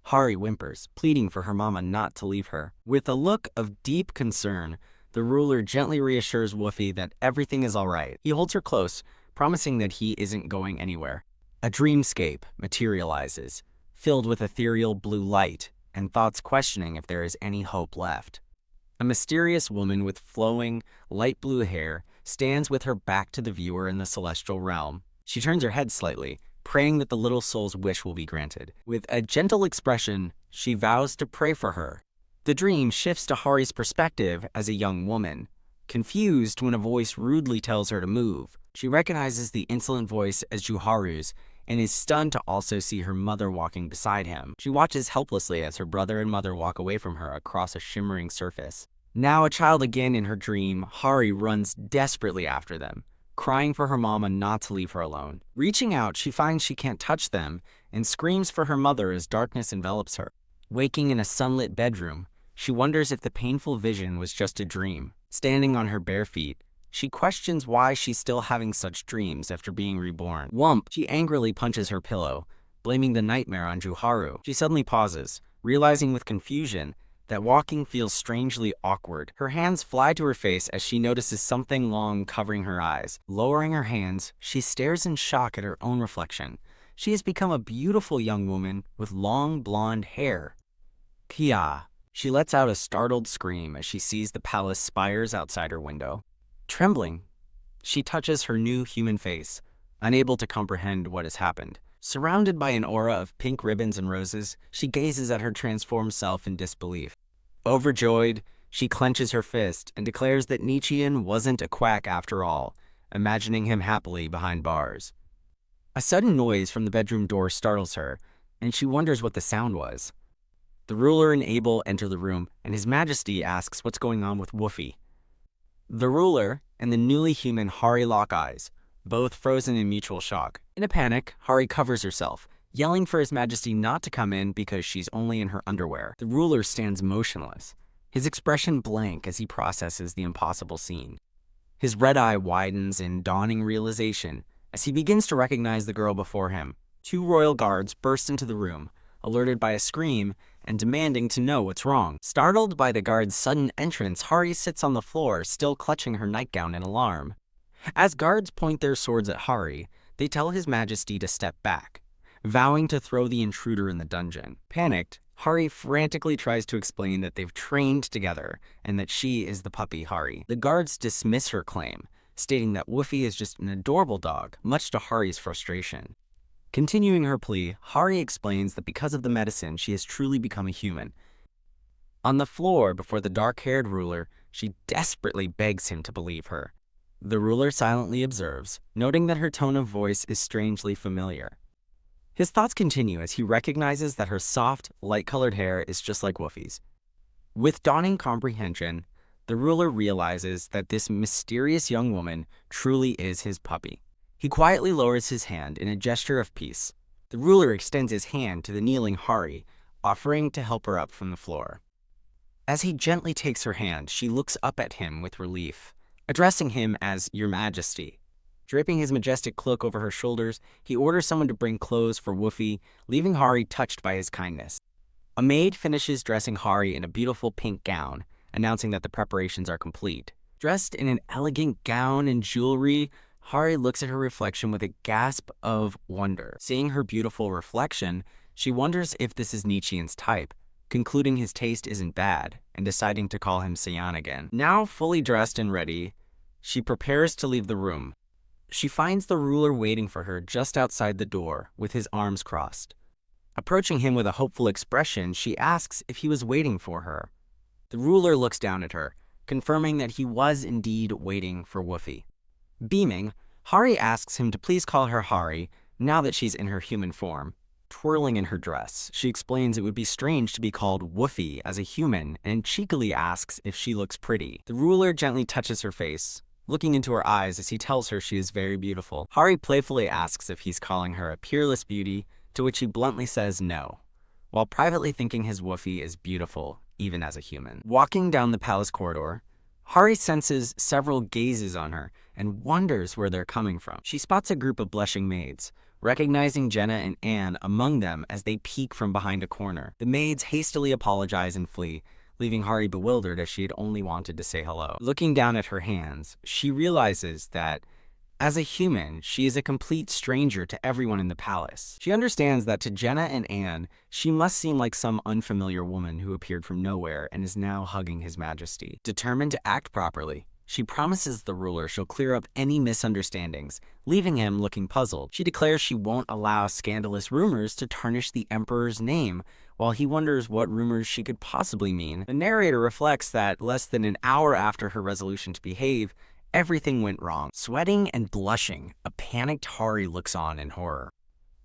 Hari whimpers, pleading for her mama not to leave her. With a look of deep concern, The ruler gently reassures Woofy that everything is alright. He holds her close, promising that he isn't going anywhere. A dreamscape materializes, filled with ethereal blue light and thoughts questioning if there is any hope left. A mysterious woman with flowing, light blue hair stands with her back to the viewer in the celestial realm. She turns her head slightly, praying that the little soul's wish will be granted. With a gentle expression, she vows to pray for her. The dream shifts to Hari's perspective as a young woman. Confused when a voice rudely tells her to move, she recognizes the insolent voice as Juharu's and is stunned to also see her mother walking beside him. She watches helplessly as her brother and mother walk away from her across a shimmering surface. Now a child again in her dream, Hari runs desperately after them, crying for her mama not to leave her alone. Reaching out, she finds she can't touch them and screams for her mother as darkness envelops her. Waking in a sunlit bedroom, she wonders if the painful vision was just a dream. Standing on her bare feet, she questions why she's still having such dreams after being reborn. Whump! She angrily punches her pillow, blaming the nightmare on Juharu. She suddenly pauses, realizing with confusion that walking feels strangely awkward. Her hands fly to her face as she notices something long covering her eyes. Lowering her hands, she stares in shock at her own reflection. She has become a beautiful young woman with long blonde hair. Kia! She lets out a startled scream as she sees the palace spires outside her window. Trembling, she touches her new human face, unable to comprehend what has happened. Surrounded by an aura of pink ribbons and roses, she gazes at her transformed self in disbelief. Overjoyed, she clenches her fist and declares that Nichian wasn't a quack after all, imagining him happily behind bars. A sudden noise from the bedroom door startles her, and she wonders what the sound was. The ruler and Abel enter the room, and His Majesty asks what's going on with Woofy. The ruler and the newly human Hari lock eyes, both frozen in mutual shock. In a panic, Hari covers herself, yelling for His Majesty not to come in because she's only in her underwear. The ruler stands motionless, his expression blank as he processes the impossible scene. His red eye widens in dawning realization as he begins to recognize the girl before him. Two royal guards burst into the room, alerted by a scream and demanding to know what's wrong. Startled by the guard's sudden entrance, Hari sits on the floor, still clutching her nightgown in alarm. As guards point their swords at Hari, they tell His Majesty to step back, vowing to throw the intruder in the dungeon. Panicked, Hari frantically tries to explain that they've trained together and that she is the puppy Hari. The guards dismiss her claim, stating that Woofy is just an adorable dog, much to Hari's frustration. Continuing her plea, Hari explains that because of the medicine, she has truly become a human. On the floor before the dark-haired ruler, she desperately begs him to believe her. The ruler silently observes, noting that her tone of voice is strangely familiar. His thoughts continue as he recognizes that her soft, light-colored hair is just like Woofy's. With dawning comprehension, the ruler realizes that this mysterious young woman truly is his puppy. He quietly lowers his hand in a gesture of peace. The ruler extends his hand to the kneeling Hari, offering to help her up from the floor. As he gently takes her hand, she looks up at him with relief, addressing him as Your Majesty. Draping his majestic cloak over her shoulders, he orders someone to bring clothes for Woofy, leaving Hari touched by his kindness. A maid finishes dressing Hari in a beautiful pink gown, announcing that the preparations are complete. Dressed in an elegant gown and jewelry, Hari looks at her reflection with a gasp of wonder. Seeing her beautiful reflection, she wonders if this is Nichian's type, concluding his taste isn't bad, and deciding to call him Saiyan again. Now fully dressed and ready, she prepares to leave the room. She finds the ruler waiting for her just outside the door, with his arms crossed. Approaching him with a hopeful expression, she asks if he was waiting for her. The ruler looks down at her, confirming that he was indeed waiting for Woofy. Beaming, Hari asks him to please call her Hari, now that she's in her human form. Twirling in her dress, she explains it would be strange to be called Woofy as a human, and cheekily asks if she looks pretty. The ruler gently touches her face, looking into her eyes as he tells her she is very beautiful. Hari playfully asks if he's calling her a peerless beauty, to which he bluntly says no, while privately thinking his Woofy is beautiful, even as a human. Walking down the palace corridor, Hari senses several gazes on her and wonders where they're coming from. She spots a group of blushing maids, recognizing Jenna and Anne among them as they peek from behind a corner. The maids hastily apologize and flee, leaving Hari bewildered as she had only wanted to say hello. Looking down at her hands, she realizes that as a human, she is a complete stranger to everyone in the palace. She understands that to Jenna and Anne, she must seem like some unfamiliar woman who appeared from nowhere and is now hugging His Majesty. Determined to act properly, she promises the ruler she'll clear up any misunderstandings, leaving him looking puzzled. She declares she won't allow scandalous rumors to tarnish the emperor's name, while he wonders what rumors she could possibly mean. The narrator reflects that less than an hour after her resolution to behave, everything went wrong. Sweating and blushing, a panicked Hari looks on in horror.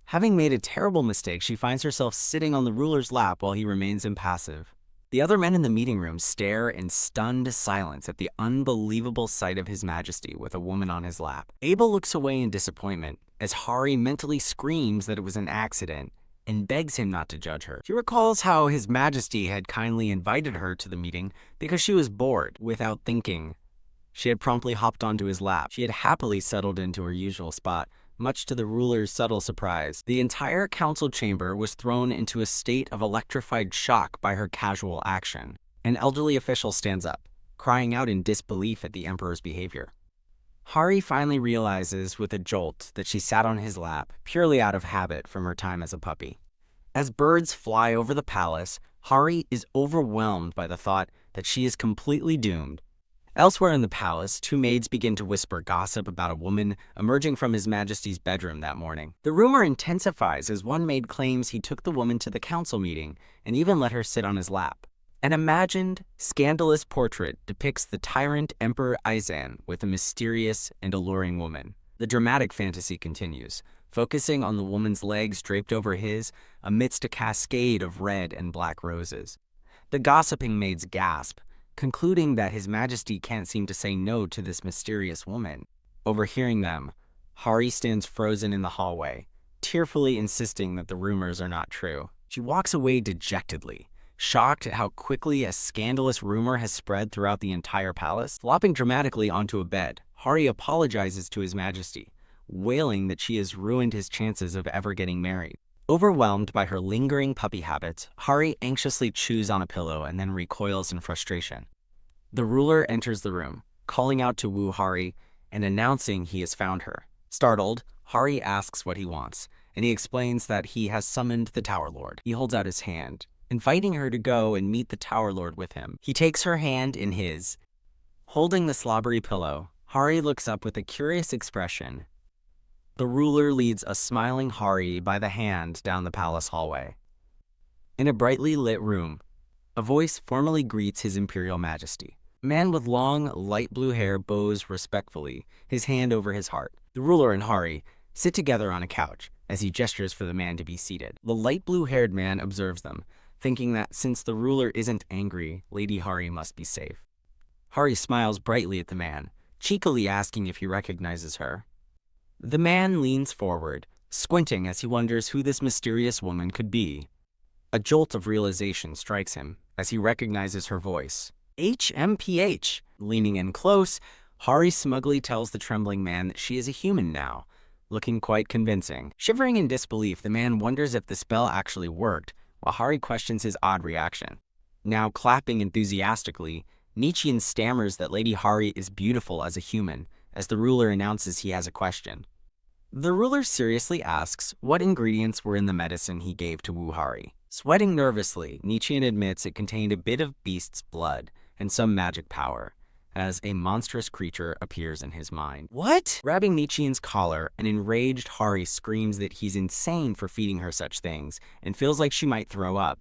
Having made a terrible mistake, she finds herself sitting on the ruler's lap while he remains impassive. The other men in the meeting room stare in stunned silence at the unbelievable sight of His Majesty with a woman on his lap. Abel looks away in disappointment as Hari mentally screams that it was an accident and begs him not to judge her. She recalls how His Majesty had kindly invited her to the meeting because she was bored. Without thinking, she had promptly hopped onto his lap. She had happily settled into her usual spot, much to the ruler's subtle surprise. The entire council chamber was thrown into a state of electrified shock by her casual action. An elderly official stands up, crying out in disbelief at the emperor's behavior. Hari finally realizes with a jolt that she sat on his lap purely out of habit from her time as a puppy. As birds fly over the palace, Hari is overwhelmed by the thought that she is completely doomed. Elsewhere in the palace, two maids begin to whisper gossip about a woman emerging from His Majesty's bedroom that morning. The rumor intensifies as one maid claims he took the woman to the council meeting and even let her sit on his lap. An imagined, scandalous portrait depicts the tyrant Emperor Aizan with a mysterious and alluring woman. The dramatic fantasy continues, focusing on the woman's legs draped over his amidst a cascade of red and black roses. The gossiping maids gasp, concluding that His Majesty can't seem to say no to this mysterious woman. Overhearing them, Hari stands frozen in the hallway, tearfully insisting that the rumors are not true. She walks away dejectedly, shocked at how quickly a scandalous rumor has spread throughout the entire palace. Flopping dramatically onto a bed, Hari apologizes to His Majesty, wailing that she has ruined his chances of ever getting married. Overwhelmed by her lingering puppy habits, Hari anxiously chews on a pillow and then recoils in frustration. The ruler enters the room, calling out to woo Hari and announcing he has found her. Startled, Hari asks what he wants, and he explains that he has summoned the Tower Lord. He holds out his hand, inviting her to go and meet the Tower Lord with him. He takes her hand in his. Holding the slobbery pillow, Hari looks up with a curious expression. The ruler leads a smiling Hari by the hand down the palace hallway. In a brightly lit room, a voice formally greets His Imperial Majesty. A man with long, light blue hair bows respectfully, his hand over his heart. The ruler and Hari sit together on a couch as he gestures for the man to be seated. The light blue-haired man observes them, thinking that since the ruler isn't angry, Lady Hari must be safe. Hari smiles brightly at the man, cheekily asking if he recognizes her. The man leans forward, squinting as he wonders who this mysterious woman could be. A jolt of realization strikes him as he recognizes her voice. HMPH! Leaning in close, Hari smugly tells the trembling man that she is a human now, looking quite convincing. Shivering in disbelief, the man wonders if the spell actually worked, while Hari questions his odd reaction. Now clapping enthusiastically, Nietzschean stammers that Lady Hari is beautiful as a human, as the ruler announces he has a question. The ruler seriously asks what ingredients were in the medicine he gave to woo Hari. Sweating nervously, Nietzschean admits it contained a bit of beast's blood and some magic power, as a monstrous creature appears in his mind. What? Grabbing Nietzschean's collar, an enraged Hari screams that he's insane for feeding her such things and feels like she might throw up.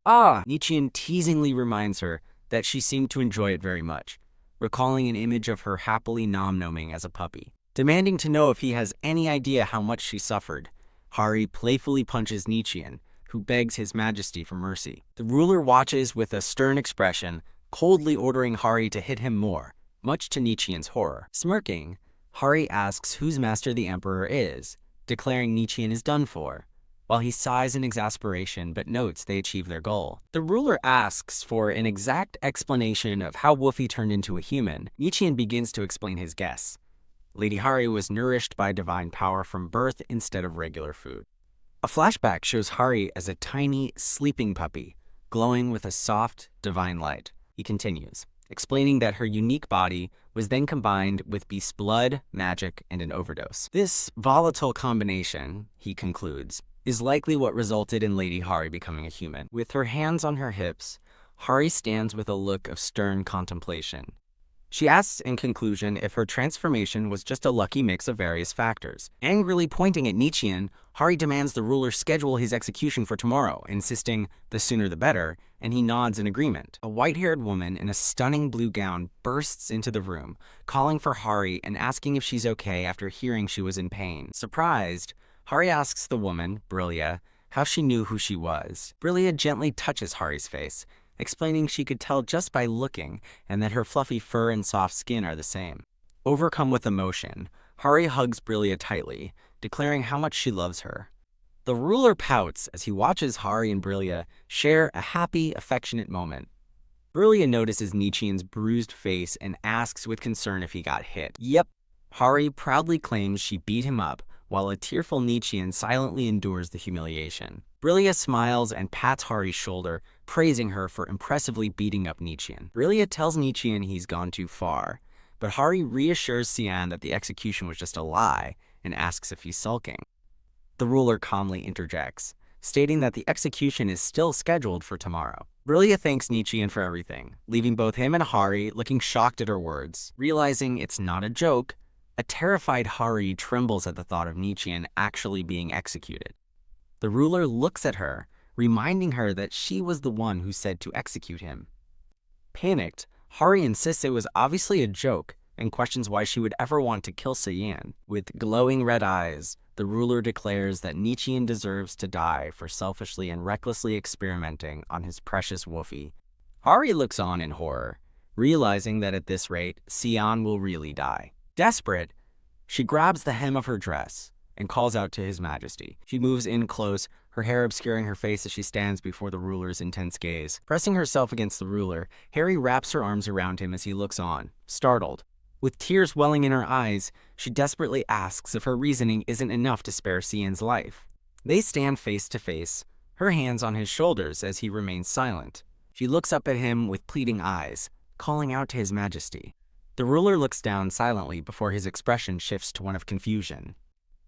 Nietzschean teasingly reminds her that she seemed to enjoy it very much, recalling an image of her happily nom-noming as a puppy. Demanding to know if he has any idea how much she suffered, Hari playfully punches Nietzschean, who begs His Majesty for mercy. The ruler watches with a stern expression, coldly ordering Hari to hit him more, much to Nietzschean's horror. Smirking, Hari asks whose master the emperor is, declaring Nietzschean is done for, while he sighs in exasperation but notes they achieve their goal. The ruler asks for an exact explanation of how Woofy turned into a human. Nietzschean begins to explain his guess. Lady Hari was nourished by divine power from birth instead of regular food. A flashback shows Hari as a tiny, sleeping puppy, glowing with a soft, divine light. He continues, explaining that her unique body was then combined with Beast's blood, magic, and an overdose. This volatile combination, he concludes, is likely what resulted in Lady Hari becoming a human. With her hands on her hips, Hari stands with a look of stern contemplation. She asks in conclusion if her transformation was just a lucky mix of various factors. Angrily pointing at Nietzschean, Hari demands the ruler schedule his execution for tomorrow, insisting the sooner the better, and he nods in agreement. A white-haired woman in a stunning blue gown bursts into the room, calling for Hari and asking if she's okay after hearing she was in pain. Surprised, Hari asks the woman, Brillia, how she knew who she was. Brillia gently touches Hari's face, explaining she could tell just by looking and that her fluffy fur and soft skin are the same. Overcome with emotion, Hari hugs Brillia tightly, declaring how much she loves her. The ruler pouts as he watches Hari and Brillia share a happy, affectionate moment. Brillia notices Nietzschean's bruised face and asks with concern if he got hit. Yep, Hari proudly claims she beat him up, while a tearful Nietzschean silently endures the humiliation. Brillia smiles and pats Hari's shoulder, praising her for impressively beating up Nietzschean. Brillia tells Nietzschean he's gone too far, but Hari reassures Cian that the execution was just a lie and asks if he's sulking. The ruler calmly interjects, stating that the execution is still scheduled for tomorrow. Brillia thanks Nietzschean for everything, leaving both him and Hari looking shocked at her words. Realizing it's not a joke, a terrified Hari trembles at the thought of Nietzschean actually being executed. The ruler looks at her, reminding her that she was the one who said to execute him. Panicked, Hari insists it was obviously a joke and questions why she would ever want to kill Cian. With glowing red eyes, the ruler declares that Nietzschean deserves to die for selfishly and recklessly experimenting on his precious Woofy. Hari looks on in horror, realizing that at this rate, Cian will really die. Desperate, she grabs the hem of her dress and calls out to His Majesty. She moves in close, her hair obscuring her face as she stands before the ruler's intense gaze. Pressing herself against the ruler, Hari wraps her arms around him as he looks on, startled. With tears welling in her eyes, she desperately asks if her reasoning isn't enough to spare Cian's life. They stand face to face, her hands on his shoulders as he remains silent. She looks up at him with pleading eyes, calling out to His Majesty. The ruler looks down silently before his expression shifts to one of confusion.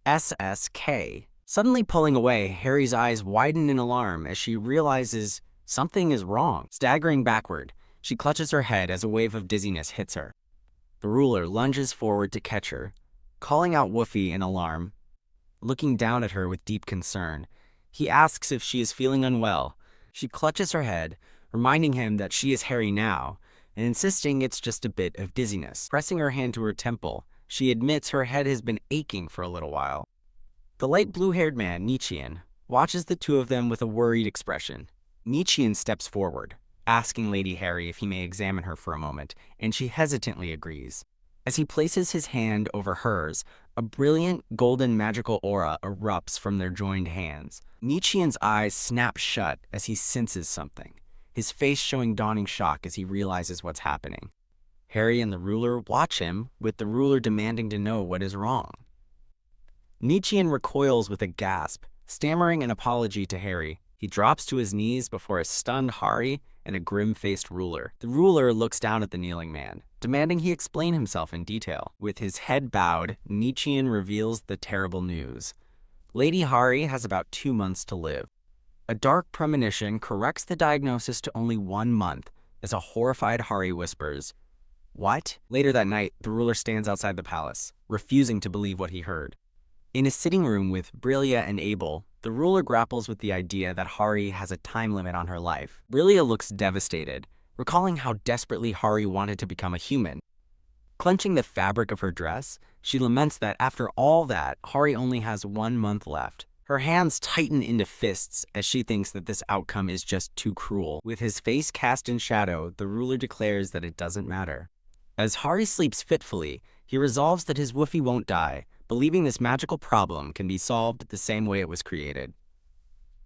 SSK. Suddenly pulling away, Harry's eyes widen in alarm as she realizes something is wrong. Staggering backward, she clutches her head as a wave of dizziness hits her. The ruler lunges forward to catch her, calling out Woofy in alarm. Looking down at her with deep concern, he asks if she is feeling unwell. She clutches her head, reminding him that she is Harry now, and insisting it's just a bit of dizziness. Pressing her hand to her temple, she admits her head has been aching for a little while. The light blue-haired man, Nietzschean, watches the two of them with a worried expression. Nietzschean steps forward, asking Lady Hari if he may examine her for a moment, and she hesitantly agrees. As he places his hand over hers, a brilliant golden magical aura erupts from their joined hands. Nietzschean's eyes snap shut as he senses something, his face showing dawning shock as he realizes what's happening. Hari and the ruler watch him, with the ruler demanding to know what is wrong. Nietzschean recoils with a gasp, stammering an apology to Hari. He drops to his knees before a stunned Hari and a grim-faced ruler. The ruler looks down at the kneeling man, demanding he explain himself in detail. With his head bowed, Nietzschean reveals the terrible news. Lady Hari has about 2 months to live. A dark premonition corrects the diagnosis to only 1 month, as a horrified Hari whispers, "What?" Later that night, the ruler stands outside the palace, refusing to believe what he heard. In his sitting room with Brillia and Abel, the ruler grapples with the idea that Hari has a time limit on her life. Brillia looks devastated, recalling how desperately Hari wanted to become a human. Clenching the fabric of her dress, she laments that after all that, Hari only has 1 month left. Her hands tighten into fists as she thinks that this outcome is just too cruel. With his face cast in shadow, the ruler declares that it doesn't matter. As Hari sleeps fitfully, he resolves that his Woofy won't die, believing this magical problem can be solved the same way it was created.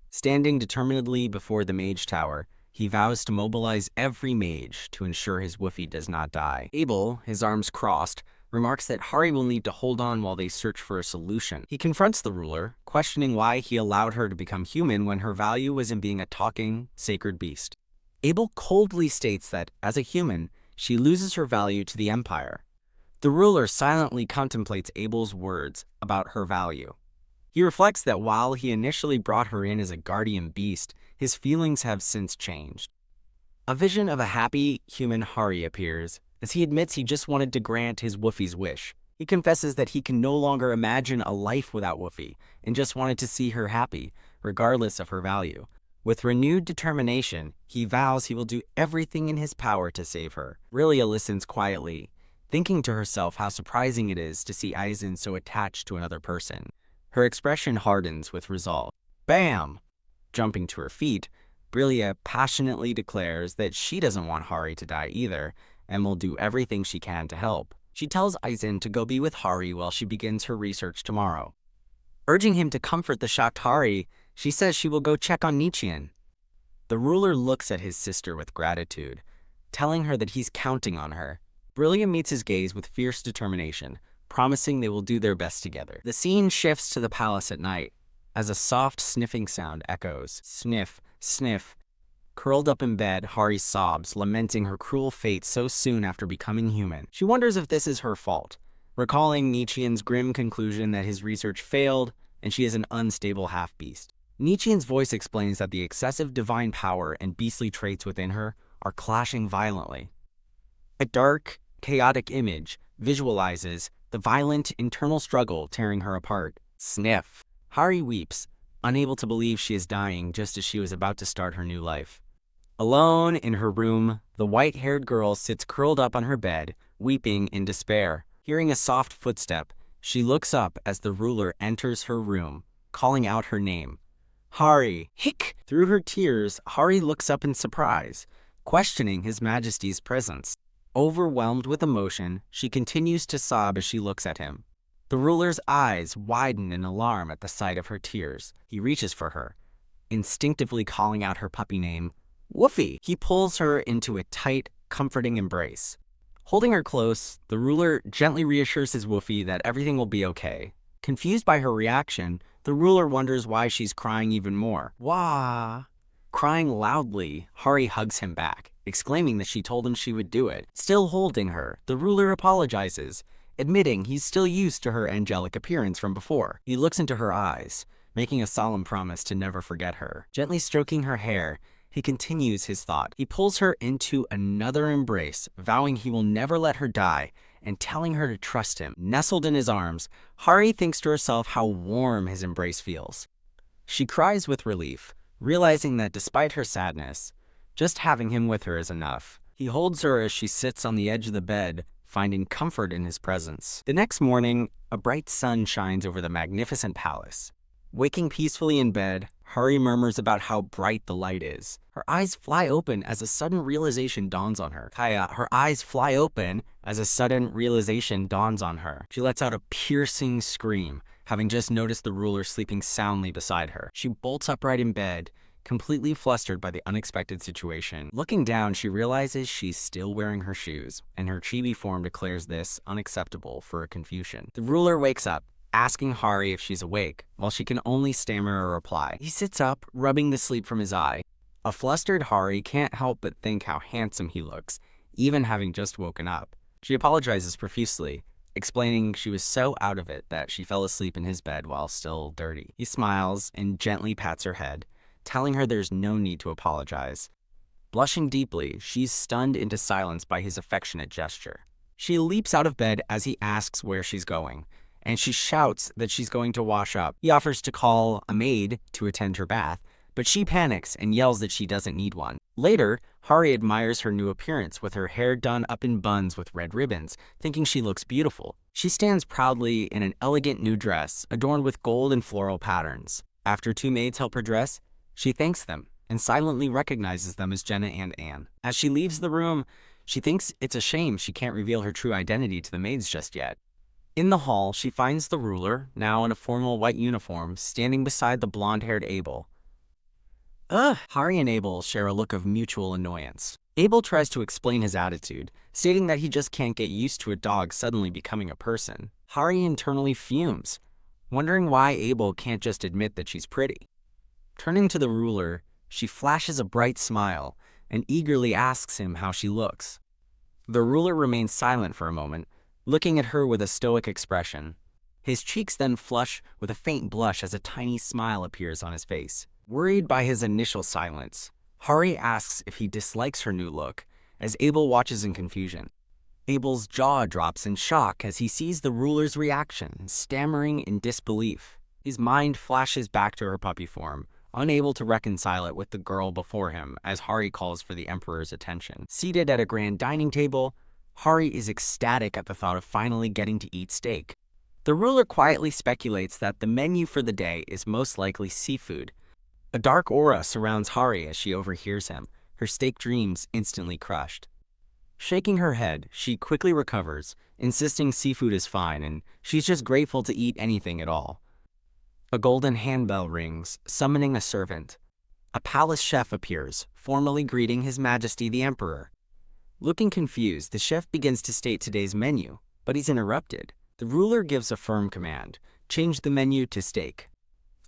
Standing determinedly before the mage tower, he vows to mobilize every mage to ensure his Woofy does not die. Abel, his arms crossed, remarks that Hari will need to hold on while they search for a solution. He confronts the ruler, questioning why he allowed her to become human when her value was in being a talking, sacred beast. Abel coldly states that, as a human, she loses her value to the Empire. The ruler silently contemplates Abel's words about her value. He reflects that while he initially brought her in as a guardian beast, his feelings have since changed. A vision of a happy human Hari appears, as he admits he just wanted to grant his Woofie's wish. He confesses that he can no longer imagine a life without Woofie, and just wanted to see her happy, regardless of her value. With renewed determination, he vows he will do everything in his power to save her. Rilia listens quietly, thinking to herself how surprising it is to see Aizen so attached to another person. Her expression hardens with resolve. Bam! Jumping to her feet, Brillia passionately declares that she doesn't want Hari to die either, and will do everything she can to help. She tells Aizen to go be with Hari while she begins her research tomorrow. Urging him to comfort the shocked Hari, she says she will go check on Nichian. The ruler looks at his sister with gratitude, telling her that he's counting on her. Brillia meets his gaze with fierce determination, promising they will do their best together. The scene shifts to the palace at night, as a soft sniffing sound echoes. Sniff, sniff. Curled up in bed, Hari sobs, lamenting her cruel fate so soon after becoming human. She wonders if this is her fault, recalling Nichian's grim conclusion that his research failed and she is an unstable half-beast. Nichian's voice explains that the excessive divine power and beastly traits within her are clashing violently. A dark, chaotic image visualizes the violent internal struggle tearing her apart. Sniff. Hari weeps, unable to believe she is dying just as she was about to start her new life. Alone in her room, the white-haired girl sits curled up on her bed, weeping in despair. Hearing a soft footstep, she looks up as the ruler enters her room, calling out her name. Hari! Hick! Through her tears, Hari looks up in surprise, questioning His Majesty's presence. Overwhelmed with emotion, she continues to sob as she looks at him. The ruler's eyes widen in alarm at the sight of her tears. He reaches for her, instinctively calling out her puppy name, Woofie. He pulls her into a tight, comforting embrace. Holding her close, the ruler gently reassures his Woofie that everything will be okay. Confused by her reaction, the ruler wonders why she's crying even more. Wah! Crying loudly, Hari hugs him back, exclaiming that she told him she would do it. Still holding her, the ruler apologizes, admitting he's still used to her angelic appearance from before. He looks into her eyes, making a solemn promise to never forget her. Gently stroking her hair, he continues his thought. He pulls her into another embrace, vowing he will never let her die, and telling her to trust him. Nestled in his arms, Hari thinks to herself how warm his embrace feels. She cries with relief, realizing that despite her sadness, just having him with her is enough. He holds her as she sits on the edge of the bed, finding comfort in his presence. The next morning, a bright sun shines over the magnificent palace. Waking peacefully in bed, Hari murmurs about how bright the light is. Her eyes fly open as a sudden realization dawns on her. Her eyes fly open as a sudden realization dawns on her. She lets out a piercing scream, having just noticed the ruler sleeping soundly beside her. She bolts upright in bed, completely flustered by the unexpected situation. Looking down, she realizes she's still wearing her shoes, and her chibi form declares this unacceptable for a Confucian. The ruler wakes up, asking Hari if she's awake, while she can only stammer a reply. He sits up, rubbing the sleep from his eye. A flustered Hari can't help but think how handsome he looks, even having just woken up. She apologizes profusely, explaining she was so out of it that she fell asleep in his bed while still dirty. He smiles and gently pats her head, telling her there's no need to apologize. Blushing deeply, she's stunned into silence by his affectionate gesture. She leaps out of bed as he asks where she's going, and she shouts that she's going to wash up. He offers to call a maid to attend her bath, but she panics and yells that she doesn't need one. Later, Hari admires her new appearance with her hair done up in buns with red ribbons, thinking she looks beautiful. She stands proudly in an elegant new dress adorned with gold and floral patterns. After two maids help her dress, she thanks them and silently recognizes them as Jenna and Anne. As she leaves the room, she thinks it's a shame she can't reveal her true identity to the maids just yet. In the hall, she finds the ruler, now in a formal white uniform, standing beside the blonde-haired Abel. Hari and Abel share a look of mutual annoyance. Abel tries to explain his attitude, stating that he just can't get used to a dog suddenly becoming a person. Hari internally fumes, wondering why Abel can't just admit that she's pretty. Turning to the ruler, she flashes a bright smile, and eagerly asks him how she looks. The ruler remains silent for a moment, looking at her with a stoic expression. His cheeks then flush with a faint blush as a tiny smile appears on his face. Worried by his initial silence, Hari asks if he dislikes her new look, as Abel watches in confusion. Abel's jaw drops in shock as he sees the ruler's reaction, stammering in disbelief. His mind flashes back to her puppy form, unable to reconcile it with the girl before him as Hari calls for the emperor's attention. Seated at a grand dining table, Hari is ecstatic at the thought of finally getting to eat steak. The ruler quietly speculates that the menu for the day is most likely seafood. A dark aura surrounds Hari as she overhears him, her steak dreams instantly crushed. Shaking her head, she quickly recovers, insisting seafood is fine and she's just grateful to eat anything at all. A golden handbell rings, summoning a servant. A palace chef appears, formally greeting His Majesty the Emperor. Looking confused, the chef begins to state today's menu, but he's interrupted. The ruler gives a firm command, change the menu to steak.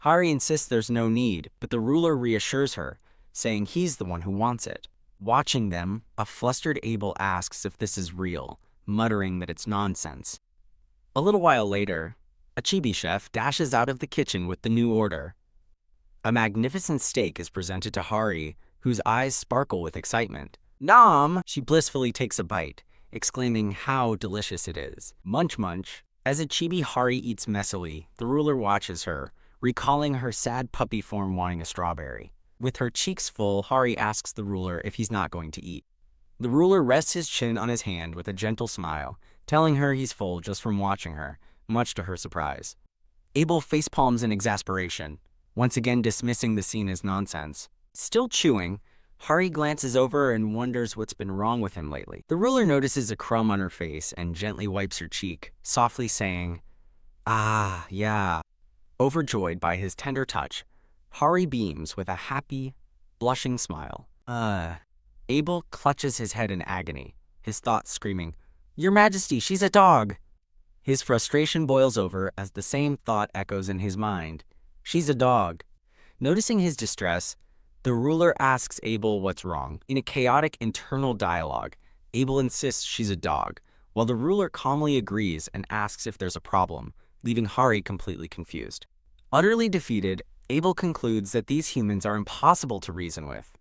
Hari insists there's no need, but the ruler reassures her, saying he's the one who wants it. Watching them, a flustered Abel asks if this is real, muttering that it's nonsense. A little while later, a chibi chef dashes out of the kitchen with the new order. A magnificent steak is presented to Hari, whose eyes sparkle with excitement. Nom! She blissfully takes a bite, exclaiming how delicious it is. Munch munch. As a chibi Hari eats messily, the ruler watches her, recalling her sad puppy form wanting a strawberry. With her cheeks full, Hari asks the ruler if he's not going to eat. The ruler rests his chin on his hand with a gentle smile, telling her he's full just from watching her, much to her surprise. Abel facepalms in exasperation, once again dismissing the scene as nonsense. Still chewing, Hari glances over and wonders what's been wrong with him lately. The ruler notices a crumb on her face and gently wipes her cheek, softly saying, "Ah, yeah." Overjoyed by his tender touch, Hari beams with a happy, blushing smile. Abel clutches his head in agony, his thoughts screaming, "Your Majesty, she's a dog!" His frustration boils over as the same thought echoes in his mind. She's a dog. Noticing his distress, the ruler asks Abel what's wrong. In a chaotic internal dialogue, Abel insists she's a dog, while the ruler calmly agrees and asks if there's a problem, leaving Hari completely confused. Utterly defeated, Abel concludes that these humans are impossible to reason with.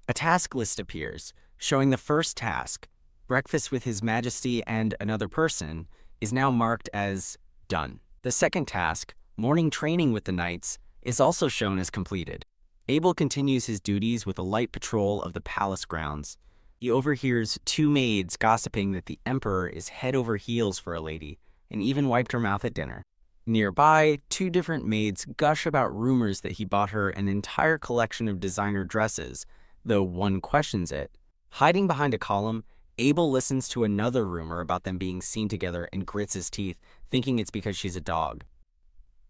A task list appears, showing the first task, breakfast with His Majesty and another person, is now marked as done. The second task, morning training with the knights, is also shown as completed. Abel continues his duties with a light patrol of the palace grounds. He overhears two maids gossiping that the emperor is head over heels for a lady, and even wiped her mouth at dinner. Nearby, two different maids gush about rumors that he bought her an entire collection of designer dresses, though one questions it. Hiding behind a column, Abel listens to another rumor about them being seen together and grits his teeth, thinking it's because she's a dog.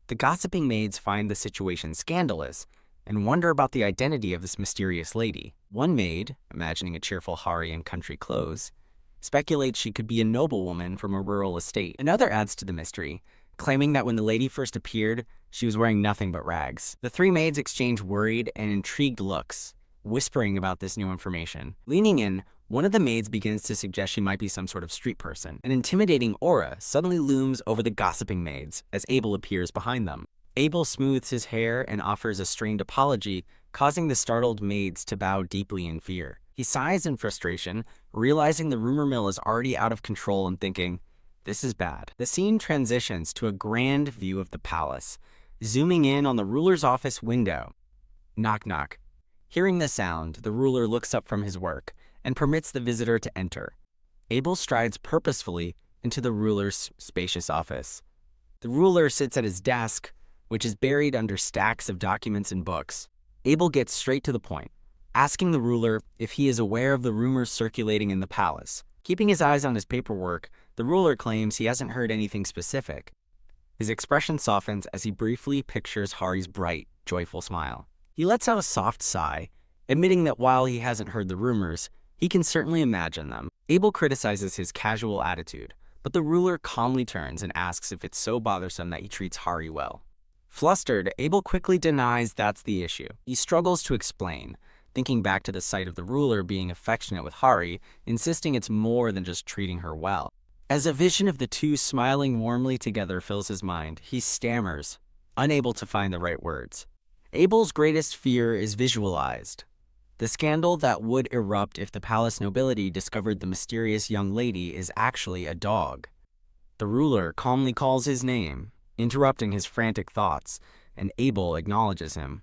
The gossiping maids find the situation scandalous and wonder about the identity of this mysterious lady. One maid, imagining a cheerful Hari in country clothes, speculates she could be a noblewoman from a rural estate. Another adds to the mystery, claiming that when the lady first appeared, she was wearing nothing but rags. The three maids exchange worried and intrigued looks, whispering about this new information. Leaning in, one of the maids begins to suggest she might be some sort of street person. An intimidating aura suddenly looms over the gossiping maids as Abel appears behind them. Abel smooths his hair and offers a strained apology, causing the startled maids to bow deeply in fear. He sighs in frustration, realizing the rumor mill is already out of control and thinking, this is bad. The scene transitions to a grand view of the palace, zooming in on the ruler's office window. Knock knock. Hearing the sound, the ruler looks up from his work and permits the visitor to enter. Abel strides purposefully into the ruler's spacious office. The ruler sits at his desk, which is buried under stacks of documents and books. Abel gets straight to the point, asking the ruler if he is aware of the rumors circulating in the palace. Keeping his eyes on his paperwork, the ruler claims he hasn't heard anything specific. His expression softens as he briefly pictures Hari's bright, joyful smile. He lets out a soft sigh, admitting that while he hasn't heard the rumors, he can certainly imagine them. Abel criticizes his casual attitude, but the ruler calmly turns and asks if it's so bothersome that he treats Hari well. Flustered, Abel quickly denies that's the issue. He struggles to explain, thinking back to the sight of the ruler being affectionate with Hari, insisting it's more than just treating her well. As a vision of the two smiling warmly together fills his mind, he stammers, unable to find the right words. Abel's greatest fear is visualized. The scandal that would erupt if the palace nobility discovered the mysterious young lady is actually a dog. The ruler calmly calls his name, interrupting his frantic thoughts, and Abel acknowledges him.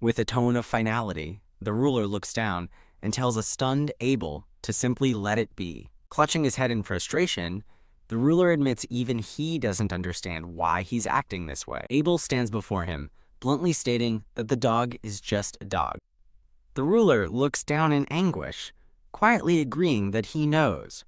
With a tone of finality, the ruler looks down and tells a stunned Abel to simply let it be. Clutching his head in frustration, the ruler admits even he doesn't understand why he's acting this way. Abel stands before him, bluntly stating that the dog is just a dog. The ruler looks down in anguish, quietly agreeing that he knows.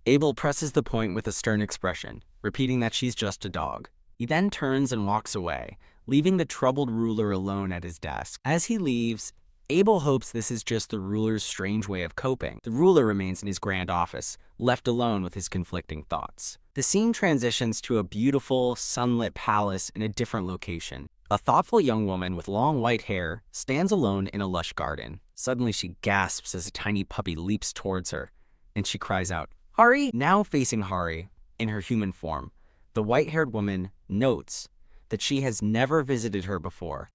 Abel presses the point with a stern expression, repeating that she's just a dog. He then turns and walks away, leaving the troubled ruler alone at his desk. As he leaves, Abel hopes this is just the ruler's strange way of coping. The ruler remains in his grand office, left alone with his conflicting thoughts. The scene transitions to a beautiful, sunlit palace in a different location. A thoughtful young woman with long white hair stands alone in a lush garden. Suddenly she gasps as a tiny puppy leaps towards her, and she cries out, "Hari!" Now facing Hari, in her human form, the white-haired woman notes that she has never visited her before.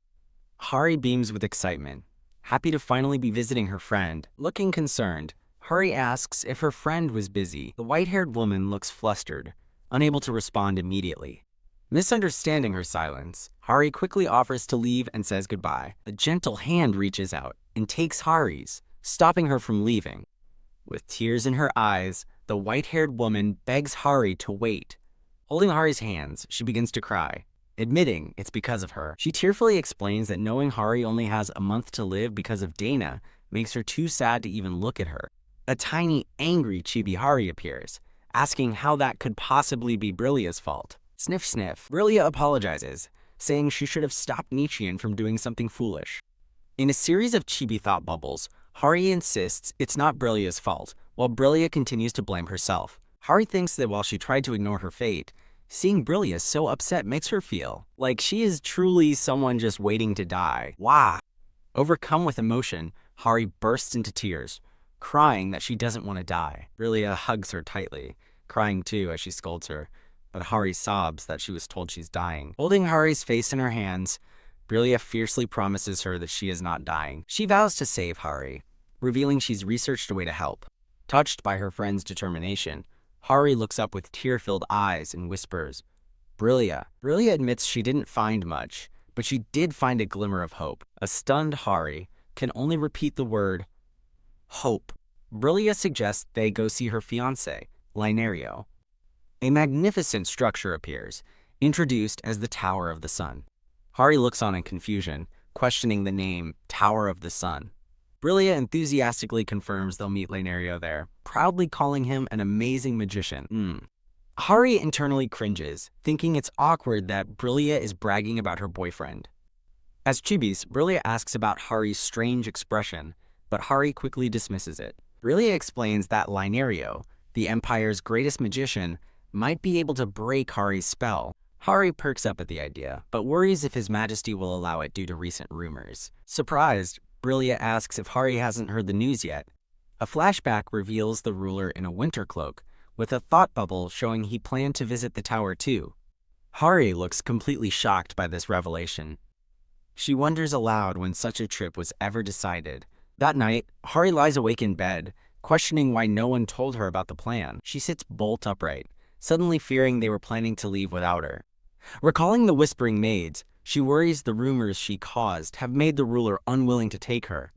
Hari beams with excitement, happy to finally be visiting her friend. Looking concerned, Hari asks if her friend was busy. The white-haired woman looks flustered, unable to respond immediately. Misunderstanding her silence, Hari quickly offers to leave and says goodbye. A gentle hand reaches out and takes Hari's, stopping her from leaving. With tears in her eyes, the white-haired woman begs Hari to wait. Holding Hari's hands, she begins to cry, admitting it's because of her. She tearfully explains that knowing Hari only has a month to live because of Dana makes her too sad to even look at her. A tiny, angry chibi Hari appears, asking how that could possibly be Brillia's fault. Sniff sniff. Brillia apologizes, saying she should have stopped Nietzschean from doing something foolish. In a series of chibi thought bubbles, Hari insists it's not Brillia's fault, while Brillia continues to blame herself. Hari thinks that while she tried to ignore her fate, seeing Brillia so upset makes her feel like she is truly someone just waiting to die. Wah! Overcome with emotion, Hari bursts into tears, crying that she doesn't want to die. Brillia hugs her tightly, crying too as she scolds her, but Hari sobs that she was told she's dying. Holding Hari's face in her hands, Brillia fiercely promises her that she is not dying. She vows to save Hari, revealing she's researched a way to help. Touched by her friend's determination, Hari looks up with tear-filled eyes and whispers, "Brillia." Brillia admits she didn't find much, but she did find a glimmer of hope. A stunned Hari can only repeat the word, hope. Brillia suggests they go see her fiancé, Lineario. A magnificent structure appears, introduced as the Tower of the Sun. Hari looks on in confusion, questioning the name Tower of the Sun. Brillia enthusiastically confirms they'll meet Lineario there, proudly calling him an amazing magician. Hari internally cringes, thinking it's awkward that Brillia is bragging about her boyfriend. As chibis, Brillia asks about Hari's strange expression, but Hari quickly dismisses it. Brillia explains that Lineario, the Empire's greatest magician, might be able to break Hari's spell. Hari perks up at the idea, but worries if His Majesty will allow it due to recent rumors. Surprised, Brillia asks if Hari hasn't heard the news yet. A flashback reveals the ruler in a winter cloak, with a thought bubble showing he planned to visit the tower too. Hari looks completely shocked by this revelation. She wonders aloud when such a trip was ever decided. That night, Hari lies awake in bed, questioning why no one told her about the plan. She sits bolt upright, suddenly fearing they were planning to leave without her. Recalling the whispering maids, she worries the rumors she caused have made the ruler unwilling to take her.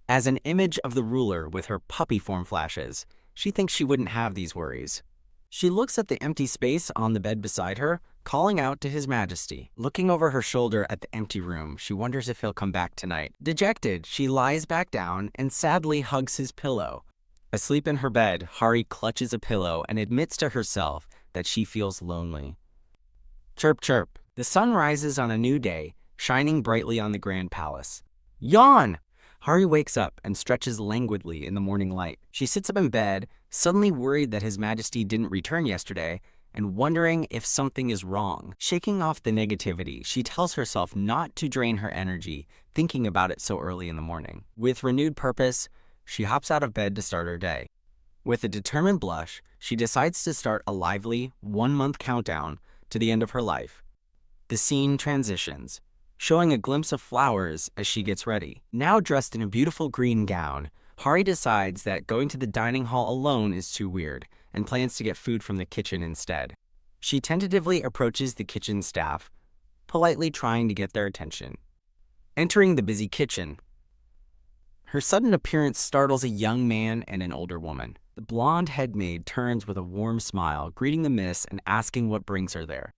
As an image of the ruler with her puppy form flashes, she thinks she wouldn't have these worries. She looks at the empty space on the bed beside her, calling out to His Majesty. Looking over her shoulder at the empty room, she wonders if he'll come back tonight. Dejected, she lies back down and sadly hugs his pillow. Asleep in her bed, Hari clutches a pillow and admits to herself that she feels lonely. Chirp chirp. The sun rises on a new day, shining brightly on the grand palace. Yawn! Hari wakes up and stretches languidly in the morning light. She sits up in bed, suddenly worried that His Majesty didn't return yesterday, and wondering if something is wrong. Shaking off the negativity, she tells herself not to drain her energy thinking about it so early in the morning. With renewed purpose, she hops out of bed to start her day. With a determined blush, she decides to start a lively, one-month countdown to the end of her life. The scene transitions, showing a glimpse of flowers as she gets ready. Now dressed in a beautiful green gown, Hari decides that going to the dining hall alone is too weird and plans to get food from the kitchen instead. She tentatively approaches the kitchen staff, politely trying to get their attention. Entering the busy kitchen, her sudden appearance startles a young man and an older woman. The blonde head maid turns with a warm smile, greeting the miss and asking what brings her there.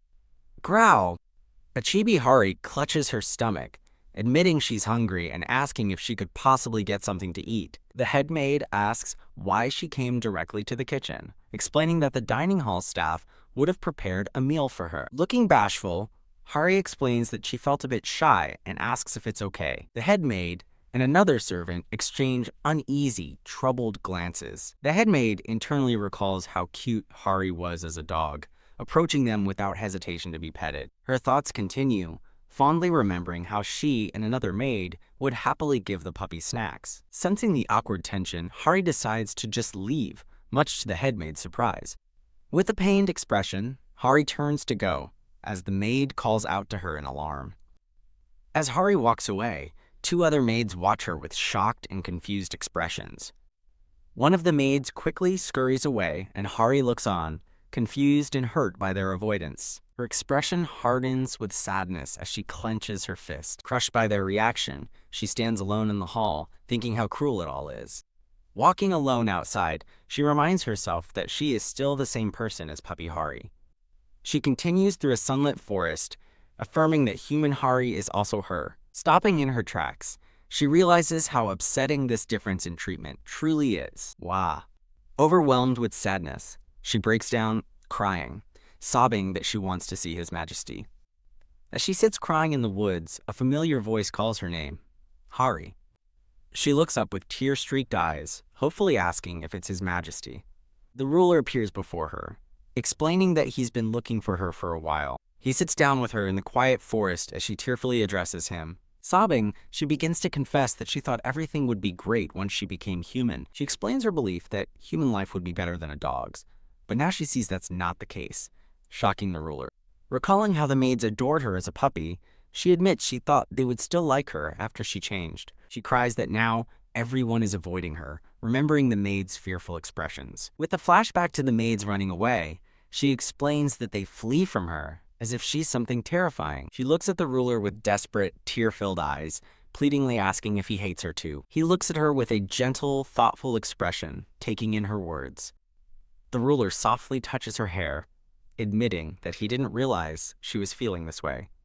Growl! A chibi Hari clutches her stomach, admitting she's hungry and asking if she could possibly get something to eat. The head maid asks why she came directly to the kitchen, explaining that the dining hall staff would have prepared a meal for her. Looking bashful, Hari explains that she felt a bit shy and asks if it's okay. The head maid and another servant exchange uneasy, troubled glances. The head maid internally recalls how cute Hari was as a dog, approaching them without hesitation to be petted. Her thoughts continue, fondly remembering how she and another maid would happily give the puppy snacks. Sensing the awkward tension, Hari decides to just leave, much to the head maid's surprise. With a pained expression, Hari turns to go, as the maid calls out to her in alarm. As Hari walks away, two other maids watch her with shocked and confused expressions. One of the maids quickly scurries away, and Hari looks on, confused and hurt by their avoidance. Her expression hardens with sadness as she clenches her fist. Crushed by their reaction, she stands alone in the hall, thinking how cruel it all is. Walking alone outside, she reminds herself that she is still the same person as Puppy Hari. She continues through a sunlit forest, affirming that human Hari is also her. Stopping in her tracks, she realizes how upsetting this difference in treatment truly is. Wow. Overwhelmed with sadness, she breaks down, crying, sobbing that she wants to see His Majesty. As she sits crying in the woods, a familiar voice calls her name, Hari. She looks up with tear-streaked eyes, hopefully asking if it's His Majesty. The ruler appears before her, explaining that he's been looking for her for a while. He sits down with her in the quiet forest as she tearfully addresses him. Sobbing, she begins to confess that she thought everything would be great once she became human. She explains her belief that human life would be better than a dog's, but now she sees that's not the case, shocking the ruler. Recalling how the maids adored her as a puppy, she admits she thought they would still like her after she changed. She cries that now everyone is avoiding her, remembering the maids' fearful expressions. With a flashback to the maids running away, she explains that they flee from her, as if she's something terrifying. She looks at the ruler with desperate, tear-filled eyes, pleadingly asking if he hates her too. He looks at her with a gentle, thoughtful expression, taking in her words. The ruler softly touches her hair, admitting that he didn't realize she was feeling this way.